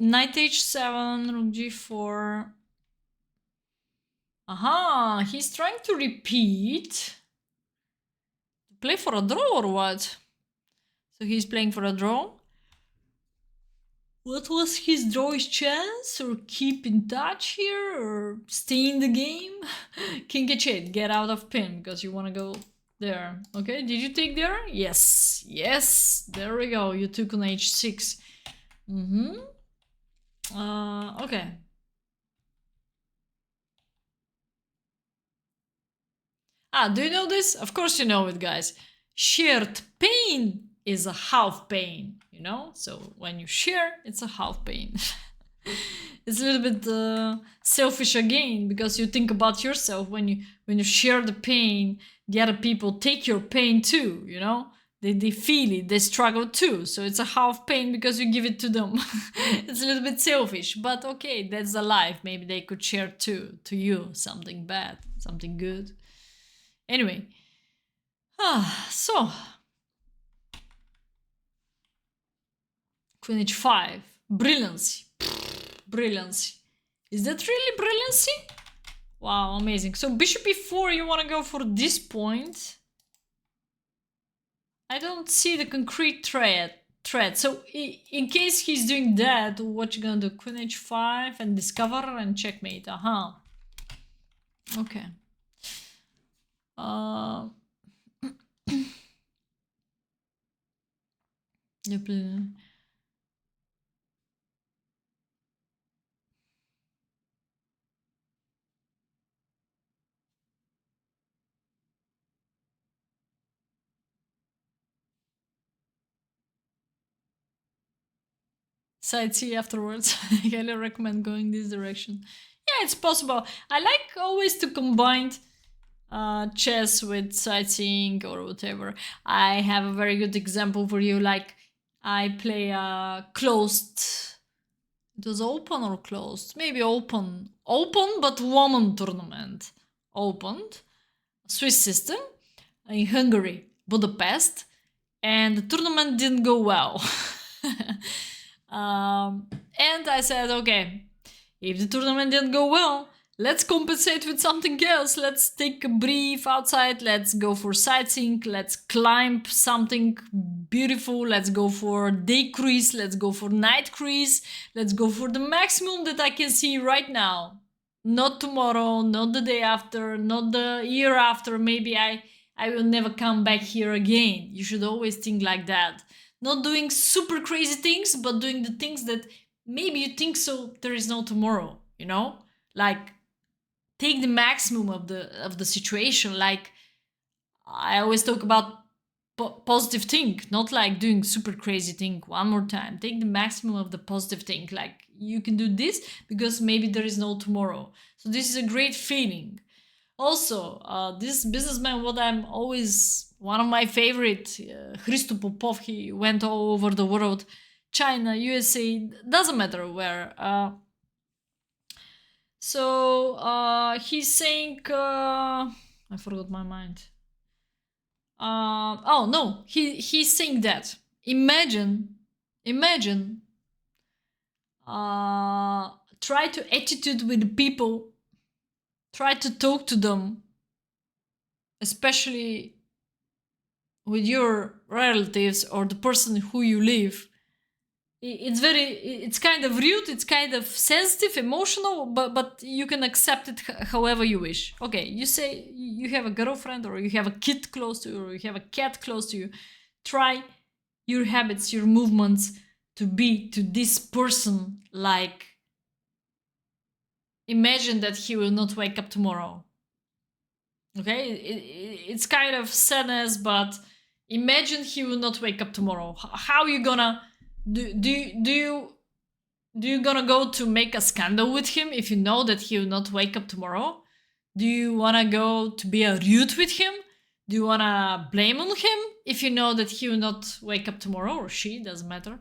Knight h7, rook g4. Aha, he's trying to repeat. Play for a draw or what? So he's playing for a draw. What was his drawish chance? Or keep in touch here? Or stay in the game? King h8, get out of pin because you want to go there. Okay, did you take there? Yes, yes, there we go. You took on h6. Okay. Do you know this? Of course you know it, guys. Shared pain is a half pain, you know? So when you share, it's a half pain. It's a little bit selfish again, because you think about yourself. When you share the pain, the other people take your pain too, you know? They feel it, they struggle too. So it's a half pain because you give it to them. It's a little bit selfish, but okay, that's the life. Maybe they could share too, to you, something bad, something good. Anyway, so Queen h5, brilliancy, brilliancy. Is that really brilliancy? Wow, amazing. So bishop e4, you want to go for this point. I don't see the concrete threat. So in case he's doing that, what you gonna do? Queen h5 and discover and checkmate. Okay. Sightsee afterwards. I highly recommend going this direction. Yeah, it's possible. I like always to combine chess with sightseeing or whatever. I have a very good example for you. Like, I play a closed. It was open or closed? Maybe open. Open, but woman tournament. Opened. Swiss system in Hungary, Budapest. And the tournament didn't go well. And I said, okay, if the tournament didn't go well, let's compensate with something else. Let's take a brief outside. Let's go for sightseeing. Let's climb something beautiful. Let's go for day cruise. Let's go for night cruise. Let's go for the maximum that I can see right now. Not tomorrow, not the day after, not the year after. Maybe I will never come back here again. You should always think like that. Not doing super crazy things, but doing the things that maybe you think so there is no tomorrow, you know? Like, take the maximum of the situation. Like, I always talk about positive thing, not like doing super crazy thing. One more time, take the maximum of the positive thing. Like, you can do this because maybe there is no tomorrow. So this is a great feeling. Also, this businessman, what I'm always, one of my favorite, Hristo Popov, he went all over the world, China, USA, doesn't matter where. He's saying, I forgot my mind. Oh no, he's saying that. Imagine, try to attitude with the people, try to talk to them, especially with your relatives or the person who you live, it's kind of rude, it's kind of sensitive, emotional, but you can accept it however you wish. Okay, you say you have a girlfriend or you have a kid close to you or you have a cat close to you. Try your habits, your movements to be to this person like imagine that he will not wake up tomorrow. Okay, it's kind of sadness, but imagine he will not wake up tomorrow. How are you gonna do you gonna go to make a scandal with him if you know that he will not wake up tomorrow? Do you wanna go to be a rude with him? Do you wanna blame on him if you know that he will not wake up tomorrow, or she, doesn't matter.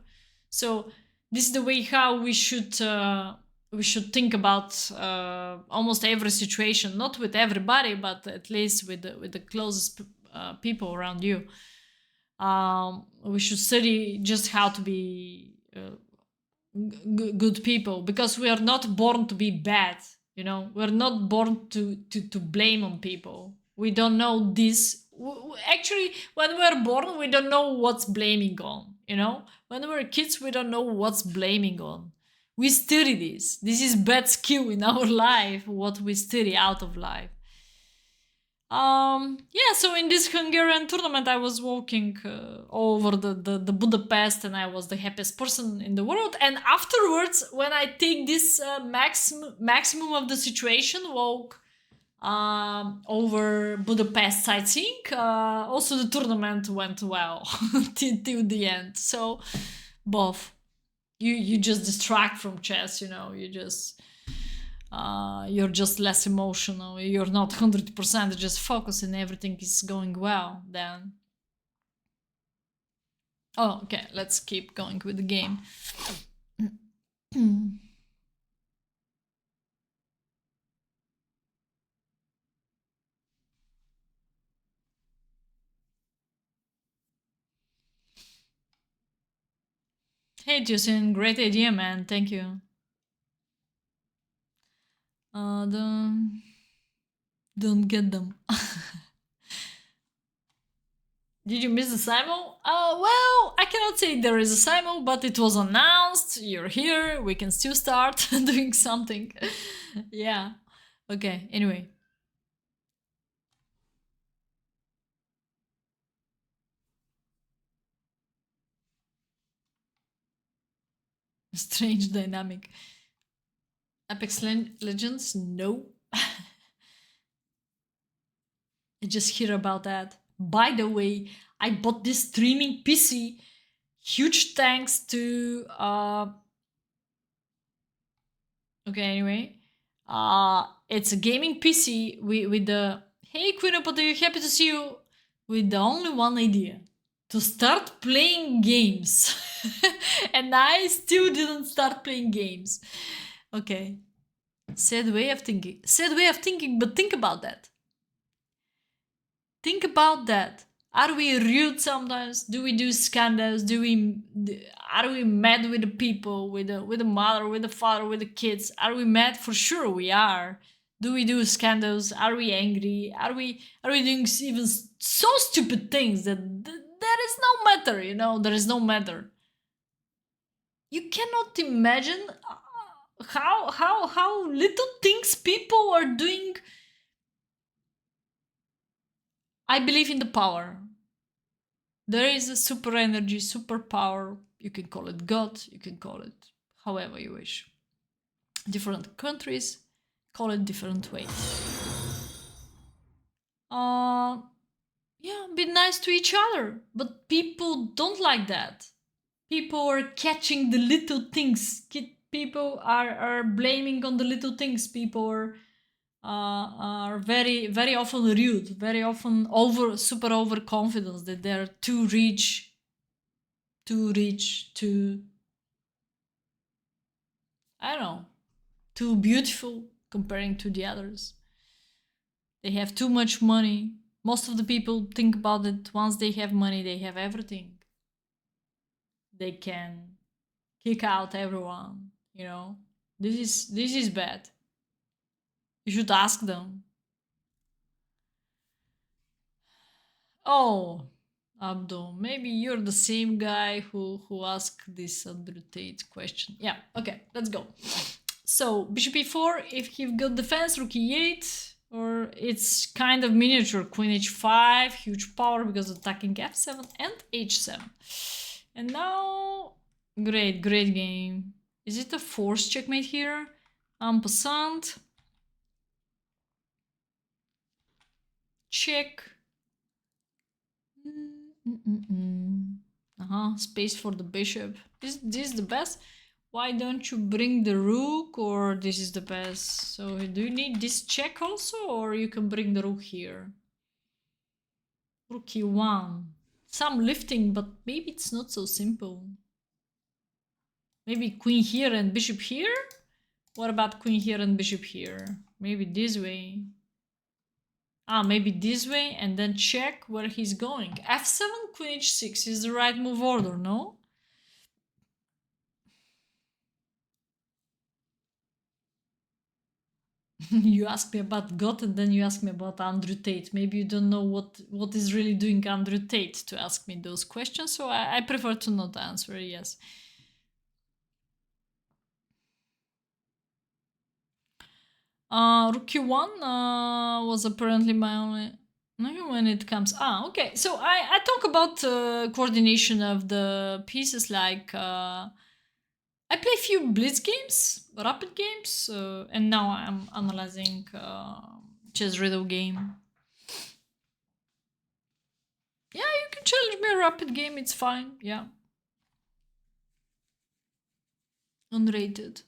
So this is the way how we should think about almost every situation, not with everybody, but at least with the closest people around you. We should study just how to be good people, because we are not born to be bad. You know, we're not born to blame on people. We don't know this. Actually, when we're born, we don't know what's blaming on. You know, when we're kids, we don't know what's blaming on. We study this. This is bad skill in our life. What we study out of life. Yeah, so in this Hungarian tournament I was walking all over the Budapest, and I was the happiest person in the world. And afterwards, when I take this maximum of the situation walk over Budapest sightseeing, also the tournament went well till the end. So both, you just distract from chess, you know, you're just less emotional, you're not 100% just focused and everything is going well then. Oh, okay, let's keep going with the game. Hey Justin, great idea, man, thank you. Don't get them. Did you miss the simul? Well, I cannot say there is a simul, but it was announced. You're here. We can still start doing something. Yeah. Okay. Anyway. Strange dynamic. Apex Legends? No. I just hear about that. By the way, I bought this streaming PC. Huge thanks to okay, anyway. It's a gaming PC with the hey Queen of Potato, happy to see you. With the only one idea. To start playing games. And I still didn't start playing games. Okay. Sad way of thinking. Sad way of thinking, but think about that. Think about that. Are we rude sometimes? Do we do scandals? Are we mad with the people, with the mother, with the father, with the kids? Are we mad? For sure we are. Do we do scandals? Are we angry? Are we doing even so stupid things that there is no matter, you know, there is no matter. You cannot imagine how little things people are doing. I believe in the power. There is a super energy, super power. You can call it God, you can call it however you wish. Different countries call it different ways. Yeah, be nice to each other. But people don't like that. People are catching the little things. People are blaming on the little things. People are very, very often rude, very often super overconfident that they're too rich, too I don't know, too beautiful comparing to the others. They have too much money. Most of the people think about it. Once they have money, they have everything. They can kick out everyone, you know. This is bad. You should ask them. Oh, Abdo, maybe you're the same guy who asked this Andrew Tate question. Yeah, okay, let's go. So bishop e4, if you've got defense, rook e8, or it's kind of miniature, queen h5, huge power because attacking f7 and h7. And now, great game. Is it a forced checkmate here? En passant. Check. Space for the bishop. Is this the best? Why don't you bring the rook, or this is the best? So do you need this check also, or you can bring the rook here? Rook e1. Some lifting, but maybe it's not so simple. Maybe queen here and bishop here? What about queen here and bishop here? Maybe this way. Maybe this way, and then check where he's going. f7, queen h6 is the right move order, no? You ask me about God, and then you ask me about Andrew Tate. Maybe you don't know what is really doing Andrew Tate to ask me those questions, so I prefer to not answer, yes. Rook q1 was apparently my only... when it comes... okay. So I talk about coordination of the pieces, like... I play a few blitz games, rapid games, and now I'm analyzing chess riddle game. Yeah, you can challenge me a rapid game, it's fine, yeah. Unrated.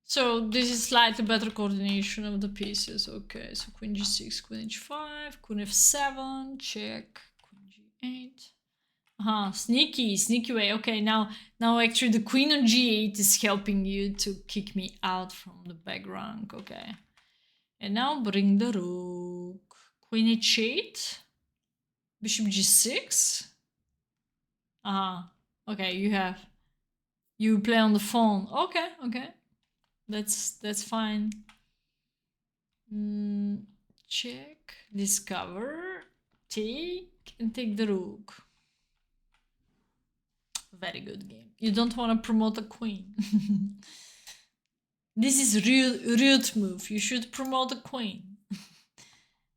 So this is slightly better coordination of the pieces. Okay, so queen g6, queen h5, queen f7, check, queen g8. Sneaky way. Okay, now actually the queen on g8 is helping you to kick me out from the back rank. Okay, and now bring the rook. Queen h8, bishop g6. Okay, you play on the phone. Okay. That's fine. Check, discover, take, and take the rook. Very good game. You don't want to promote a queen. This is rude move. You should promote a queen.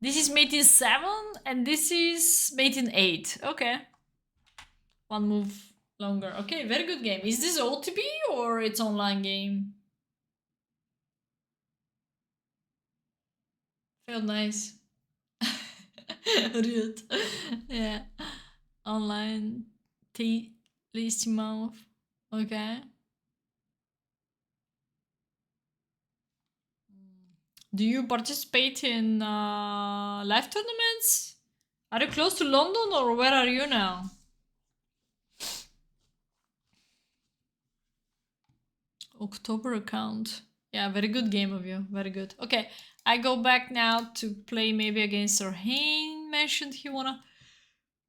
This is mate in 7, and this is mate in 8. Okay. One move longer. Okay, very good game. Is this OTB or it's online game? Felt nice. Rude. Yeah. Online. Tasty mouth. Okay. Do you participate in live tournaments? Are you close to London, or where are you now? October account. Yeah, very good game of you. Very good. Okay, I go back now to play maybe against Sir Hain. Mentioned he wanna...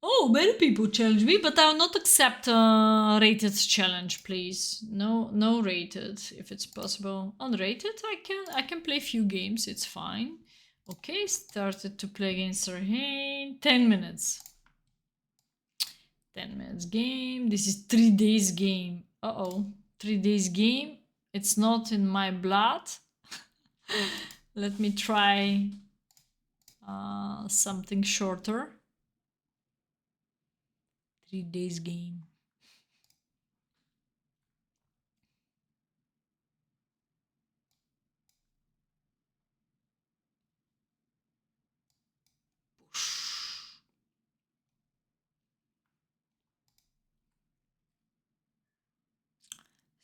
Oh, many people challenge me, but I will not accept rated challenge, please. No rated, if it's possible. Unrated, I can play few games, it's fine. Okay, started to play against Sir Hain. 10 minutes. 10 minutes game. This is 3 days game. 3 days game. It's not in my blood. Let me try something shorter. 3 days game.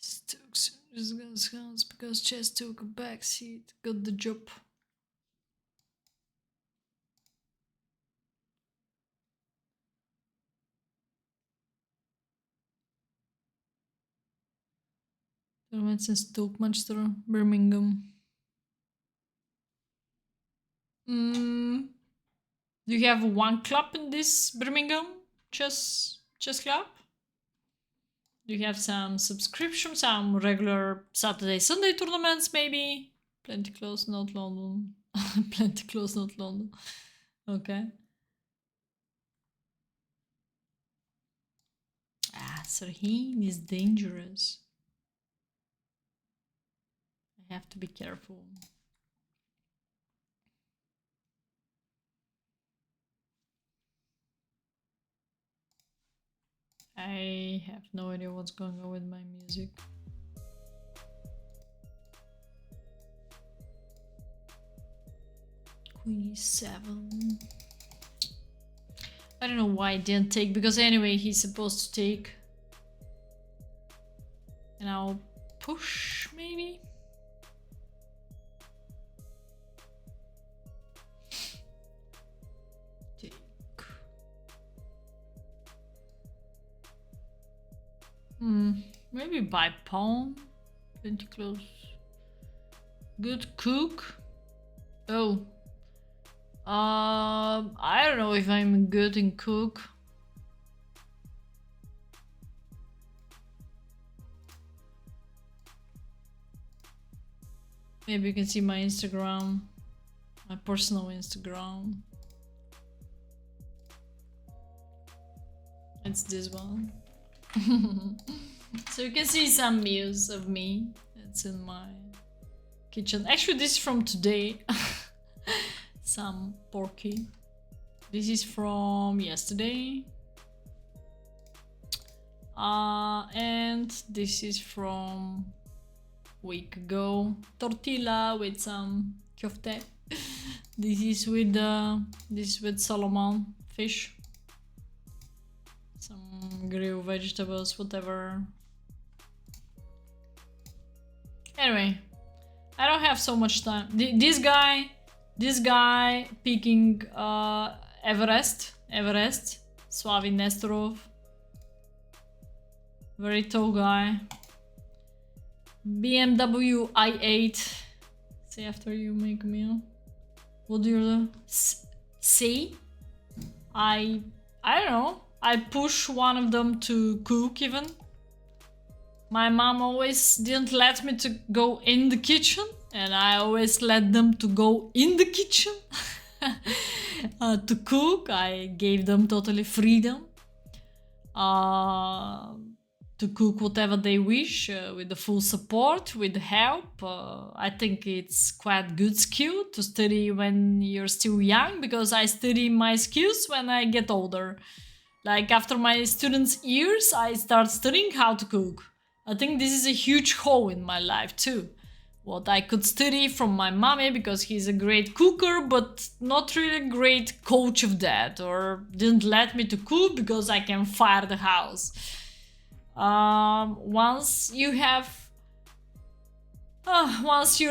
Stokes because chess took a backseat, got the job. Tournaments in Stoke, Manchester, Birmingham. Do you have one club in this Birmingham chess club? Do you have some subscriptions, some regular Saturday, Sunday tournaments maybe? Plenty close, not London. Plenty close, not London. Okay. Serhine is dangerous. I have to be careful. I have no idea what's going on with my music. Queen e7. I don't know why I didn't take, because anyway he's supposed to take. And I'll push, maybe? Take. Maybe by pawn. Plenty close. Good cook. Oh. I don't know if I'm good in cook. Maybe you can see my Instagram, my personal Instagram. It's this one. So you can see some views of me. It's in my kitchen. Actually, this is from today. Some porky. This is from yesterday. And this is from week ago. Tortilla with some kofte. This is with salmon fish. Some grilled vegetables, whatever. Anyway, I don't have so much time. This guy picking Everest, Slavin Nestorov. Very tall guy. BMW i8. Say after you make a meal. What do you say? I don't know. I push one of them to cook even. My mom always didn't let me to go in the kitchen, and I always let them to go in the kitchen to cook. I gave them totally freedom to cook whatever they wish, with the full support, with help. I think it's quite good skill to study when you're still young, because I study my skills when I get older. Like after my students' years, I start studying how to cook. I think this is a huge hole in my life too. What I could study from my mommy, because he's a great cooker, but not really a great coach of that, or didn't let me to cook because I can fire the house. Once you're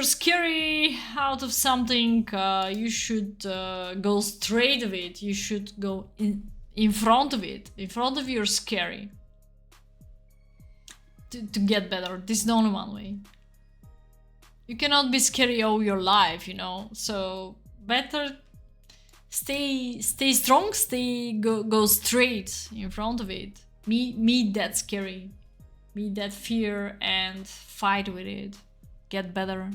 scary out of something, you should go straight of it. You should go in front of it, in front of your scary. To get better. This is the only one way. You cannot be scary all your life, you know. So better stay strong, go straight in front of it. Meet that scary. Meet that fear and fight with it. Get better.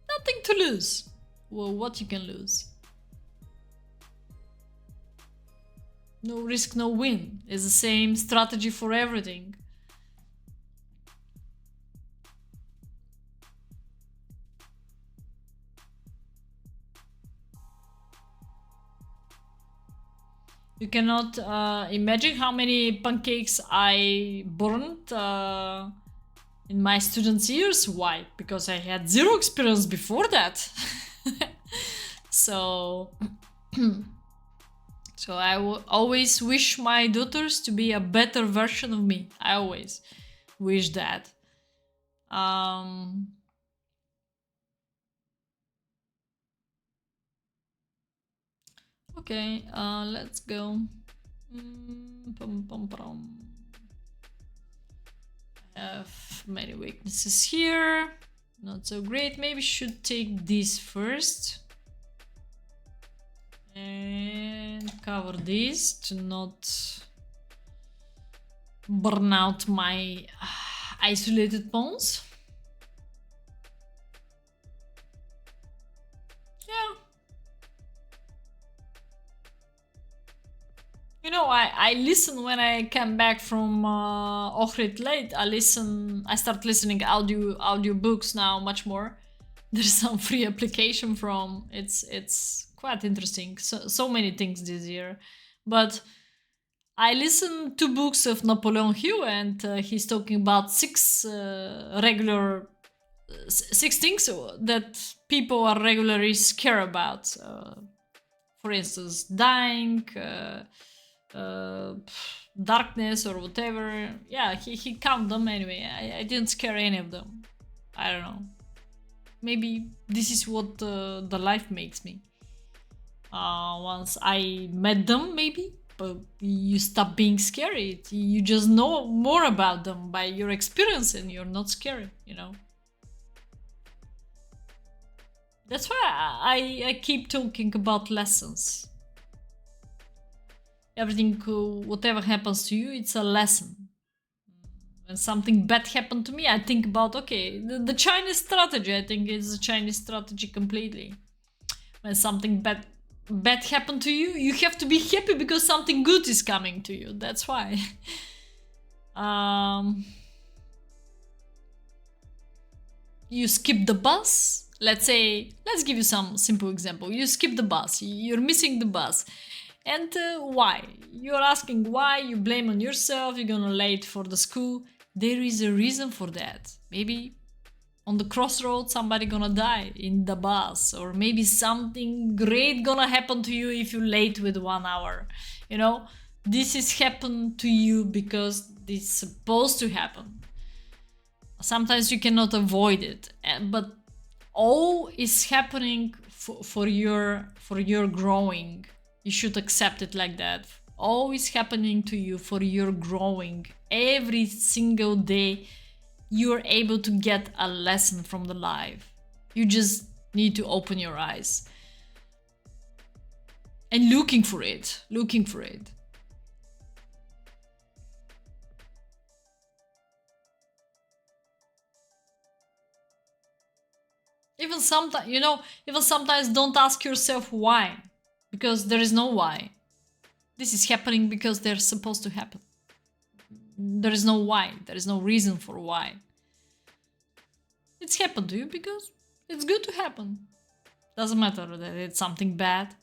Nothing to lose. Well, what you can lose? No risk, no win. It's the same strategy for everything. You cannot imagine how many pancakes I burned in my students' years. Why? Because I had zero experience before that. So I always wish my daughters to be a better version of me. I always wish that. Okay, let's go. I have many weaknesses here. Not so great. Maybe should take this first. And cover this to not burn out my isolated pawns. You know, I listen when I come back from Ohrid late. I start listening audio books now much more. There's some free application from. It's quite interesting. So many things this year, but I listened to books of Napoleon Hill, and he's talking about six things that people are regularly scared about. For instance, dying, darkness, or whatever. Yeah, he count them anyway. I didn't scare any of them. I don't know. Maybe this is what the life makes me. Once I met them, maybe. But you stop being scary. You just know more about them by your experience, and you're not scary, you know. That's why I keep talking about lessons. Everything, whatever happens to you, it's a lesson. When something bad happened to me, I think about, okay, the Chinese strategy. I think it's a Chinese strategy completely. When something bad happened to you, you have to be happy because something good is coming to you. That's why. You skip the bus. Let's give you some simple example. You skip the bus. You're missing the bus. And why? You're asking why, you blame on yourself, you're gonna late for the school. There is a reason for that. Maybe on the crossroads somebody gonna die in the bus, or maybe something great gonna happen to you if you're late with 1 hour. You know, this is happen to you because it's supposed to happen. Sometimes you cannot avoid it, but all is happening for your growing. You should accept it like that. All is happening to you for your growing. Every single day you're able to get a lesson from the life. You just need to open your eyes and looking for it. Even sometimes don't ask yourself why, because there is no why. This is happening because they're supposed to happen. There is no why. There is no reason for why. It's happened to you because it's good to happen. Doesn't matter that it's something bad.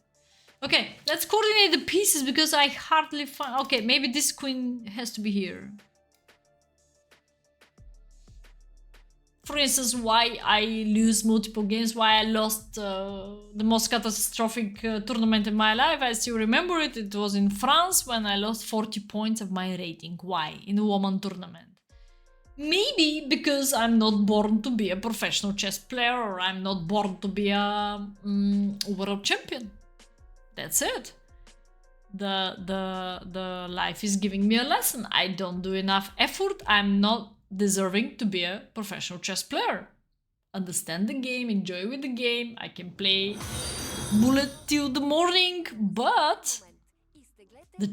Okay, let's coordinate the pieces because I hardly find... Okay, maybe this queen has to be here. For instance, why I lose multiple games, why I lost the most catastrophic tournament in my life. I still remember it. It was in France when I lost 40 points of my rating. Why? In a woman tournament. Maybe because I'm not born to be a professional chess player, or I'm not born to be a world champion. That's it. The life is giving me a lesson. I don't do enough effort. I'm not deserving to be a professional chess player. Understand the game, enjoy with the game. I can play bullet till the morning, but the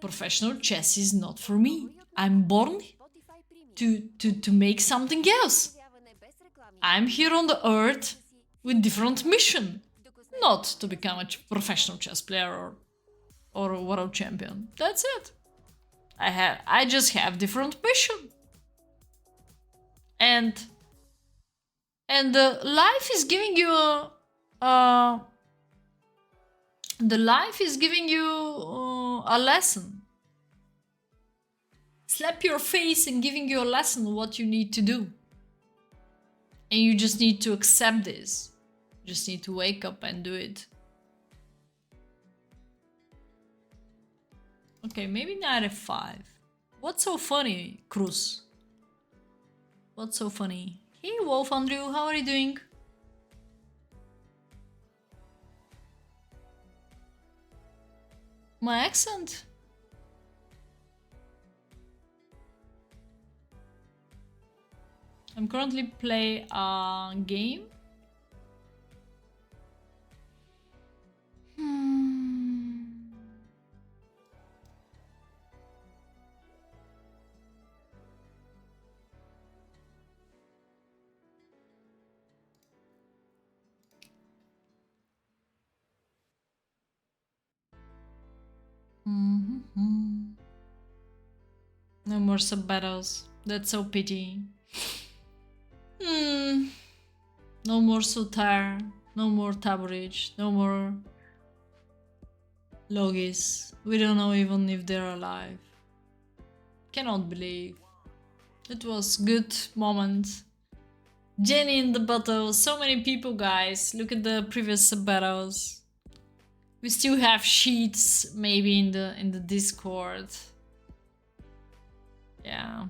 professional chess is not for me. I'm born to make something else. I'm here on the earth with different mission, not to become a professional chess player or a world champion. That's it. I just have different mission. And the life is giving you a lesson. Slap your face and giving you a lesson what you need to do. And you just need to accept this. You just need to wake up and do it. Okay, maybe knight f5. What's so funny, Cruz? What's so funny? Hey, Wolf Andrew, how are you doing? My accent? I'm currently playing a game. more sub battles. That's so pity. No more Sotar, no more Taborich, no more Logis. We don't know even if they're alive. Cannot believe. It was good moment. Jenny in the battle. So many people, guys. Look at the previous battles. We still have sheets maybe in the Discord. Yeah.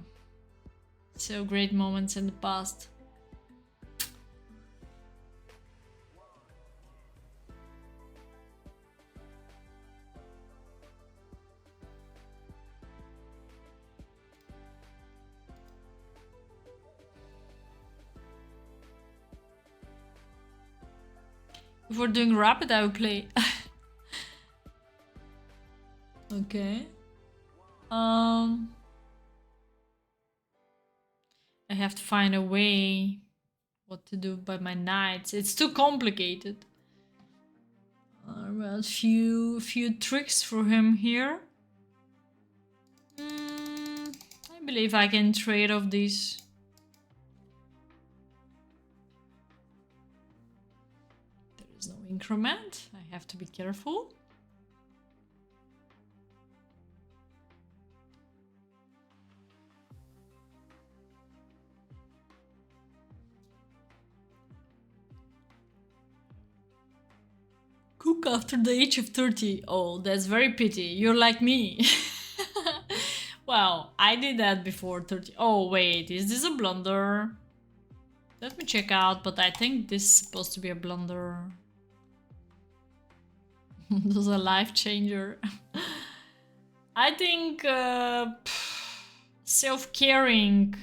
So great moments in the past. If we're doing rapid, I will play. Okay. I have to find a way what to do by my knights. It's too complicated. Well, few tricks for him here. I believe I can trade off these. There is no increment. I have to be careful. Cook after the age of 30. Oh, that's very pity. You're like me. Well, I did that before 30. Oh, wait, is this a blunder? Let me check out, but I think this is supposed to be a blunder. This is a life changer. I think self-caring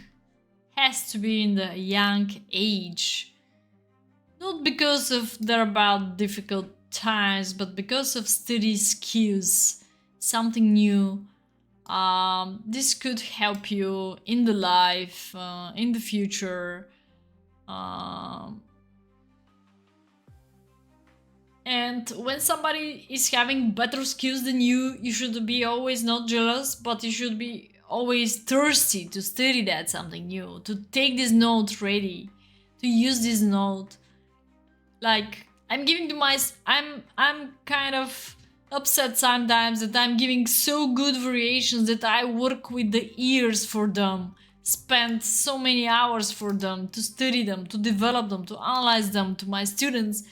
has to be in the young age. Not because of they're about difficult times, but because of study skills, something new. This could help you in the life, in the future. And when somebody is having better skills than you, you should be always not jealous, but you should be always thirsty to study that something new, to take this note ready, to use this note. Like, I'm giving to my... I'm kind of upset sometimes that I'm giving so good variations that I work with the ears for them, spend so many hours for them, to study them, to develop them, to analyze them to my students.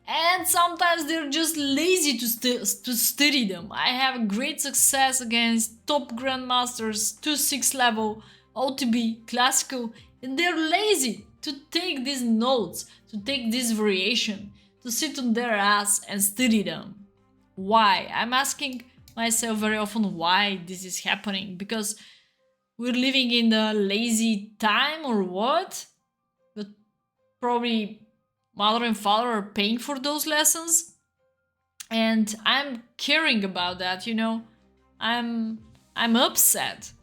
And sometimes they're just lazy to study them. I have great success against top grandmasters, 2-6 level, OTB, classical, and they're lazy to take these notes, to take this variation, to sit on their ass and study them. Why? I'm asking myself very often why this is happening, because we're living in the lazy time or what? But probably mother and father are paying for those lessons, and I'm caring about that, you know. I'm upset.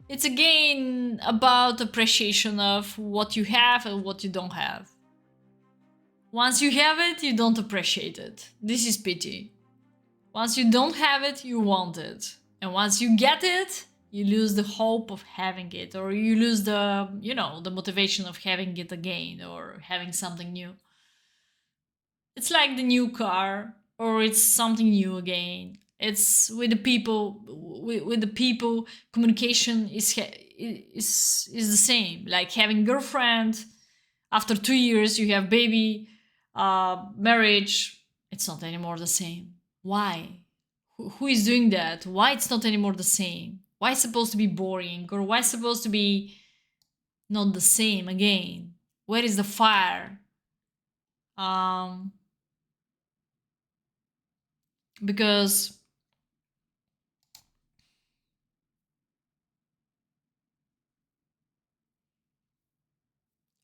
It's again about appreciation of what you have and what you don't have. Once you have it, you don't appreciate it. This is pity. Once you don't have it, you want it. And once you get it, you lose the hope of having it, or you lose the, you know, the motivation of having it again or having something new. It's like the new car, or it's something new again. It's with the people, with the people, communication is the same. Like having girlfriend, after 2 years you have baby, marriage, it's not anymore the same. Why? Who is doing that? Why it's not anymore the same? Why it's supposed to be boring? Or why it's supposed to be not the same again? Where is the fire? Because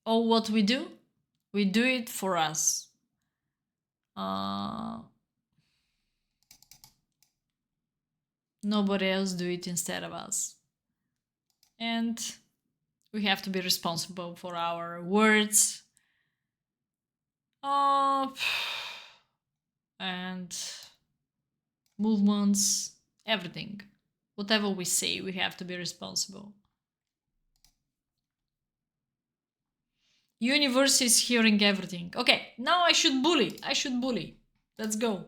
all what we do it for us. Nobody else do it instead of us. And we have to be responsible for our words. And movements, everything. Whatever we say, we have to be responsible. Universe is hearing everything. Okay, now I should bully. I should bully. Let's go.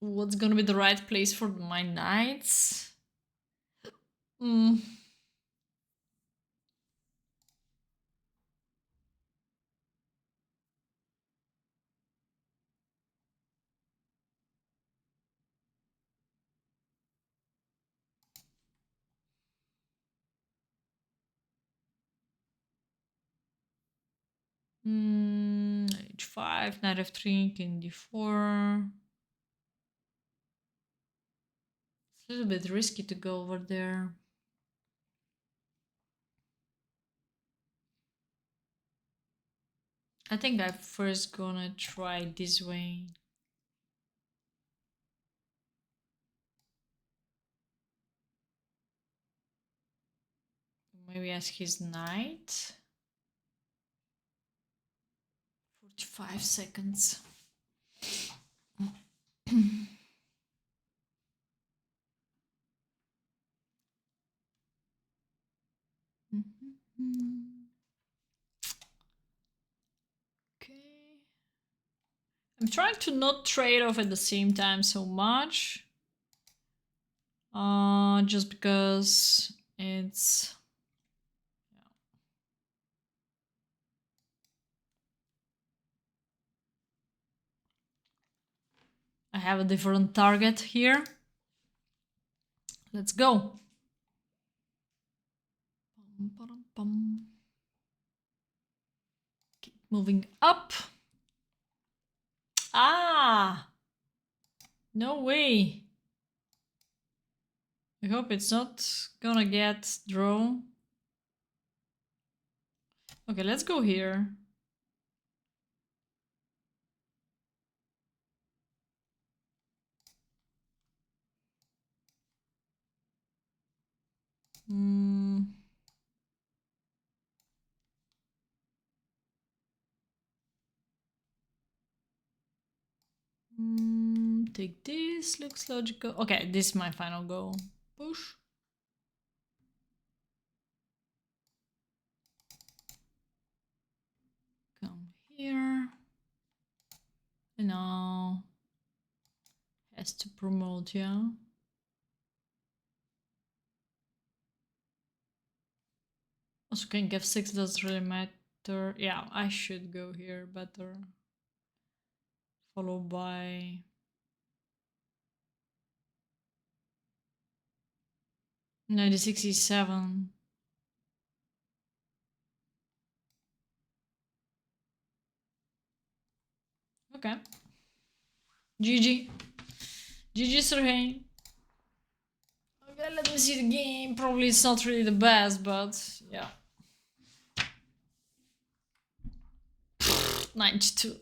What's gonna be the right place for my knights? Mm. H5, knight f3, king d4. It's a little bit risky to go over there. I think I'm first gonna try this way. Maybe ask his knight. 45 seconds. Okay. I'm trying to not trade off at the same time so much. Just because it's... I have a different target here. Let's go. Keep moving up. Ah! No way. I hope it's not gonna get draw. Okay, let's go here. Take this, looks logical. Okay, this is my final go. Push. Come here. And now has to promote, yeah. Also, king f6 doesn't really matter. Yeah, I should go here better. Followed by... knight d6 Okay. GG. GG, Sergey. Okay, let me see the game. Probably it's not really the best, but yeah. 92.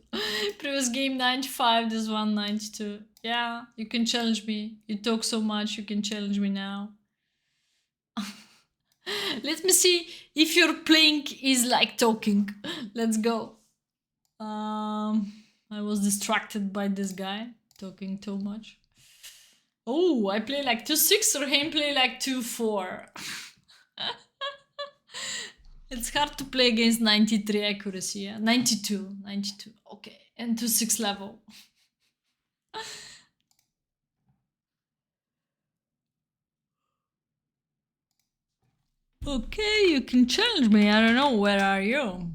Previous game 95, this one 92. Yeah, you can challenge me. You talk so much, you can challenge me now. Let me see if your playing is like talking. Let's go. I was distracted by this guy talking too much. Oh, I play like 2-6 or him play like 2-4. It's hard to play against 93 accuracy, yeah? 92. Okay, and 2-6 level. Okay, you can challenge me. I don't know, where are you?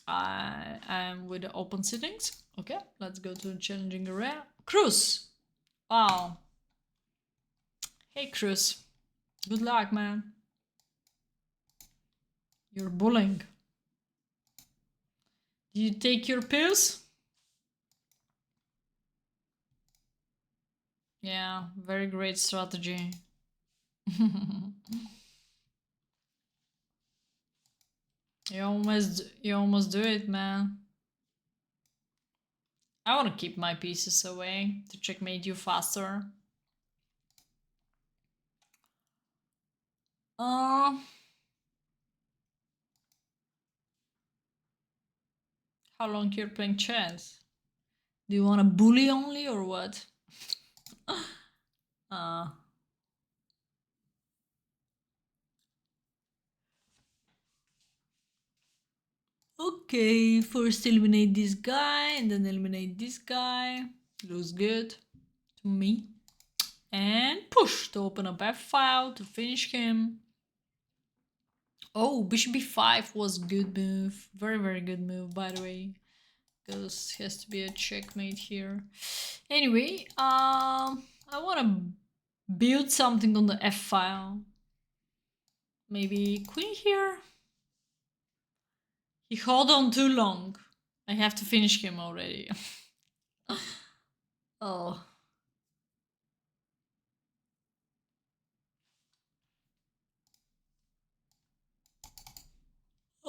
I'm with the open settings. Okay, let's go to challenging area. Cruz. Wow. Hey, Cruz. Good luck, man. You're bullying. Do you take your pills? Yeah, very great strategy. You almost do it, man. I want to keep my pieces away to checkmate you faster. How long you're playing chess? Do you want to bully only or what? uh, okay, first eliminate this guy and then eliminate this guy. Looks good to me. And push to open up f-file to finish him. Oh, bishop b5 was good move. Very, very good move, by the way. Because has to be a checkmate here. Anyway, I want to build something on the f-file. Maybe queen here. He held on too long. I have to finish him already. Oh.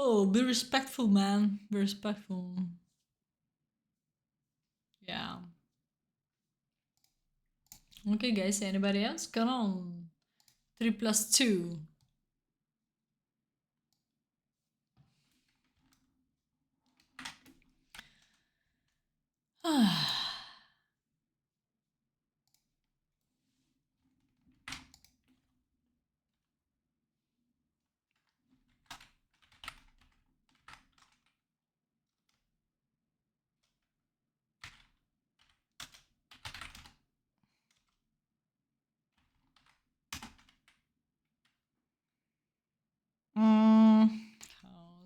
Oh, be respectful, man. Be respectful. Yeah. Okay, guys. Anybody else? Come on. 3+2.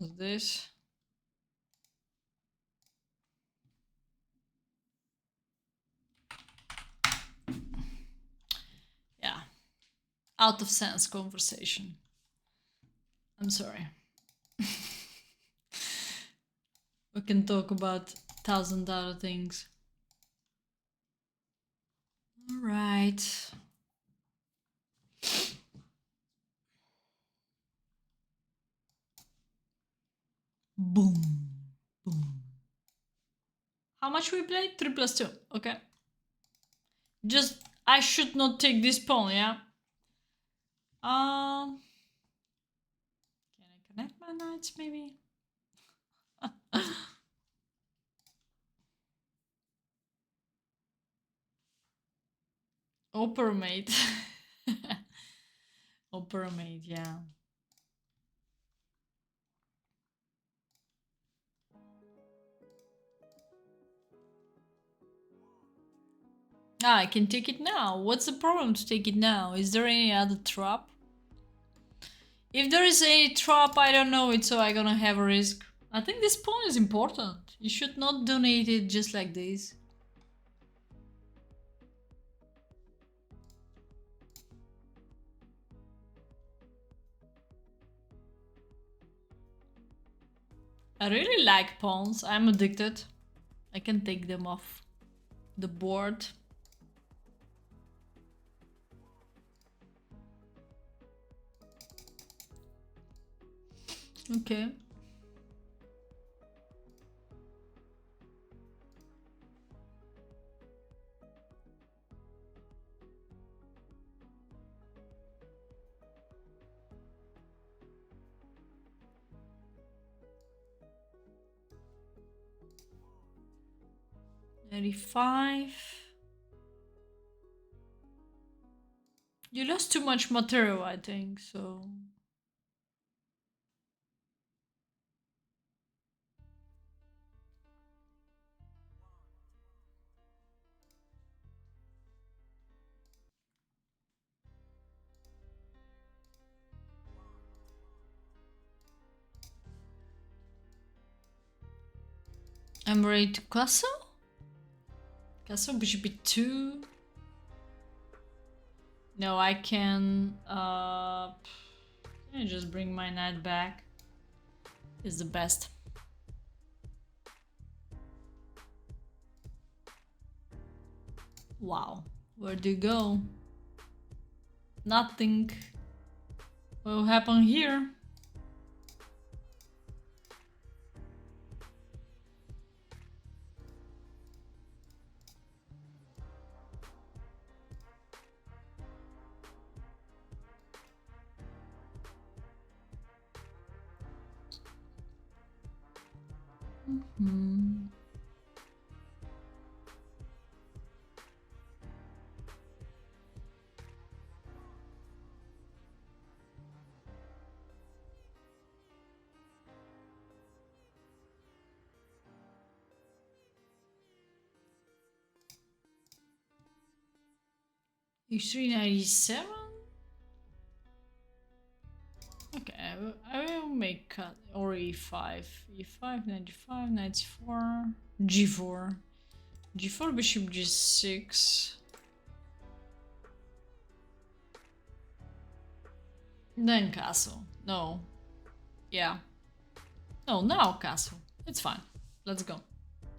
How's this? Yeah. Out of sense conversation. I'm sorry. We can talk about 1,000 other things. All right. Boom. Boom. How much we played? 3+2. Okay. Just, I should not take this pawn, yeah? Can I connect my knights, maybe? Opera mate. Opera mate, yeah. Ah, I can take it now. What's the problem to take it now? Is there any other trap? If there is any trap, I don't know it, so I'm gonna have a risk. I think this pawn is important. You should not donate it just like this. I really like pawns. I'm addicted. I can take them off the board. Okay. .95. You lost too much material, I think, so... I'm ready to castle? Castle bishop b2. No, I can just bring my knight back. Is the best. Wow, where do you go? Nothing. What will happen here? h397. Okay, I will make cut or e5, e5, 95, 94, g4, g4, bishop g6, then castle. No, yeah, no, now castle. It's fine. Let's go.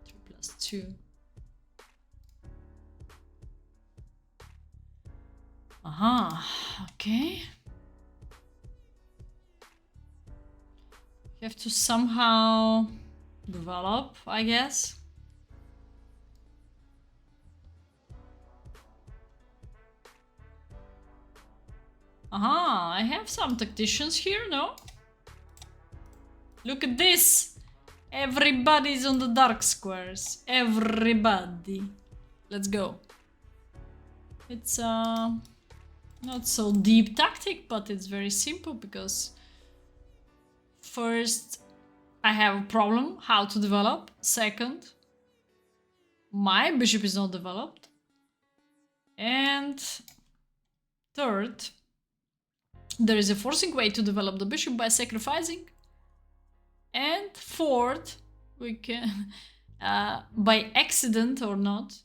3 plus 2. Okay. You have to somehow develop, I guess. I have some tacticians here, no? Look at this! Everybody's on the dark squares. Everybody. Let's go. It's not so deep tactic, but it's very simple because first I have a problem how to develop. Second, my bishop is not developed. And third, there is a forcing way to develop the bishop by sacrificing. And fourth, we can, by accident or not,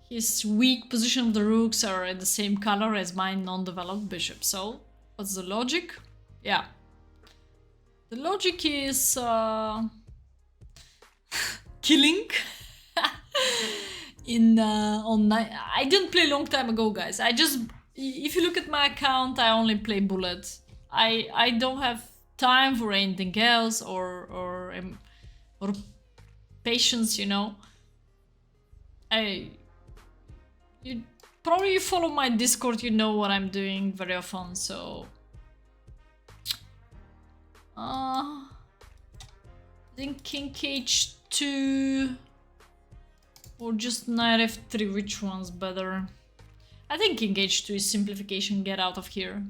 his weak position of the rooks are at the same color as my non-developed bishop. So, what's the logic? Yeah. The logic is killing. I didn't play a long time ago, guys. If you look at my account, I only play bullet. I don't have time for anything else or patience, you know. You probably follow my Discord, you know what I'm doing very often, so I think king h2 or just knight f3, which one's better? I think king h2 is simplification, get out of here.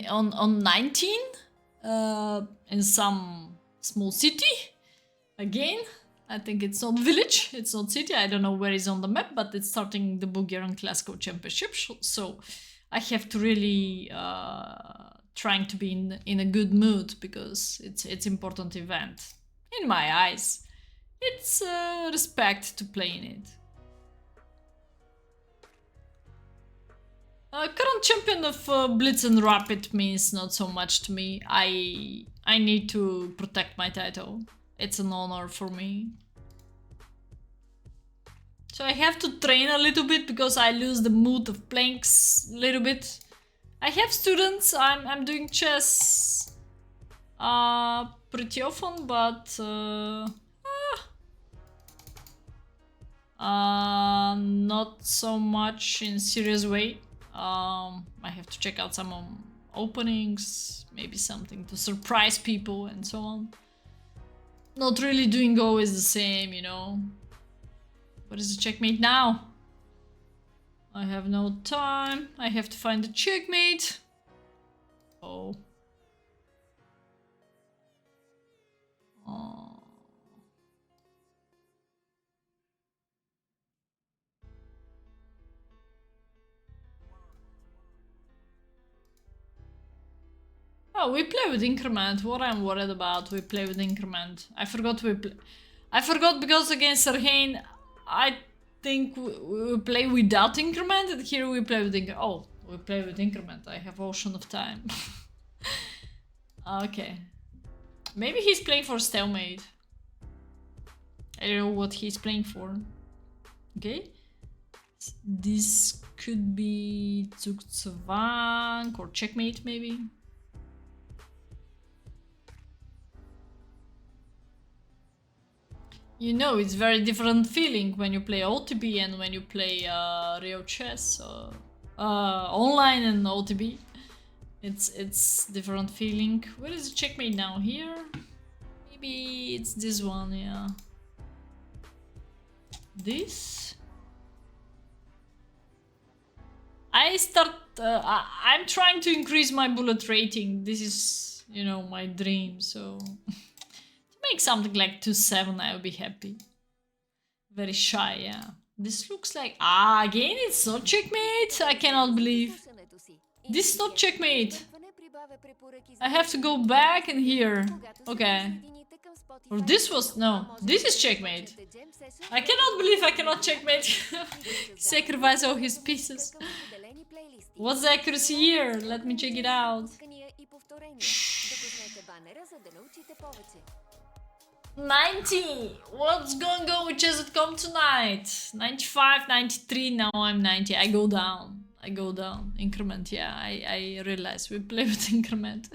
On 19 in some small city again. I think it's not village, it's not city. I don't know where it's on the map, but it's starting the Bulgarian Classical Championship. So I have to really trying to be in a good mood because it's important event. In my eyes, it's respect to play in it. Current champion of Blitz and Rapid means not so much to me. I need to protect my title. It's an honor for me. So I have to train a little bit because I lose the mood of playing a little bit. I have students, I'm doing chess pretty often, but not so much in serious way. I have to check out some openings, maybe something to surprise people and so on. Not really doing always the same, you know. What is the checkmate now? I have no time. I have to find the checkmate. Oh. Oh, we play with increment. What I'm worried about, we play with increment. I forgot because against Serhane, I think we play without increment, and here we play with increment. Oh, we play with increment. I have ocean of time. Okay. Maybe he's playing for stalemate. I don't know what he's playing for. Okay. This could be Zugzwang or checkmate, maybe. You know, it's very different feeling when you play OTB and when you play real chess, online and OTB. It's different feeling. Where is the checkmate now? Here? Maybe it's this one, yeah. This? I'm trying to increase my bullet rating. This is, you know, my dream. So to make something like 2.7, I will be happy. Very shy, yeah. This looks like... Ah, again, it's not checkmate. I cannot believe. This is not checkmate. I have to go back and here. Okay. Or this was... No, this is checkmate. I cannot believe I cannot checkmate. Sacrifice all his pieces. What's the accuracy here? Let me check it out. 90! What's going on with chess.com tonight? 95, 93, now I'm 90. I go down. Increment, yeah. I realize we play with increment.